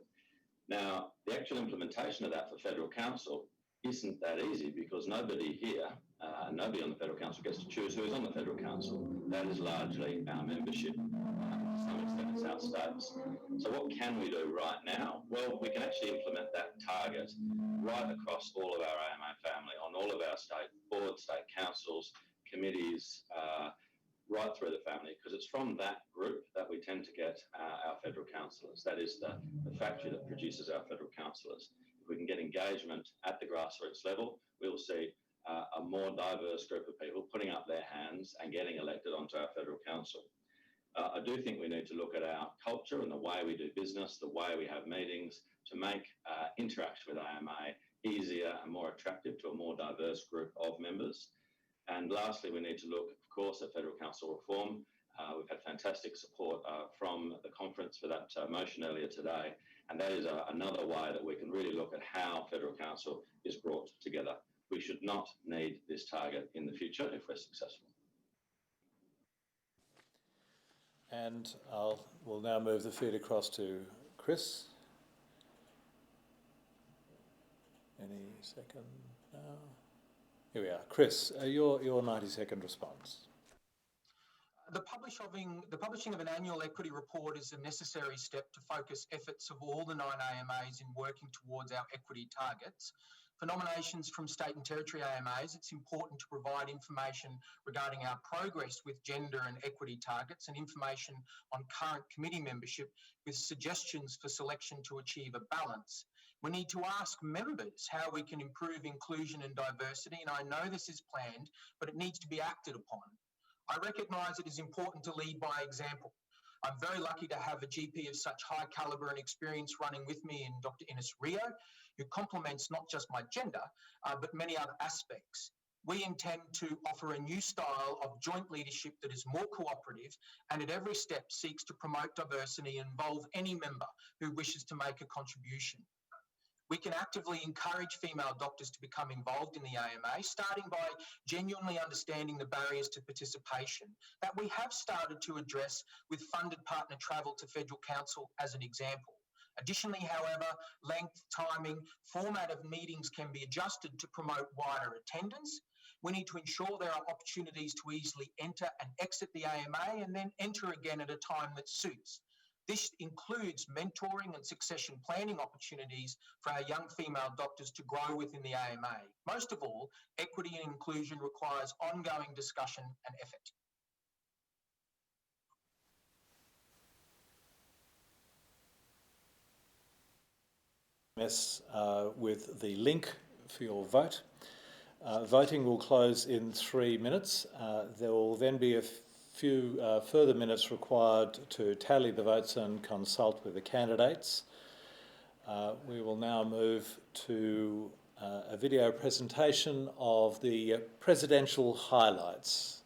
Now, the actual implementation of that for Federal Council isn't that easy because nobody here, nobody on the Federal Council gets to choose who is on the Federal Council. That is largely our membership. To some extent, it's our states. So what can we do right now? Well, we can actually implement that target right across all of our AMA family, on all of our state boards, state councils, committees, right through the family, because it's from that group that we tend to get our federal councillors. That is the factory that produces our federal councillors. If we can get engagement at the grassroots level, we'll see a more diverse group of people putting up their hands and getting elected onto our federal council. I do think we need to look at our culture and the way we do business, the way we have meetings, to make interaction with AMA easier and more attractive to a more diverse group of members. And lastly, we need to look, of course, at federal council reform. We've had fantastic support from the conference for that motion earlier today, and that is another way that we can really look at how federal council is brought together. We should not need this target in the future if we're successful. And we'll now move the feed across to Chris. Any second now? Here we are. Chris, your 90-second response. The publishing of an annual equity report is a necessary step to focus efforts of all the 9 AMAs in working towards our equity targets. For nominations from state and territory AMAs, it's important to provide information regarding our progress with gender and equity targets and information on current committee membership with suggestions for selection to achieve a balance. We need to ask members how we can improve inclusion and diversity, and I know this is planned, but it needs to be acted upon. I recognise it is important to lead by example. I'm very lucky to have a GP of such high calibre and experience running with me in Dr. Ines Rio, who complements not just my gender, but many other aspects. We intend to offer a new style of joint leadership that is more cooperative and at every step seeks to promote diversity and involve any member who wishes to make a contribution. We can actively encourage female doctors to become involved in the AMA, starting by genuinely understanding the barriers to participation that we have started to address with funded partner travel to Federal Council as an example. Additionally, however, length, timing, format of meetings can be adjusted to promote wider attendance. We need to ensure there are opportunities to easily enter and exit the AMA and then enter again at a time that suits. This includes mentoring and succession planning opportunities for our young female doctors to grow within the AMA. Most of all, equity and inclusion requires ongoing discussion and effort. With the link for your vote. Voting will close in 3 minutes. There will then be a few further minutes required to tally the votes and consult with the candidates. We will now move to a video presentation of the presidential highlights.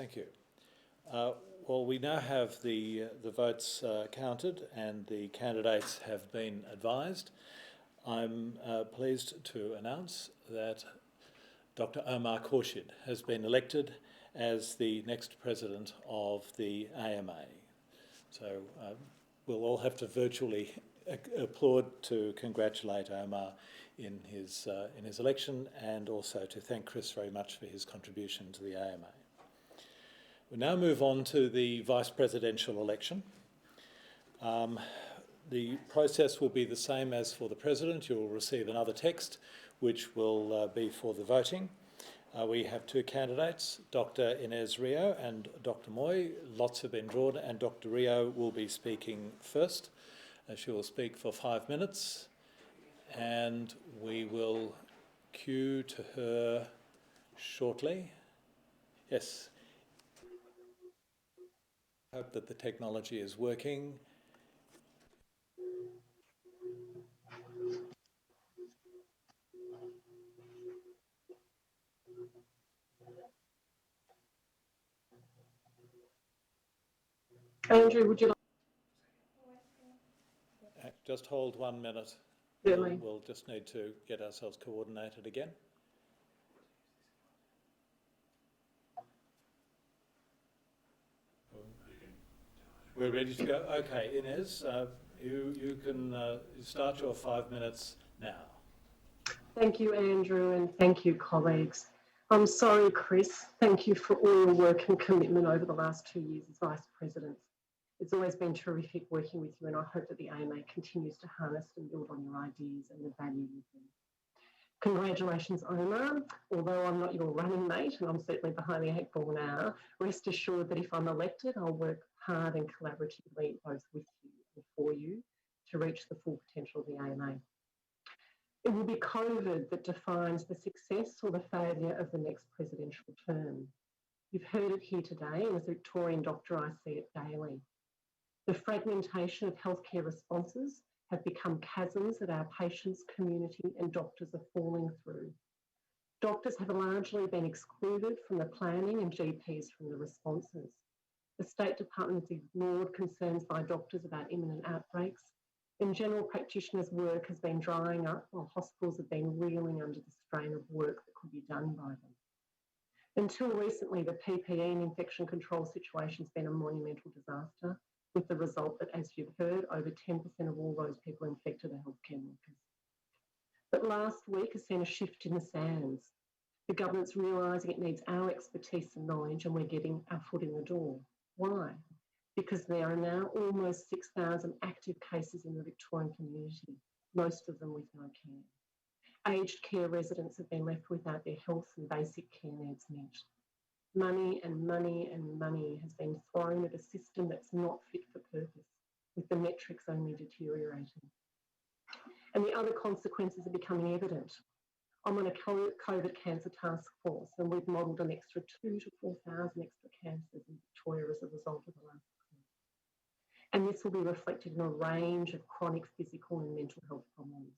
Thank you. Well, we now have the votes counted and the candidates have been advised. I'm pleased to announce that Dr. Omar Khorshid has been elected as the next president of the AMA. So we'll all have to virtually applaud to congratulate Omar in his election, and also to thank Chris very much for his contribution to the AMA. We now move on to the vice presidential election. The process will be the same as for the president. You will receive another text which will be for the voting. We have two candidates, Dr. Inez Rio and Dr. Moy. Lots have been drawn, and Dr. Rio will be speaking first. She will speak for 5 minutes, and we will cue to her shortly. Yes. Hope that the technology is working. Andrew, would you like? Just hold 1 minute. Certainly. We'll just need to get ourselves coordinated again. We're ready to go. Okay, Inez, you can start your 5 minutes now. Thank you, Andrew, and thank you, colleagues. I'm sorry, Chris. Thank you for all your work and commitment over the last 2 years as Vice President. It's always been terrific working with you, and I hope that the AMA continues to harness and build on your ideas and the value you bring. Congratulations, Omar. Although I'm not your running mate, and I'm certainly behind the 8 ball now, rest assured that if I'm elected, I'll work hard and collaboratively both with you and for you to reach the full potential of the AMA. It will be COVID that defines the success or the failure of the next presidential term. You've heard it here today, and as a Victorian doctor, I see it daily. The fragmentation of healthcare responses have become chasms that our patients, community and doctors are falling through. Doctors have largely been excluded from the planning and GPs from the responses. The State Department has ignored concerns by doctors about imminent outbreaks, and general practitioners' work has been drying up while hospitals have been reeling under the strain of work that could be done by them. Until recently, the PPE and infection control situation has been a monumental disaster, with the result that, as you've heard, over 10% of all those people infected are healthcare workers. But last week has seen a shift in the sands. The government's realising it needs our expertise and knowledge, and we're getting our foot in the door. Why? Because there are now almost 6,000 active cases in the Victorian community, most of them with no care. Aged care residents have been left without their health and basic care needs met. Money and money and money has been thrown at a system that's not fit for purpose, with the metrics only deteriorating. And the other consequences are becoming evident. I'm on a COVID cancer task force, and we've modelled an extra 2,000 to 4,000 extra cancers in Victoria as a result of the last 6 months. And this will be reflected in a range of chronic physical and mental health problems.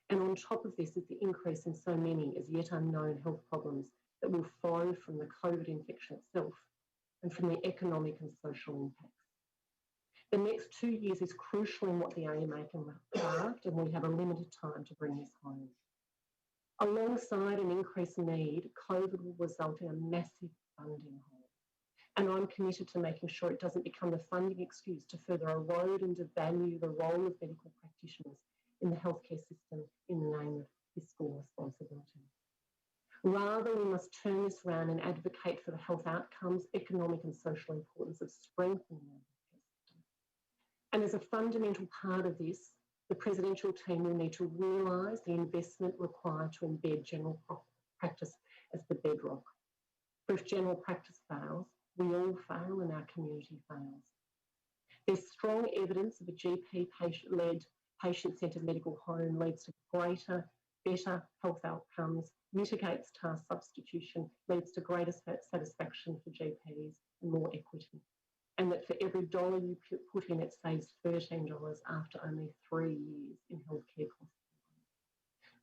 And on top of this is the increase in so many as yet unknown health problems that will flow from the COVID infection itself and from the economic and social impacts. The next 2 years is crucial in what the AMA can craft, and we have a limited time to bring this home. Alongside an increased need, COVID will result in a massive funding hole. And I'm committed to making sure it doesn't become the funding excuse to further erode and devalue the role of medical practitioners in the healthcare system in the name of fiscal responsibility. Rather, we must turn this around and advocate for the health outcomes, economic and social importance of strengthening the healthcare system. And as a fundamental part of this, the presidential team will need to realise the investment required to embed general practice as the bedrock. For if general practice fails, we all fail and our community fails. There's strong evidence of a GP patient-led, patient-centred medical home leads to greater, better health outcomes, mitigates task substitution, leads to greater satisfaction for GPs and more equity. And that for every dollar you put in, it saves $13 after only 3 years in healthcare costs.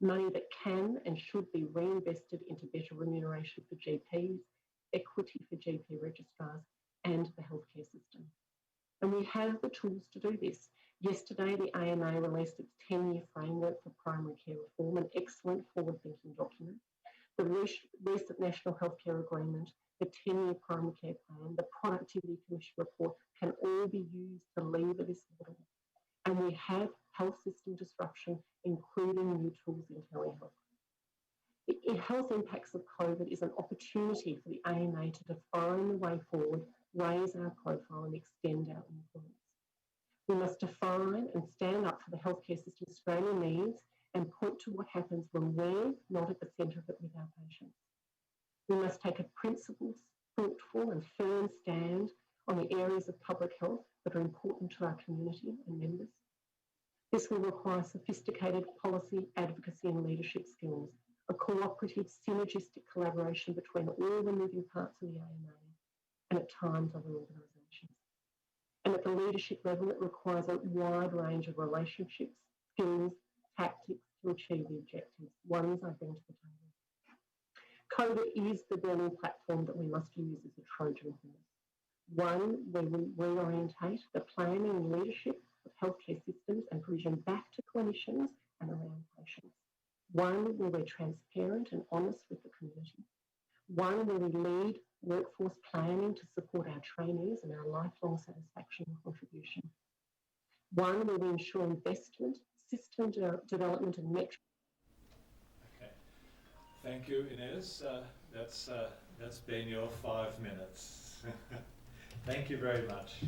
Money that can and should be reinvested into better remuneration for GPs, equity for GP registrars and the healthcare system. And we have the tools to do this. Yesterday, the AMA released its 10-year framework for primary care reform, an excellent forward-thinking document. The recent National Healthcare Agreement, the 10-year primary care plan, the Productivity Commission report can all be used to lever this model. And we have health system disruption, including new tools in telehealth. The health impacts of COVID is an opportunity for the AMA to define the way forward, raise our profile and extend our influence. We must define and stand up for the healthcare system Australia needs and point to what happens when we're not at the centre of it with our patients. We must take a principled, thoughtful and firm stand on the areas of public health that are important to our community and members. This will require sophisticated policy, advocacy and leadership skills, a cooperative, synergistic collaboration between all the moving parts of the AMA and at times other organisations. And at the leadership level, it requires a wide range of relationships, skills, tactics to achieve the objectives, ones I bring to the table. COVID is the burning platform that we must use as a Trojan horse. One where we reorientate the planning and leadership of healthcare systems and provision back to clinicians and around patients. One where we're transparent and honest with the community. One where we lead workforce planning to support our trainees and our lifelong satisfaction and contribution. One where we ensure investment, system development and metrics. Okay. Thank you, Inez. That's been your 5 minutes. Thank you very much.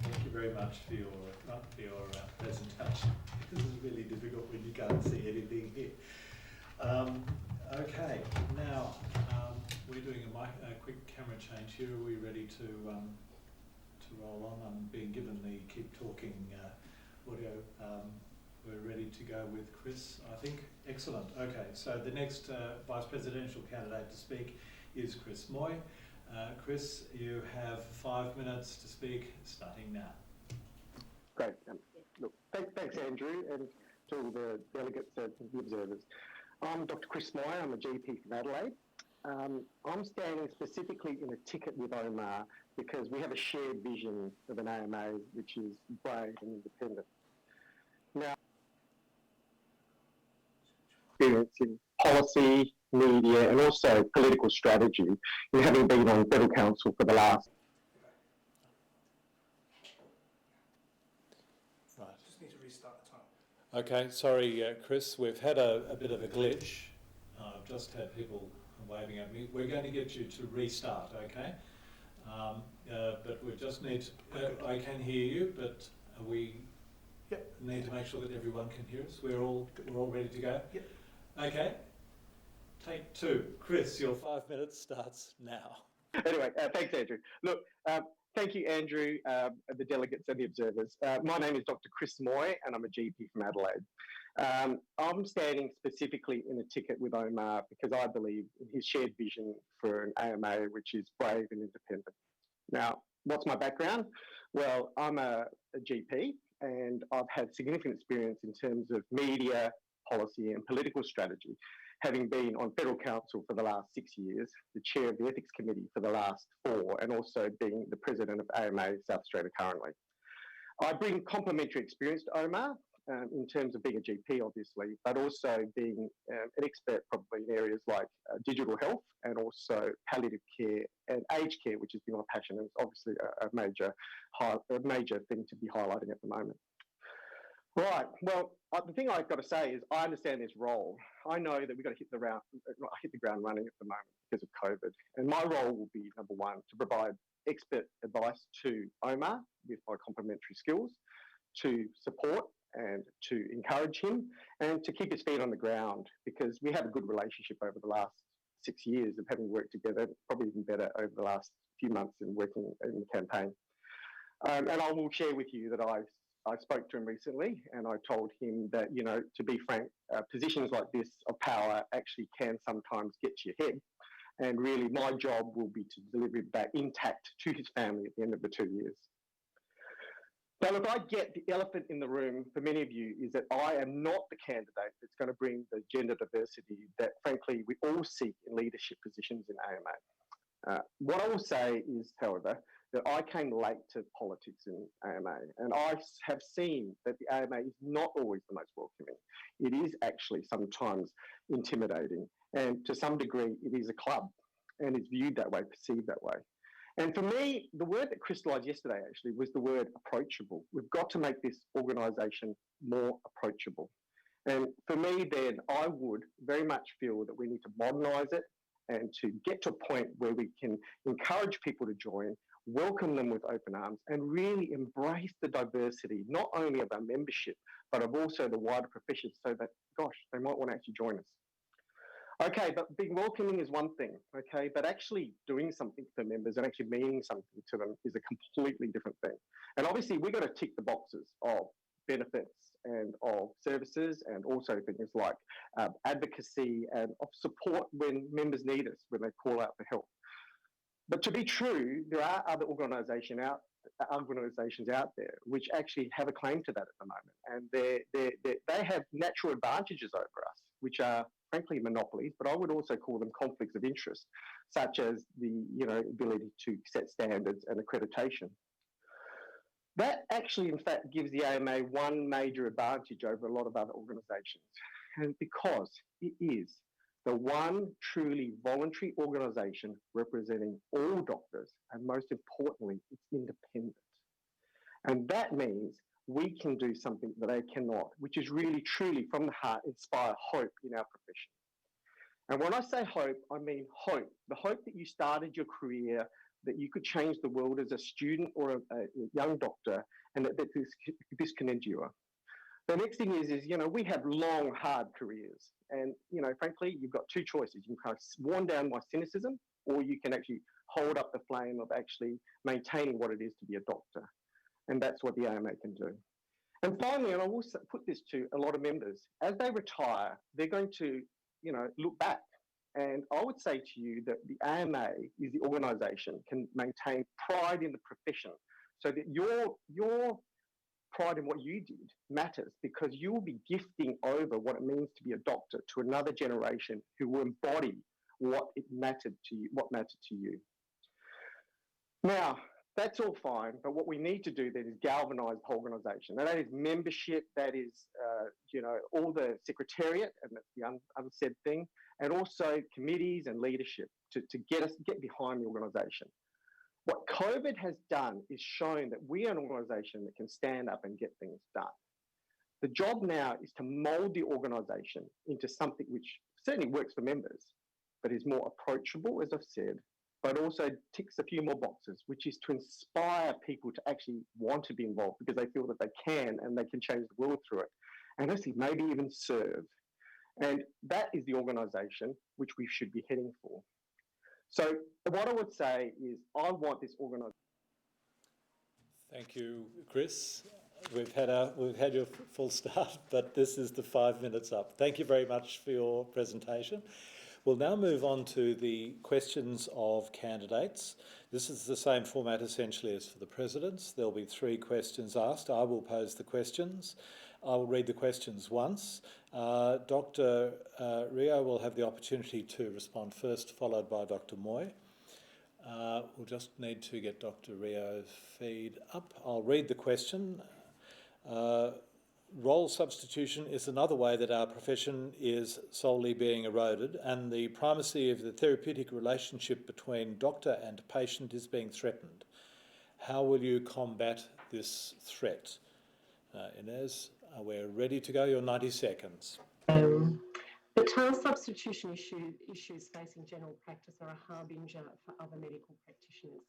Thank you very much for your presentation. This is really difficult when you can't see anything here. Okay, now we're doing a quick camera change here. Are we ready to roll on? I'm being given the keep talking audio. We're ready to go with Chris, I think. Excellent. Okay, so the next vice presidential candidate to speak is Chris Moy. Chris, you have 5 minutes to speak, starting now. Great. Look, thanks, Andrew, and to all the delegates and the observers. I'm Dr. Chris Moy. I'm a GP from Adelaide. I'm standing specifically in a ticket with OMAR because we have a shared vision of an AMA which is brave and independent. Now, experience in policy, media, and also political strategy, and having been on federal council for the last. Right. Just need to restart the time. Okay, sorry, Chris, we've had a bit of a glitch. I've just had people waving at me. We're going to get you to restart, okay? But we just need to, I can hear you, but we need to make sure that everyone can hear us. We're all ready to go? Yep. Okay. Take 2. Chris, your 5 minutes starts now. Anyway, thanks, Andrew. Look, thank you, Andrew, the delegates and the observers. My name is Dr. Chris Moy, and I'm a GP from Adelaide. I'm standing specifically in a ticket with Omar because I believe in his shared vision for an AMA which is brave and independent. Now, what's my background? Well, I'm a GP, and I've had significant experience in terms of media, policy and political strategy, having been on federal council for the last 6 years, the chair of the ethics committee for the last 4, and also being the president of AMA South Australia currently. I bring complementary experience to OMAR in terms of being a GP, obviously, but also being an expert probably in areas like digital health and also palliative care and aged care, which has been my passion and is obviously a major thing to be highlighting at the moment. Right. Well, the thing I've got to say is I understand this role. I know that we've got to hit the ground running at the moment because of COVID. And my role will be, number one, to provide expert advice to OMAR with my complementary skills, to support and to encourage him, and to keep his feet on the ground because we have a good relationship over the last 6 years of having worked together, probably even better over the last few months in working in the campaign. And I will share with you that I spoke to him recently and I told him that, you know, to be frank, positions like this of power actually can sometimes get to your head. And really my job will be to deliver it back intact to his family at the end of the 2 years. Now, if I get the elephant in the room for many of you is that I am not the candidate that's going to bring the gender diversity that, frankly, we all seek in leadership positions in AMA. What I will say is, however, that I came late to politics in AMA, and I have seen that the AMA is not always the most welcoming. It is actually sometimes intimidating, and to some degree, it is a club, and it's viewed that way, perceived that way. And for me, the word that crystallised yesterday actually was the word approachable. We've got to make this organisation more approachable. And for me, then, I would very much feel that we need to modernise it and to get to a point where we can encourage people to join, welcome them with open arms, and really embrace the diversity, not only of our membership, but of also the wider profession, so that, gosh, they might want to actually join us. Okay, but being welcoming is one thing, okay, but actually doing something for members and actually meaning something to them is a completely different thing. And obviously, we've got to tick the boxes of benefits and of services, and also things like advocacy and of support when members need us, when they call out for help. But to be true, there are other organisations out there which actually have a claim to that at the moment, and they have natural advantages over us, which are frankly monopolies, but I would also call them conflicts of interest, such as the ability to set standards and accreditation. That actually, in fact, gives the AMA one major advantage over a lot of other organisations, and because it is the one truly voluntary organisation representing all doctors, and most importantly, it's independent. And that means we can do something that they cannot, which is really, truly, from the heart, inspire hope in our profession. And when I say hope, I mean hope. The hope that you started your career, that you could change the world as a student or a young doctor, and that this can endure. The next thing is we have long, hard careers. And, frankly, you've got two choices. You can kind of worn down my cynicism, or you can actually hold up the flame of actually maintaining what it is to be a doctor. And that's what the AMA can do. And finally, and I will put this to a lot of members, as they retire, they're going to, look back. And I would say to you that the AMA is the organisation can maintain pride in the profession, so that your pride in what you did matters, because you will be gifting over what it means to be a doctor to another generation who will embody what mattered to you. Now, that's all fine, but what we need to do then is galvanise the whole organisation. And that is membership, that is, all the secretariat, and that's the unsaid thing, and also committees and leadership to get behind the organisation. What COVID has done is shown that we are an organisation that can stand up and get things done. The job now is to mould the organisation into something which certainly works for members, but is more approachable, as I've said, but also ticks a few more boxes, which is to inspire people to actually want to be involved because they feel that they can and they can change the world through it. And honestly, maybe even serve. And that is the organisation which we should be heading for. So what I would say is I want this organisation. Thank you, Chris. We've had your full start, but this is the 5 minutes up. Thank you very much for your presentation. We'll now move on to the questions of candidates. This is the same format essentially as for the presidents. There'll be 3 questions asked. I will pose the questions. I will read the questions once. Dr. Rio will have the opportunity to respond first, followed by Dr. Moy. We'll just need to get Dr. Rio's feed up. I'll read the question. Role substitution is another way that our profession is solely being eroded, and the primacy of the therapeutic relationship between doctor and patient is being threatened. How will you combat this threat? Inez, we're ready to go. Your 90 seconds. The task substitution issues facing general practice are a harbinger for other medical practitioners,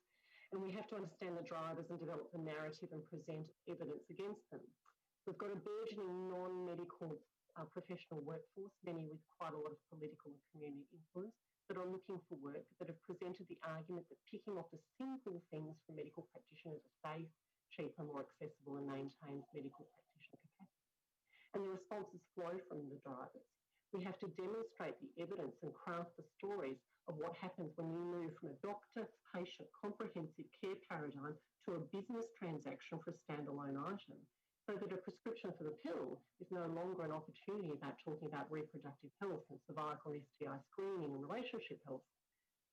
and we have to understand the drivers and develop the narrative and present evidence against them. We've got a burgeoning non-medical professional workforce, many with quite a lot of political and community influence, that are looking for work, that have presented the argument that picking off the simple things from medical practitioners is safe, cheaper, more accessible, and maintains medical practitioner capacity. And the responses flow from the drivers. We have to demonstrate the evidence and craft the stories of what happens when you move from a doctor-patient comprehensive care paradigm to a business transaction for a standalone item, so that a prescription for the pill is no longer an opportunity about talking about reproductive health and cervical and STI screening and relationship health,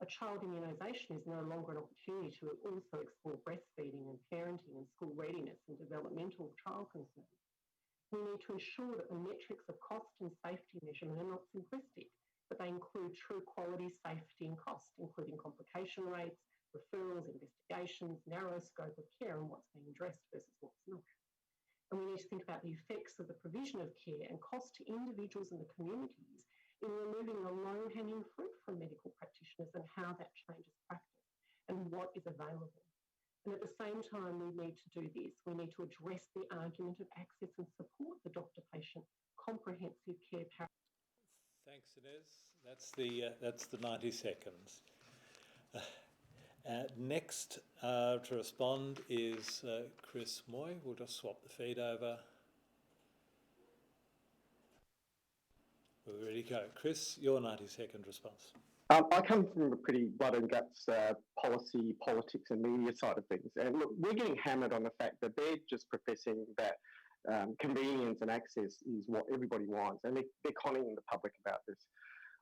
A child immunisation is no longer an opportunity to also explore breastfeeding and parenting and school readiness and developmental child concerns. We need to ensure that the metrics of cost and safety measurement are not simplistic, but they include true quality, safety and cost, including complication rates, referrals, investigations, narrow scope of care and what's being addressed versus what's not. And we need to think about the effects of the provision of care and cost to individuals and the communities in removing the low-hanging fruit from medical practitioners and how that changes practice and what is available. And at the same time we need to do this, we need to address the argument of access and support the doctor-patient comprehensive care paradigm. Thanks, Inez. That's the 90 seconds. Next to respond is Chris Moy. We'll just swap the feed over. We're ready to go. Chris, your 90-second response. I come from a pretty blood and guts policy, politics and media side of things. And look, we're getting hammered on the fact that they're just professing that convenience and access is what everybody wants. And they're conning the public about this.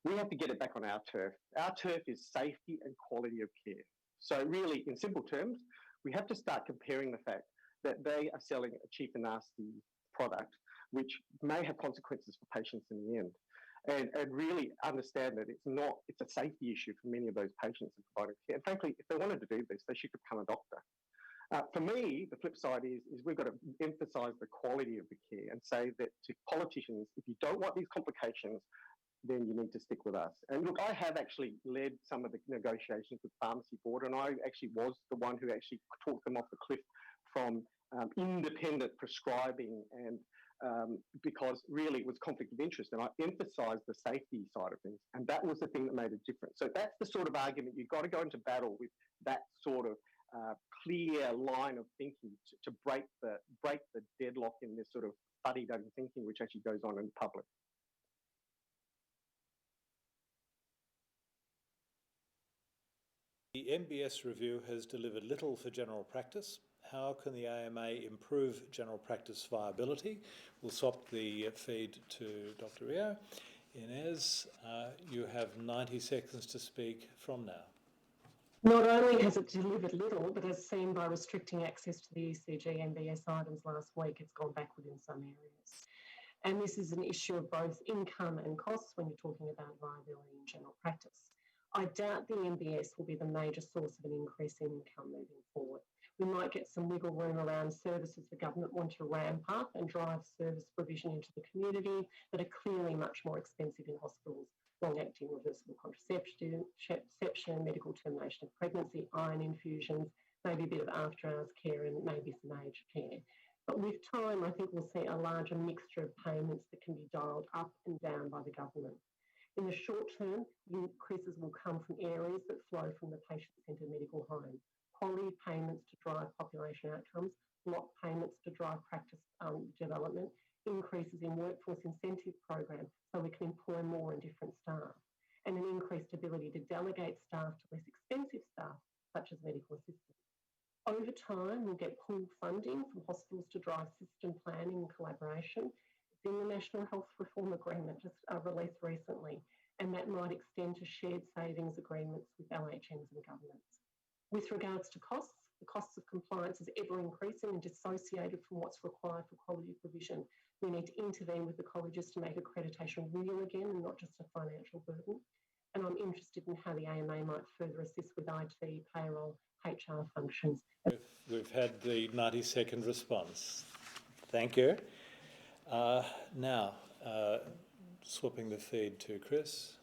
We have to get it back on our turf. Our turf is safety and quality of care. So really, in simple terms, we have to start comparing the fact that they are selling a cheap and nasty product, which may have consequences for patients in the end. And really understand that it's a safety issue for many of those patients and providing care. And frankly, if they wanted to do this, they should become a doctor. For me, the flip side is we've got to emphasise the quality of the care and say that to politicians, if you don't want these complications, then you need to stick with us. And look, I have actually led some of the negotiations with the Pharmacy Board, and I actually was the one who actually talked them off the cliff from independent prescribing and because really it was conflict of interest, and I emphasised the safety side of things, and that was the thing that made it different. So that's the sort of argument you've got to go into battle with, that sort of clear line of thinking to break the deadlock in this sort of fuddy-duddy thinking which actually goes on in public. The MBS review has delivered little for general practice. How can the AMA improve general practice viability? We'll swap the feed to Dr. Rio. Inez, you have 90 seconds to speak from now. Not only has it delivered little, but as seen by restricting access to the ECG MBS items last week, it's gone backward in some areas. And this is an issue of both income and costs when you're talking about viability in general practice. I doubt the MBS will be the major source of an increase in income moving forward. We might get some wiggle room around services the government want to ramp up and drive service provision into the community that are clearly much more expensive in hospitals. Long-acting reversible contraception, medical termination of pregnancy, iron infusions, maybe a bit of after-hours care and maybe some aged care. But with time, I think we'll see a larger mixture of payments that can be dialed up and down by the government. In the short term, the increases will come from areas that flow from the patient-centred medical home. Quality payments to drive population outcomes, block payments to drive practice development, increases in workforce incentive programs so we can employ more and different staff, and an increased ability to delegate staff to less expensive staff, such as medical assistants. Over time, we'll get pooled funding from hospitals to drive system planning and collaboration. It's in the National Health Reform Agreement just released recently, and that might extend to shared savings agreements with LHMs and governments. With regards to costs, the costs of compliance is ever increasing and dissociated from what's required for quality provision. We need to intervene with the colleges to make accreditation real again and not just a financial burden. And I'm interested in how the AMA might further assist with IT, payroll, HR functions. We've had the 90-second response. Thank you. Now, swapping the feed to Chris.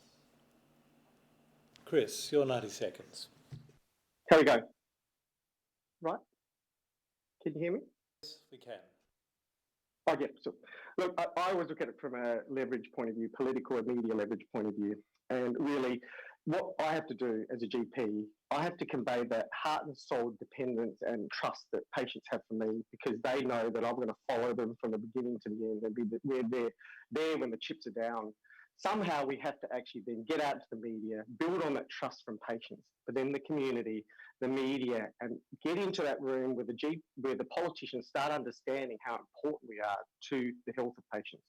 Chris, your 90 seconds. Here we go. Right? Can you hear me? Yes, we can. Oh, yeah. So, look, I always look at it from a leverage point of view, political and media leverage point of view. And really, what I have to do as a GP, I have to convey that heart and soul dependence and trust that patients have for me, because they know that I'm going to follow them from the beginning to the end and be there when the chips are down. Somehow we have to actually then get out to the media, build on that trust from patients, but then the community, the media, and get into that room where the politicians start understanding how important we are to the health of patients.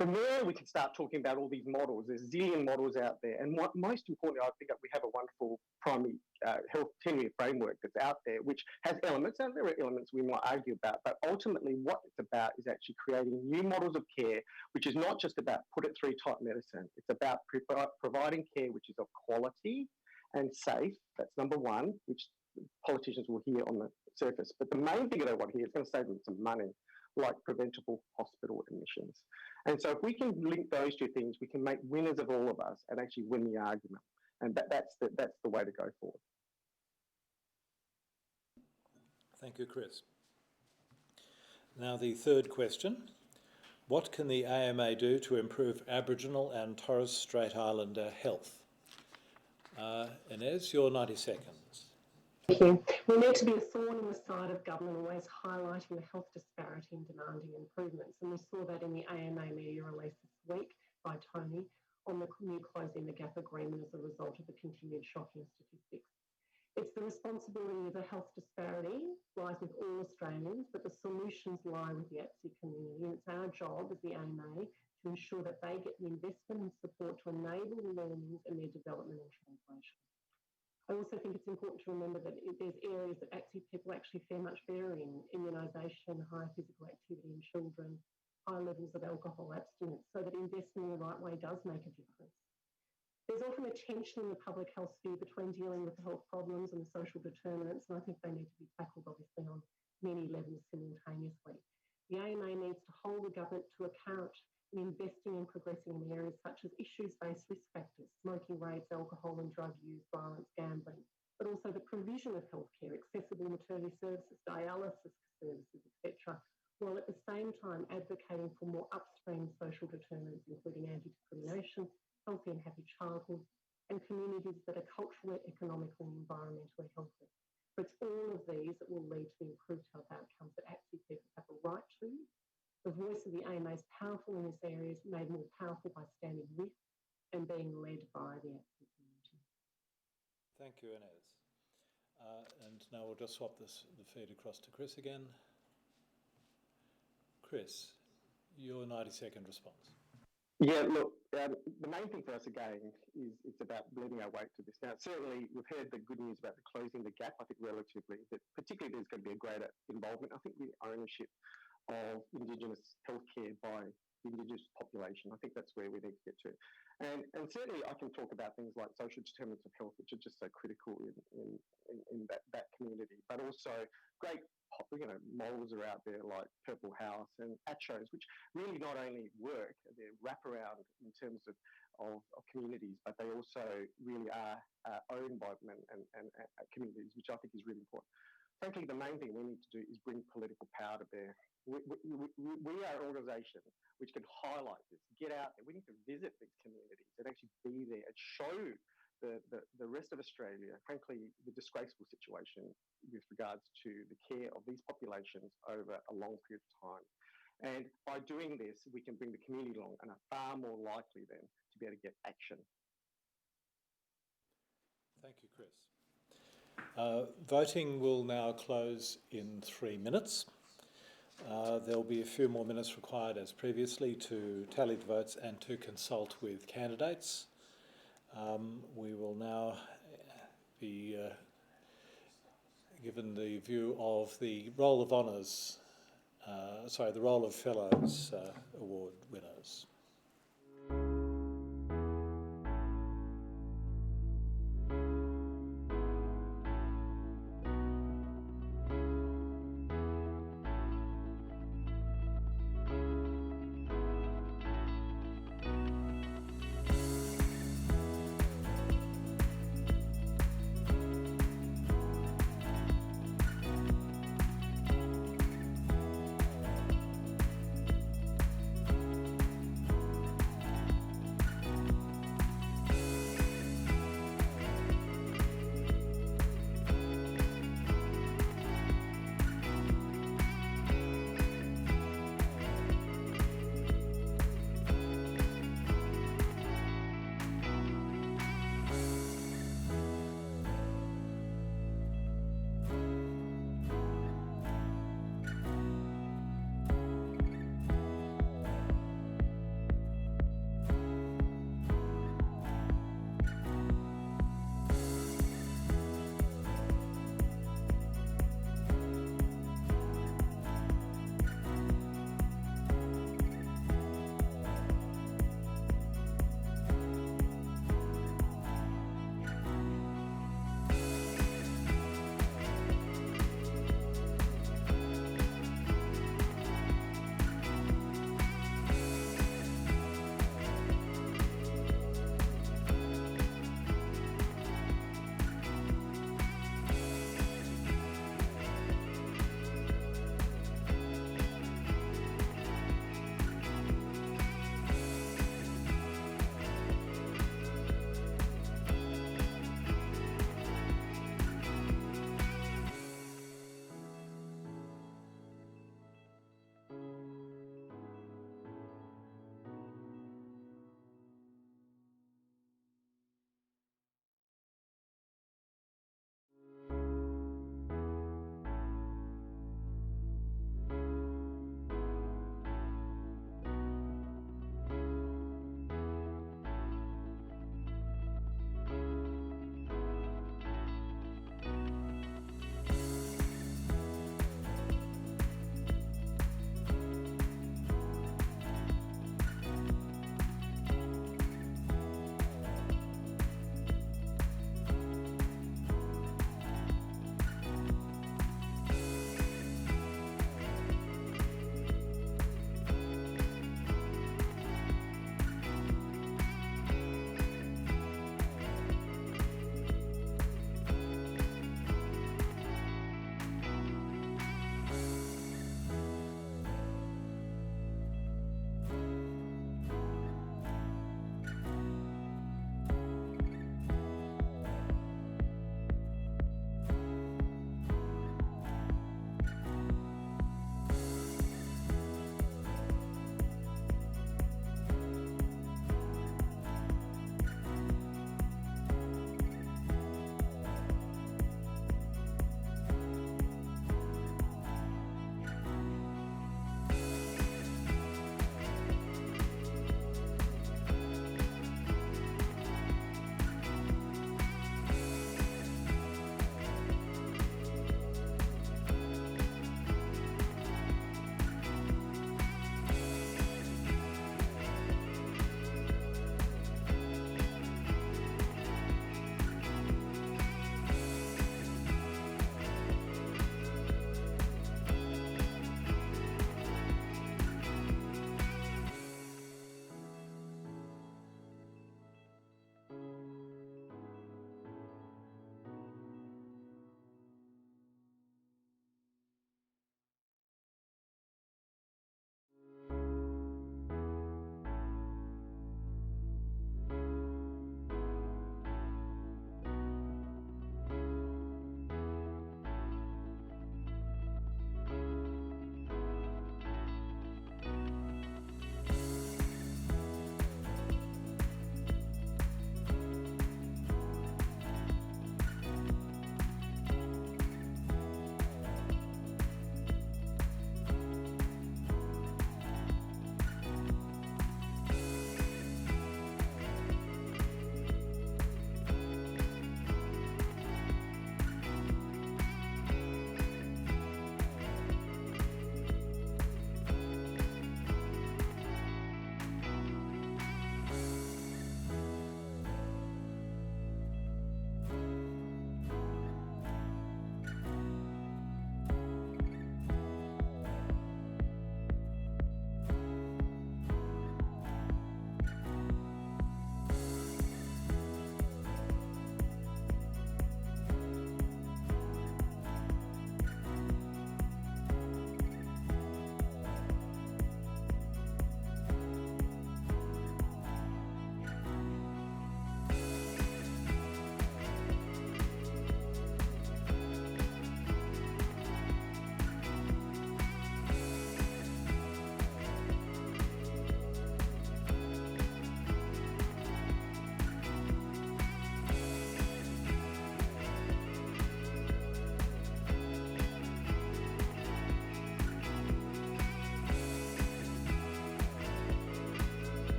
From there, we can start talking about all these models. There's a zillion models out there. And most importantly, I think that we have a wonderful primary health 10-year framework that's out there, which has elements, and there are elements we might argue about, but ultimately what it's about is actually creating new models of care, which is not just about put it through type medicine. It's about providing care which is of quality and safe. That's number one, which politicians will hear on the surface. But the main thing that they want to hear is going to save them some money, like preventable hospital admissions. And so if we can link those two things, we can make winners of all of us and actually win the argument. And that's the way to go forward. Thank you, Chris. Now the third question. What can the AMA do to improve Aboriginal and Torres Strait Islander health? Inez, your 90 seconds. Thank you. We need to be a thorn in the side of government, always highlighting the health disparity and demanding improvements. And we saw that in the AMA media release this week by Tony on the new Closing the Gap agreement as a result of the continued shocking statistics. It's the responsibility of the health disparity lies with all Australians, but the solutions lie with the ATSI community. And it's our job as the AMA to ensure that they get the investment and support to enable the learnings and their development and translation. I also think it's important to remember that there's areas that ATSI people actually fare much better in: immunisation, higher physical activity in children, high levels of alcohol abstinence, so that investing in the right way does make a difference. There's often a tension in the public health sphere between dealing with the health problems and the social determinants, and I think they need to be tackled obviously on many levels simultaneously. The AMA needs to hold the government to account in investing and progressing in areas such as issues-based risk factors, smoking rates, alcohol and drug use, violence, gambling, but also the provision of healthcare, accessible maternity services, dialysis services, etc., while at the same time advocating for more upstream social determinants, including anti-discrimination, healthy and happy childhood, and communities that are culturally, economically and environmentally healthy. But it's all of these that will lead to the improved health outcomes that ATSI people have a right to. The voice of the AMA is powerful in this area, is made more powerful by standing with and being led by the ATSI community. Thank you, Inez. And now we'll just swap the feed across to Chris again. Chris, your 90-second response. Yeah, look, the main thing for us again is it's about bleeding our way to this. Now, certainly we've heard the good news about the closing the gap, I think relatively, but particularly there's going to be a greater involvement. I think the ownership of Indigenous healthcare by the Indigenous population. I think that's where we need to get to. And certainly I can talk about things like social determinants of health, which are just so critical in that community, but also great models are out there like Purple House and ACHOs, which really not only work, they wrap around in terms of communities, but they also really are owned by them and communities, which I think is really important. Frankly, the main thing we need to do is bring political power to bear. We are an organisation which can highlight this, get out there. We need to visit these communities and actually be there and show the rest of Australia, frankly, the disgraceful situation with regards to the care of these populations over a long period of time. And by doing this, we can bring the community along and are far more likely then to be able to get action. Thank you, Chris. Voting will now close in 3 minutes. There'll be a few more minutes required as previously to tally the votes and to consult with candidates. We will now be given the view of the Roll of Honours, the Roll of Fellows award winners.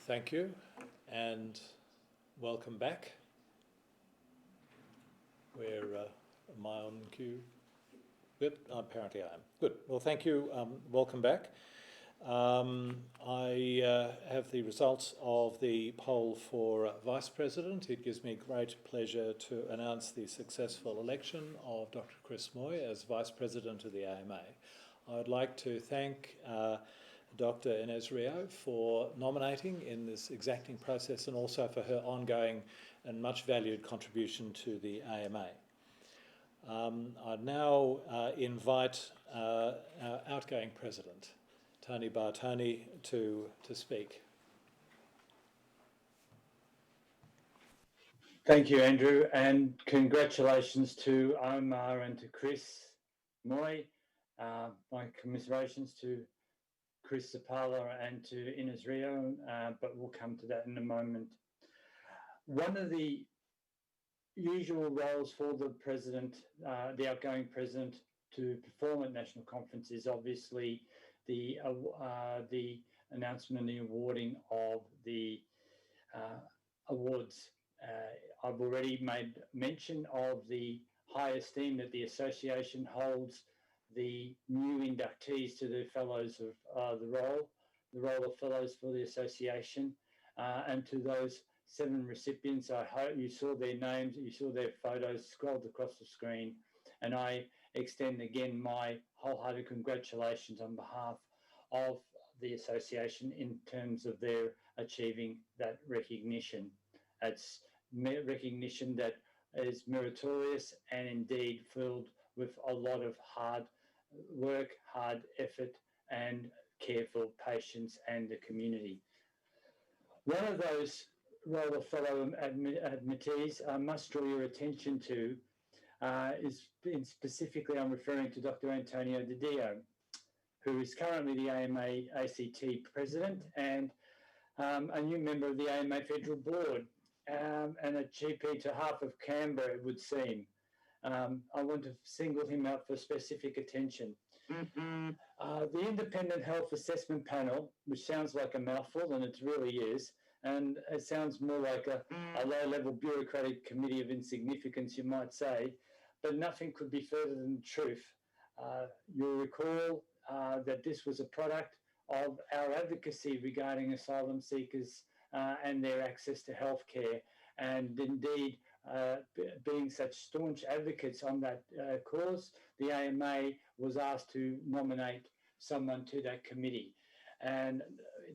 Thank you, and welcome back. Am I on cue? Good, apparently I am. Good, well thank you, welcome back. I have the results of the poll for Vice President. It gives me great pleasure to announce the successful election of Dr. Chris Moy as Vice President of the AMA. I would like to thank Dr. Inez Rio for nominating in this exacting process and also for her ongoing and much valued contribution to the AMA. I now invite our outgoing President, Tony Bartoni, to speak. Thank you, Andrew, and congratulations to Omar and to Chris Moy. My commiserations to Chris Zapala and to Inez Rio, but we'll come to that in a moment. One of the usual roles for the president, the outgoing president, to perform at national conference is obviously the announcement and the awarding of the awards. I've already made mention of the high esteem that the association holds the new inductees to the Fellows of the Roll of Fellows for the association, and to those 7 recipients. I hope you saw their names, you saw their photos scrolled across the screen, and I extend again my wholehearted congratulations on behalf of the association in terms of their achieving that recognition. It's recognition that is meritorious and indeed filled with a lot of hard work, hard effort, and careful patience and the community. One of those Roll of Fellow admittees I must draw your attention to is specifically, I'm referring to Dr. Antonio Didio, who is currently the AMA ACT President and a new member of the AMA Federal Board, and a GP to half of Canberra, it would seem. I want to single him out for specific attention. The Independent Health Assessment Panel, which sounds like a mouthful, and it really is, and it sounds more like a low-level bureaucratic committee of insignificance, you might say, but nothing could be further than the truth. You'll recall that this was a product of our advocacy regarding asylum seekers and their access to healthcare, and indeed, being such staunch advocates on that cause, the AMA was asked to nominate someone to that committee, and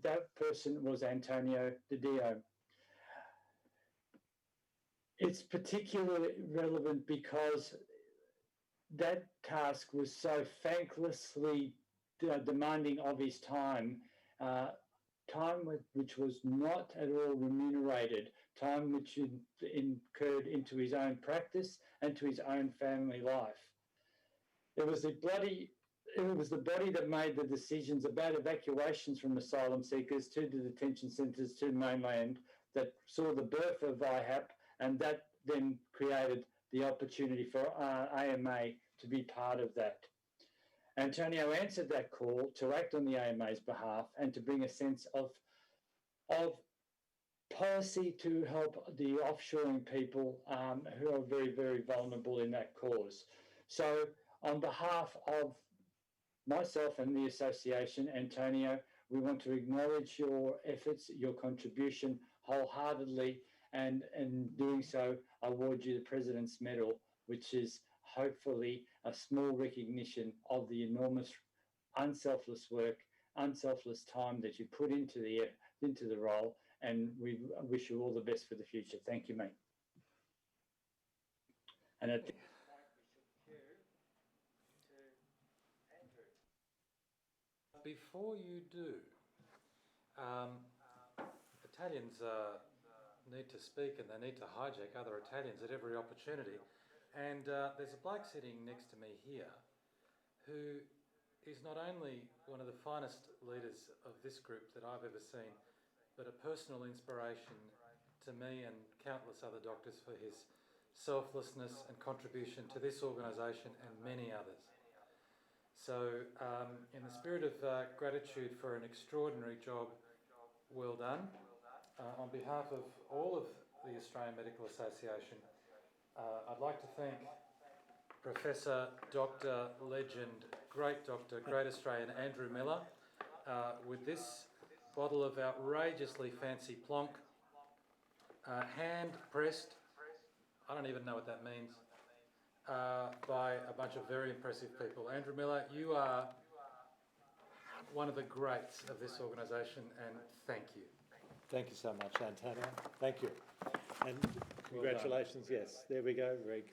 that person was Antonio Didio. It's particularly relevant because that task was so thanklessly demanding of his time, time which was not at all remunerated, time which incurred into his own practice and to his own family life. It was the body that made the decisions about evacuations from asylum seekers to the detention centres to mainland that saw the birth of IHAP, and that then created the opportunity for AMA to be part of that. Antonio answered that call to act on the AMA's behalf and to bring a sense of policy to help the offshoring people who are very, very vulnerable in that cause. So on behalf of myself and the association, Antonio, we want to acknowledge your efforts, your contribution wholeheartedly, and in doing so, award you the President's Medal, which is hopefully a small recognition of the enormous unselfless work, unselfless time that you put into the role, and we wish you all the best for the future. Thank you, mate. And at this point, we should cue to Andrew. Before you do, Italians need to speak and they need to hijack other Italians at every opportunity. And there's a bloke sitting next to me here who is not only one of the finest leaders of this group that I've ever seen, but a personal inspiration to me and countless other doctors for his selflessness and contribution to this organisation and many others. So in the spirit of gratitude for an extraordinary job well done, On behalf of all of the Australian Medical Association, I'd like to thank Professor, Dr, Legend, Great Doctor, Great Australian Andrew Miller with this bottle of outrageously fancy plonk, hand-pressed, I don't even know what that means, by a bunch of very impressive people. Andrew Miller, you are one of the greats of this organisation, and thank you. Thank you so much, Antonio. Thank you. And congratulations, yes, there we go, very,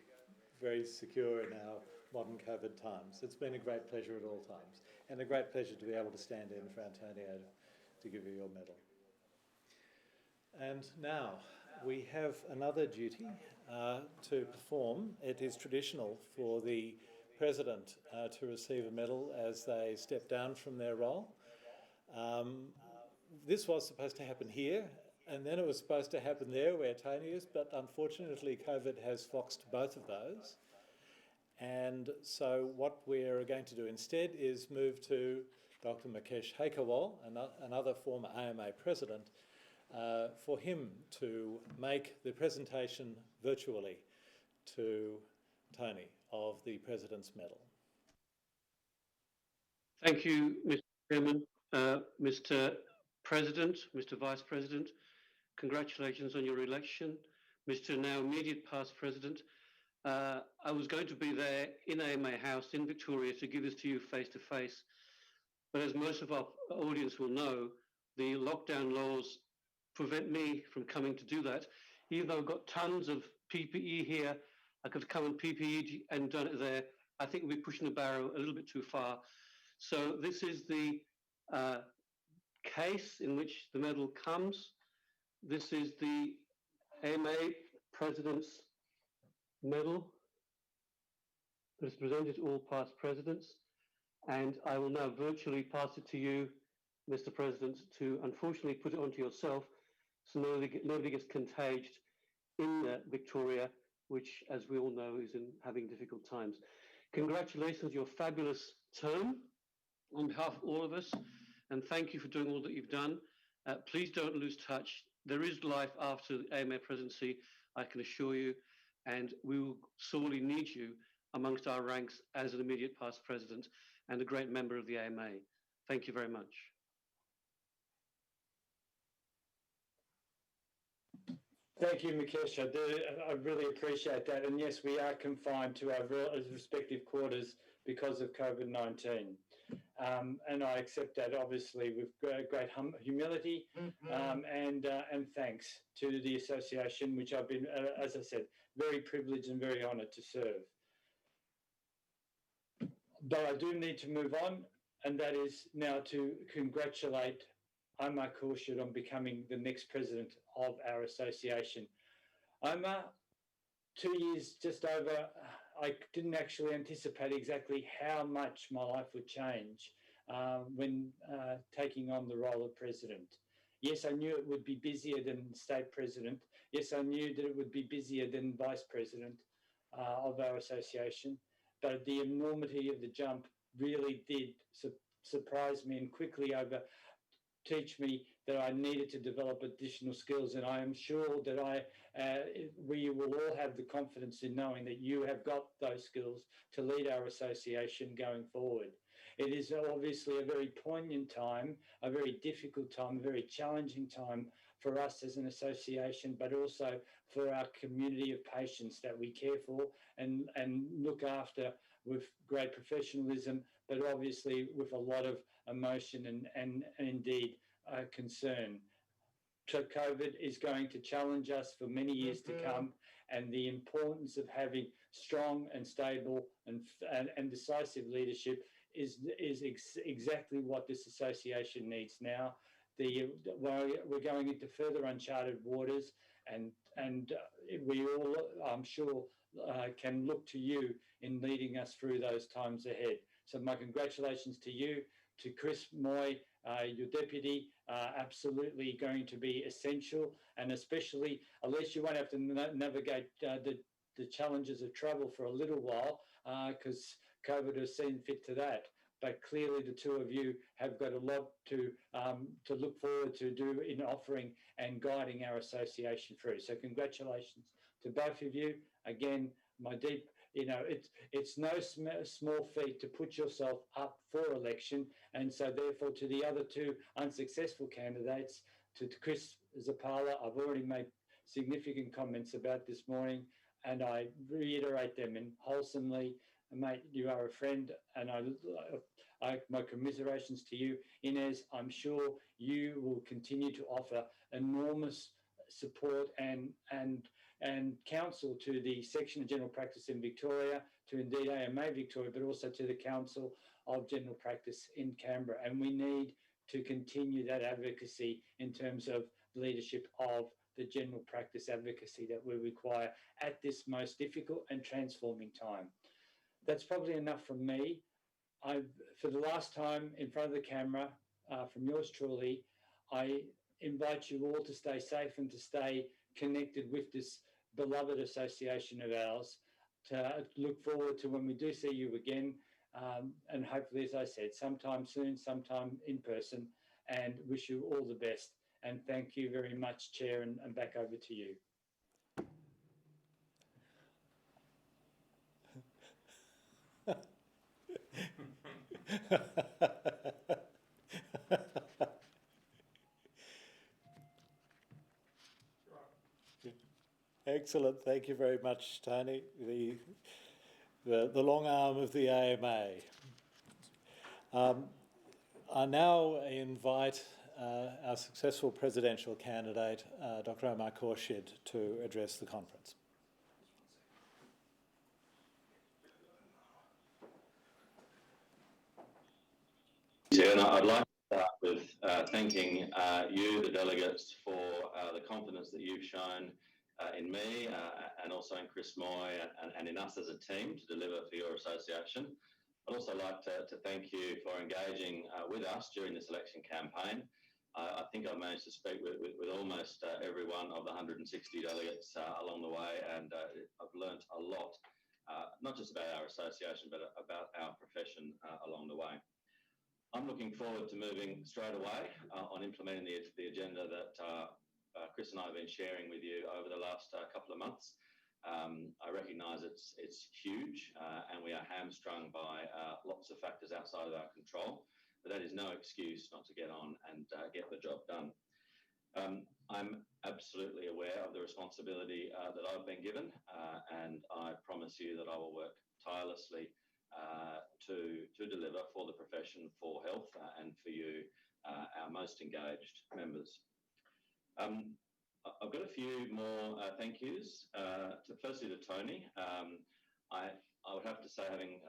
very secure in our modern COVID times. It's been a great pleasure at all times, and a great pleasure to be able to stand in for Antonio to give you your medal. And now we have another duty to perform. It is traditional for the President to receive a medal as they step down from their role. This was supposed to happen here, and then it was supposed to happen there where Tony is, but unfortunately COVID has foxed both of those. And so what we're going to do instead is move to Dr. Mukesh Hekawal, another former AMA president, for him to make the presentation virtually to Tony of the President's Medal. Thank you, Mr. Chairman. Mr. President, Mr. Vice President, congratulations on your election. Mr. now immediate past President, I was going to be there in AMA House in Victoria to give this to you face to face, but as most of our audience will know, the lockdown laws prevent me from coming to do that. Even though I've got tons of PPE here, I could come in PPE and done it there. I think we'll be pushing the barrow a little bit too far. So this is the case in which the medal comes. This is the AMA President's Medal that is presented to all past presidents. And I will now virtually pass it to you, Mr. President, to unfortunately put it onto yourself so nobody gets contaged in Victoria, which, as we all know, is having difficult times. Congratulations, your fabulous term on behalf of all of us, and thank you for doing all that you've done. Please don't lose touch. There is life after the AMA presidency, I can assure you, and we will sorely need you amongst our ranks as an immediate past president and a great member of the AMA. Thank you very much. Thank you, Mukesh. I really appreciate that. And yes, we are confined to our respective quarters because of COVID-19. And I accept that obviously with great humility and thanks to the association, which I've been, as I said, very privileged and very honoured to serve. But I do need to move on, and that is now to congratulate Omar Khurshid on becoming the next president of our association. Omar, 2 years just over, I didn't actually anticipate exactly how much my life would change when taking on the role of president. Yes, I knew it would be busier than state president. Yes, I knew that it would be busier than vice president of our association, but the enormity of the jump really did surprise me and quickly teach me that I needed to develop additional skills, and I am sure that we will all have the confidence in knowing that you have got those skills to lead our association going forward. It is obviously a very poignant time, a very difficult time, a very challenging time for us as an association, but also for our community of patients that we care for and look after with great professionalism, but obviously with a lot of emotion and indeed concern. So COVID is going to challenge us for many years to come, and the importance of having strong and stable and decisive leadership is exactly what this association needs now. We're going into further uncharted waters, and we all, I'm sure, can look to you in leading us through those times ahead. So my congratulations to you, to Chris Moy, your deputy, absolutely going to be essential, and especially, unless you won't have to navigate the challenges of travel for a little while, because COVID has seen fit to that. but clearly the two of you have got a lot to look forward to do in offering and guiding our association through. So congratulations to both of you. Again, my deep, it's no small feat to put yourself up for election. And so therefore to the other two unsuccessful candidates, to Chris Zapala, I've already made significant comments about this morning, and I reiterate them in wholesomely. Mate, you are a friend, and my commiserations to you. Inez, I'm sure you will continue to offer enormous support and counsel to the section of general practice in Victoria, to indeed AMA Victoria, but also to the Council of General Practice in Canberra. And we need to continue that advocacy in terms of leadership of the general practice advocacy that we require at this most difficult and transforming time. That's probably enough from me. For the last time in front of the camera, from yours truly, I invite you all to stay safe and to stay connected with this beloved association of ours, to look forward to when we do see you again, and hopefully, as I said, sometime soon, sometime in person, and wish you all the best. And thank you very much, Chair, and back over to you. Excellent. Thank you very much, Tony. The long arm of the AMA. I now invite our successful presidential candidate, Dr. Omar Khorshid, to address the conference. And I'd like to start with thanking you, the delegates, for the confidence that you've shown in me and also in Chris Moy and in us as a team to deliver for your association. I'd also like to thank you for engaging with us during this election campaign. I think I've managed to speak with almost every one of the 160 delegates along the way, and I've learnt a lot, not just about our association, but about our profession along the way. I'm looking forward to moving straight away on implementing the agenda that Chris and I have been sharing with you over the last couple of months. I recognise it's huge and we are hamstrung by lots of factors outside of our control, but that is no excuse not to get on and get the job done. I'm absolutely aware of the responsibility that I've been given, and I promise you that I will work tirelessly to deliver for the profession, for health, and for you, our most engaged members. I've got a few more thank yous. Firstly to Tony. I would have to say, having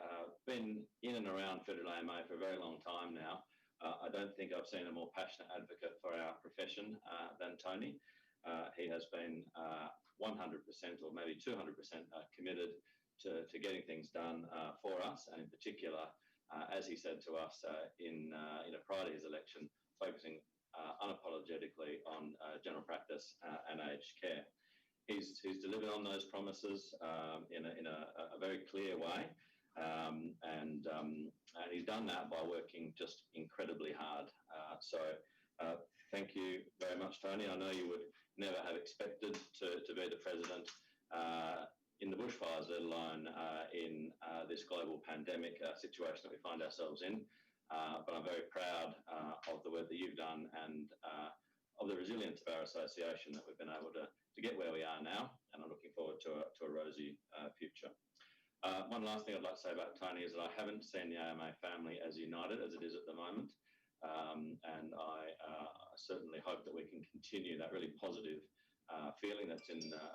been in and around Federal AMA for a very long time now, I don't think I've seen a more passionate advocate for our profession than Tony. He has been 100% or maybe 200% committed to getting things done for us, and in particular, as he said to us prior to his election, focusing unapologetically on general practice and aged care. He's delivered on those promises in a very clear way, and he's done that by working just incredibly hard. So thank you very much, Tony. I know you would never have expected to be the president in the bushfires, let alone in this global pandemic situation that we find ourselves in. But I'm very proud of the work that you've done and of the resilience of our association that we've been able to get where we are now, and I'm looking forward to a rosy future. One last thing I'd like to say about Tony is that I haven't seen the AMA family as united as it is at the moment, and I certainly hope that we can continue that really positive feeling that's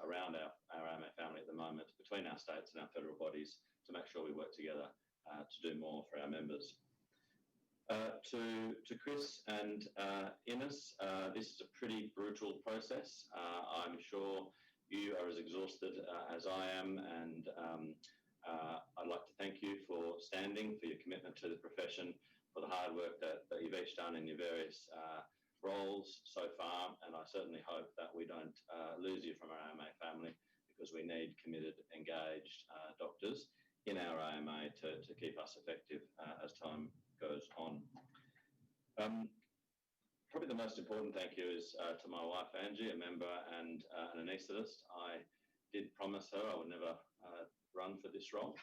around our AMA family at the moment, between our states and our federal bodies, to make sure we work together to do more for our members. To Chris and Ines, this is a pretty brutal process. I'm sure you are as exhausted as I am, and I'd like to thank you for standing, for your commitment to the profession, for the hard work that you've each done in your various roles so far, and I certainly hope that we don't lose you from our AMA family, because we need committed, engaged doctors in our AMA to keep us effective as time goes on. Probably the most important thank you is to my wife Angie, a member and an anaesthetist. I did promise her I would never run for this role.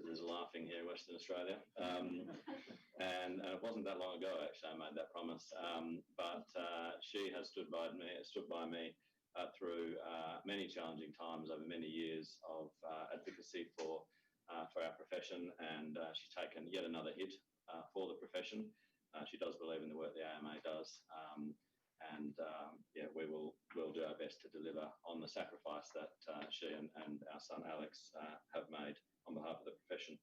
There's laughing here in Western Australia. And it wasn't that long ago, actually, I made that promise. But she has stood by me through many challenging times over many years of advocacy for our profession, and she's taken yet another hit for the profession. She does believe in the work the AMA does, yeah, we'll do our best to deliver on the sacrifice that she and our son Alex have made on behalf of the profession.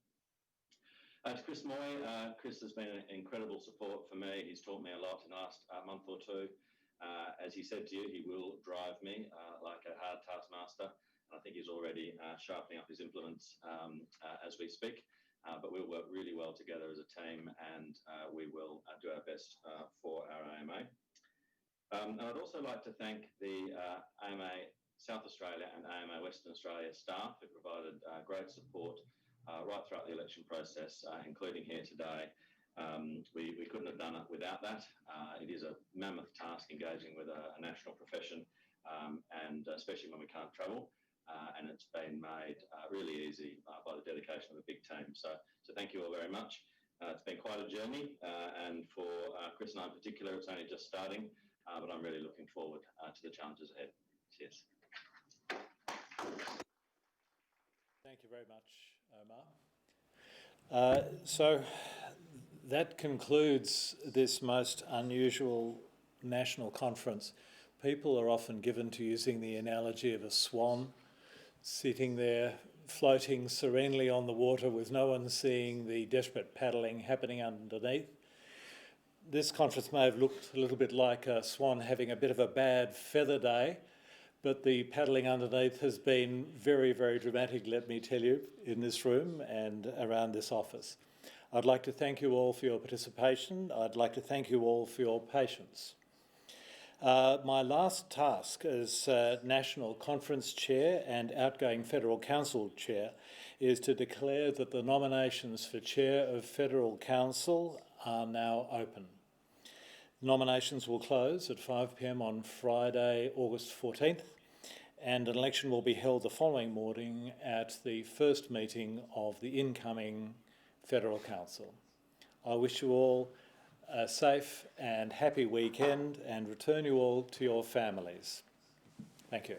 To Chris Moy, Chris has been an incredible support for me. He's taught me a lot in the last month or two. As he said to you, he will drive me like a hard taskmaster. And I think he's already sharpening up his implements as we speak. But we'll work really well together as a team, and we will do our best for our AMA. And I'd also like to thank the AMA South Australia and AMA Western Australia staff who provided great support right throughout the election process, including here today. We couldn't have done it without that. It is a mammoth task engaging with a national profession, and especially when we can't travel. And it's been made really easy by the dedication of a big team. So thank you all very much. It's been quite a journey, and for Chris and I in particular, it's only just starting, but I'm really looking forward to the challenges ahead. Cheers. Thank you very much, Omar. So that concludes this most unusual national conference. People are often given to using the analogy of a swan sitting there floating serenely on the water with no one seeing the desperate paddling happening underneath. This conference may have looked a little bit like a swan having a bit of a bad feather day, but the paddling underneath has been very, very dramatic, let me tell you, in this room and around this office. I'd like to thank you all for your participation. I'd like to thank you all for your patience. My last task as National Conference Chair and outgoing Federal Council Chair is to declare that the nominations for Chair of Federal Council are now open. Nominations will close at 5 p.m. on Friday, August 14th, and an election will be held the following morning at the first meeting of the incoming Federal Council. I wish you all a safe and happy weekend and return you all to your families. Thank you.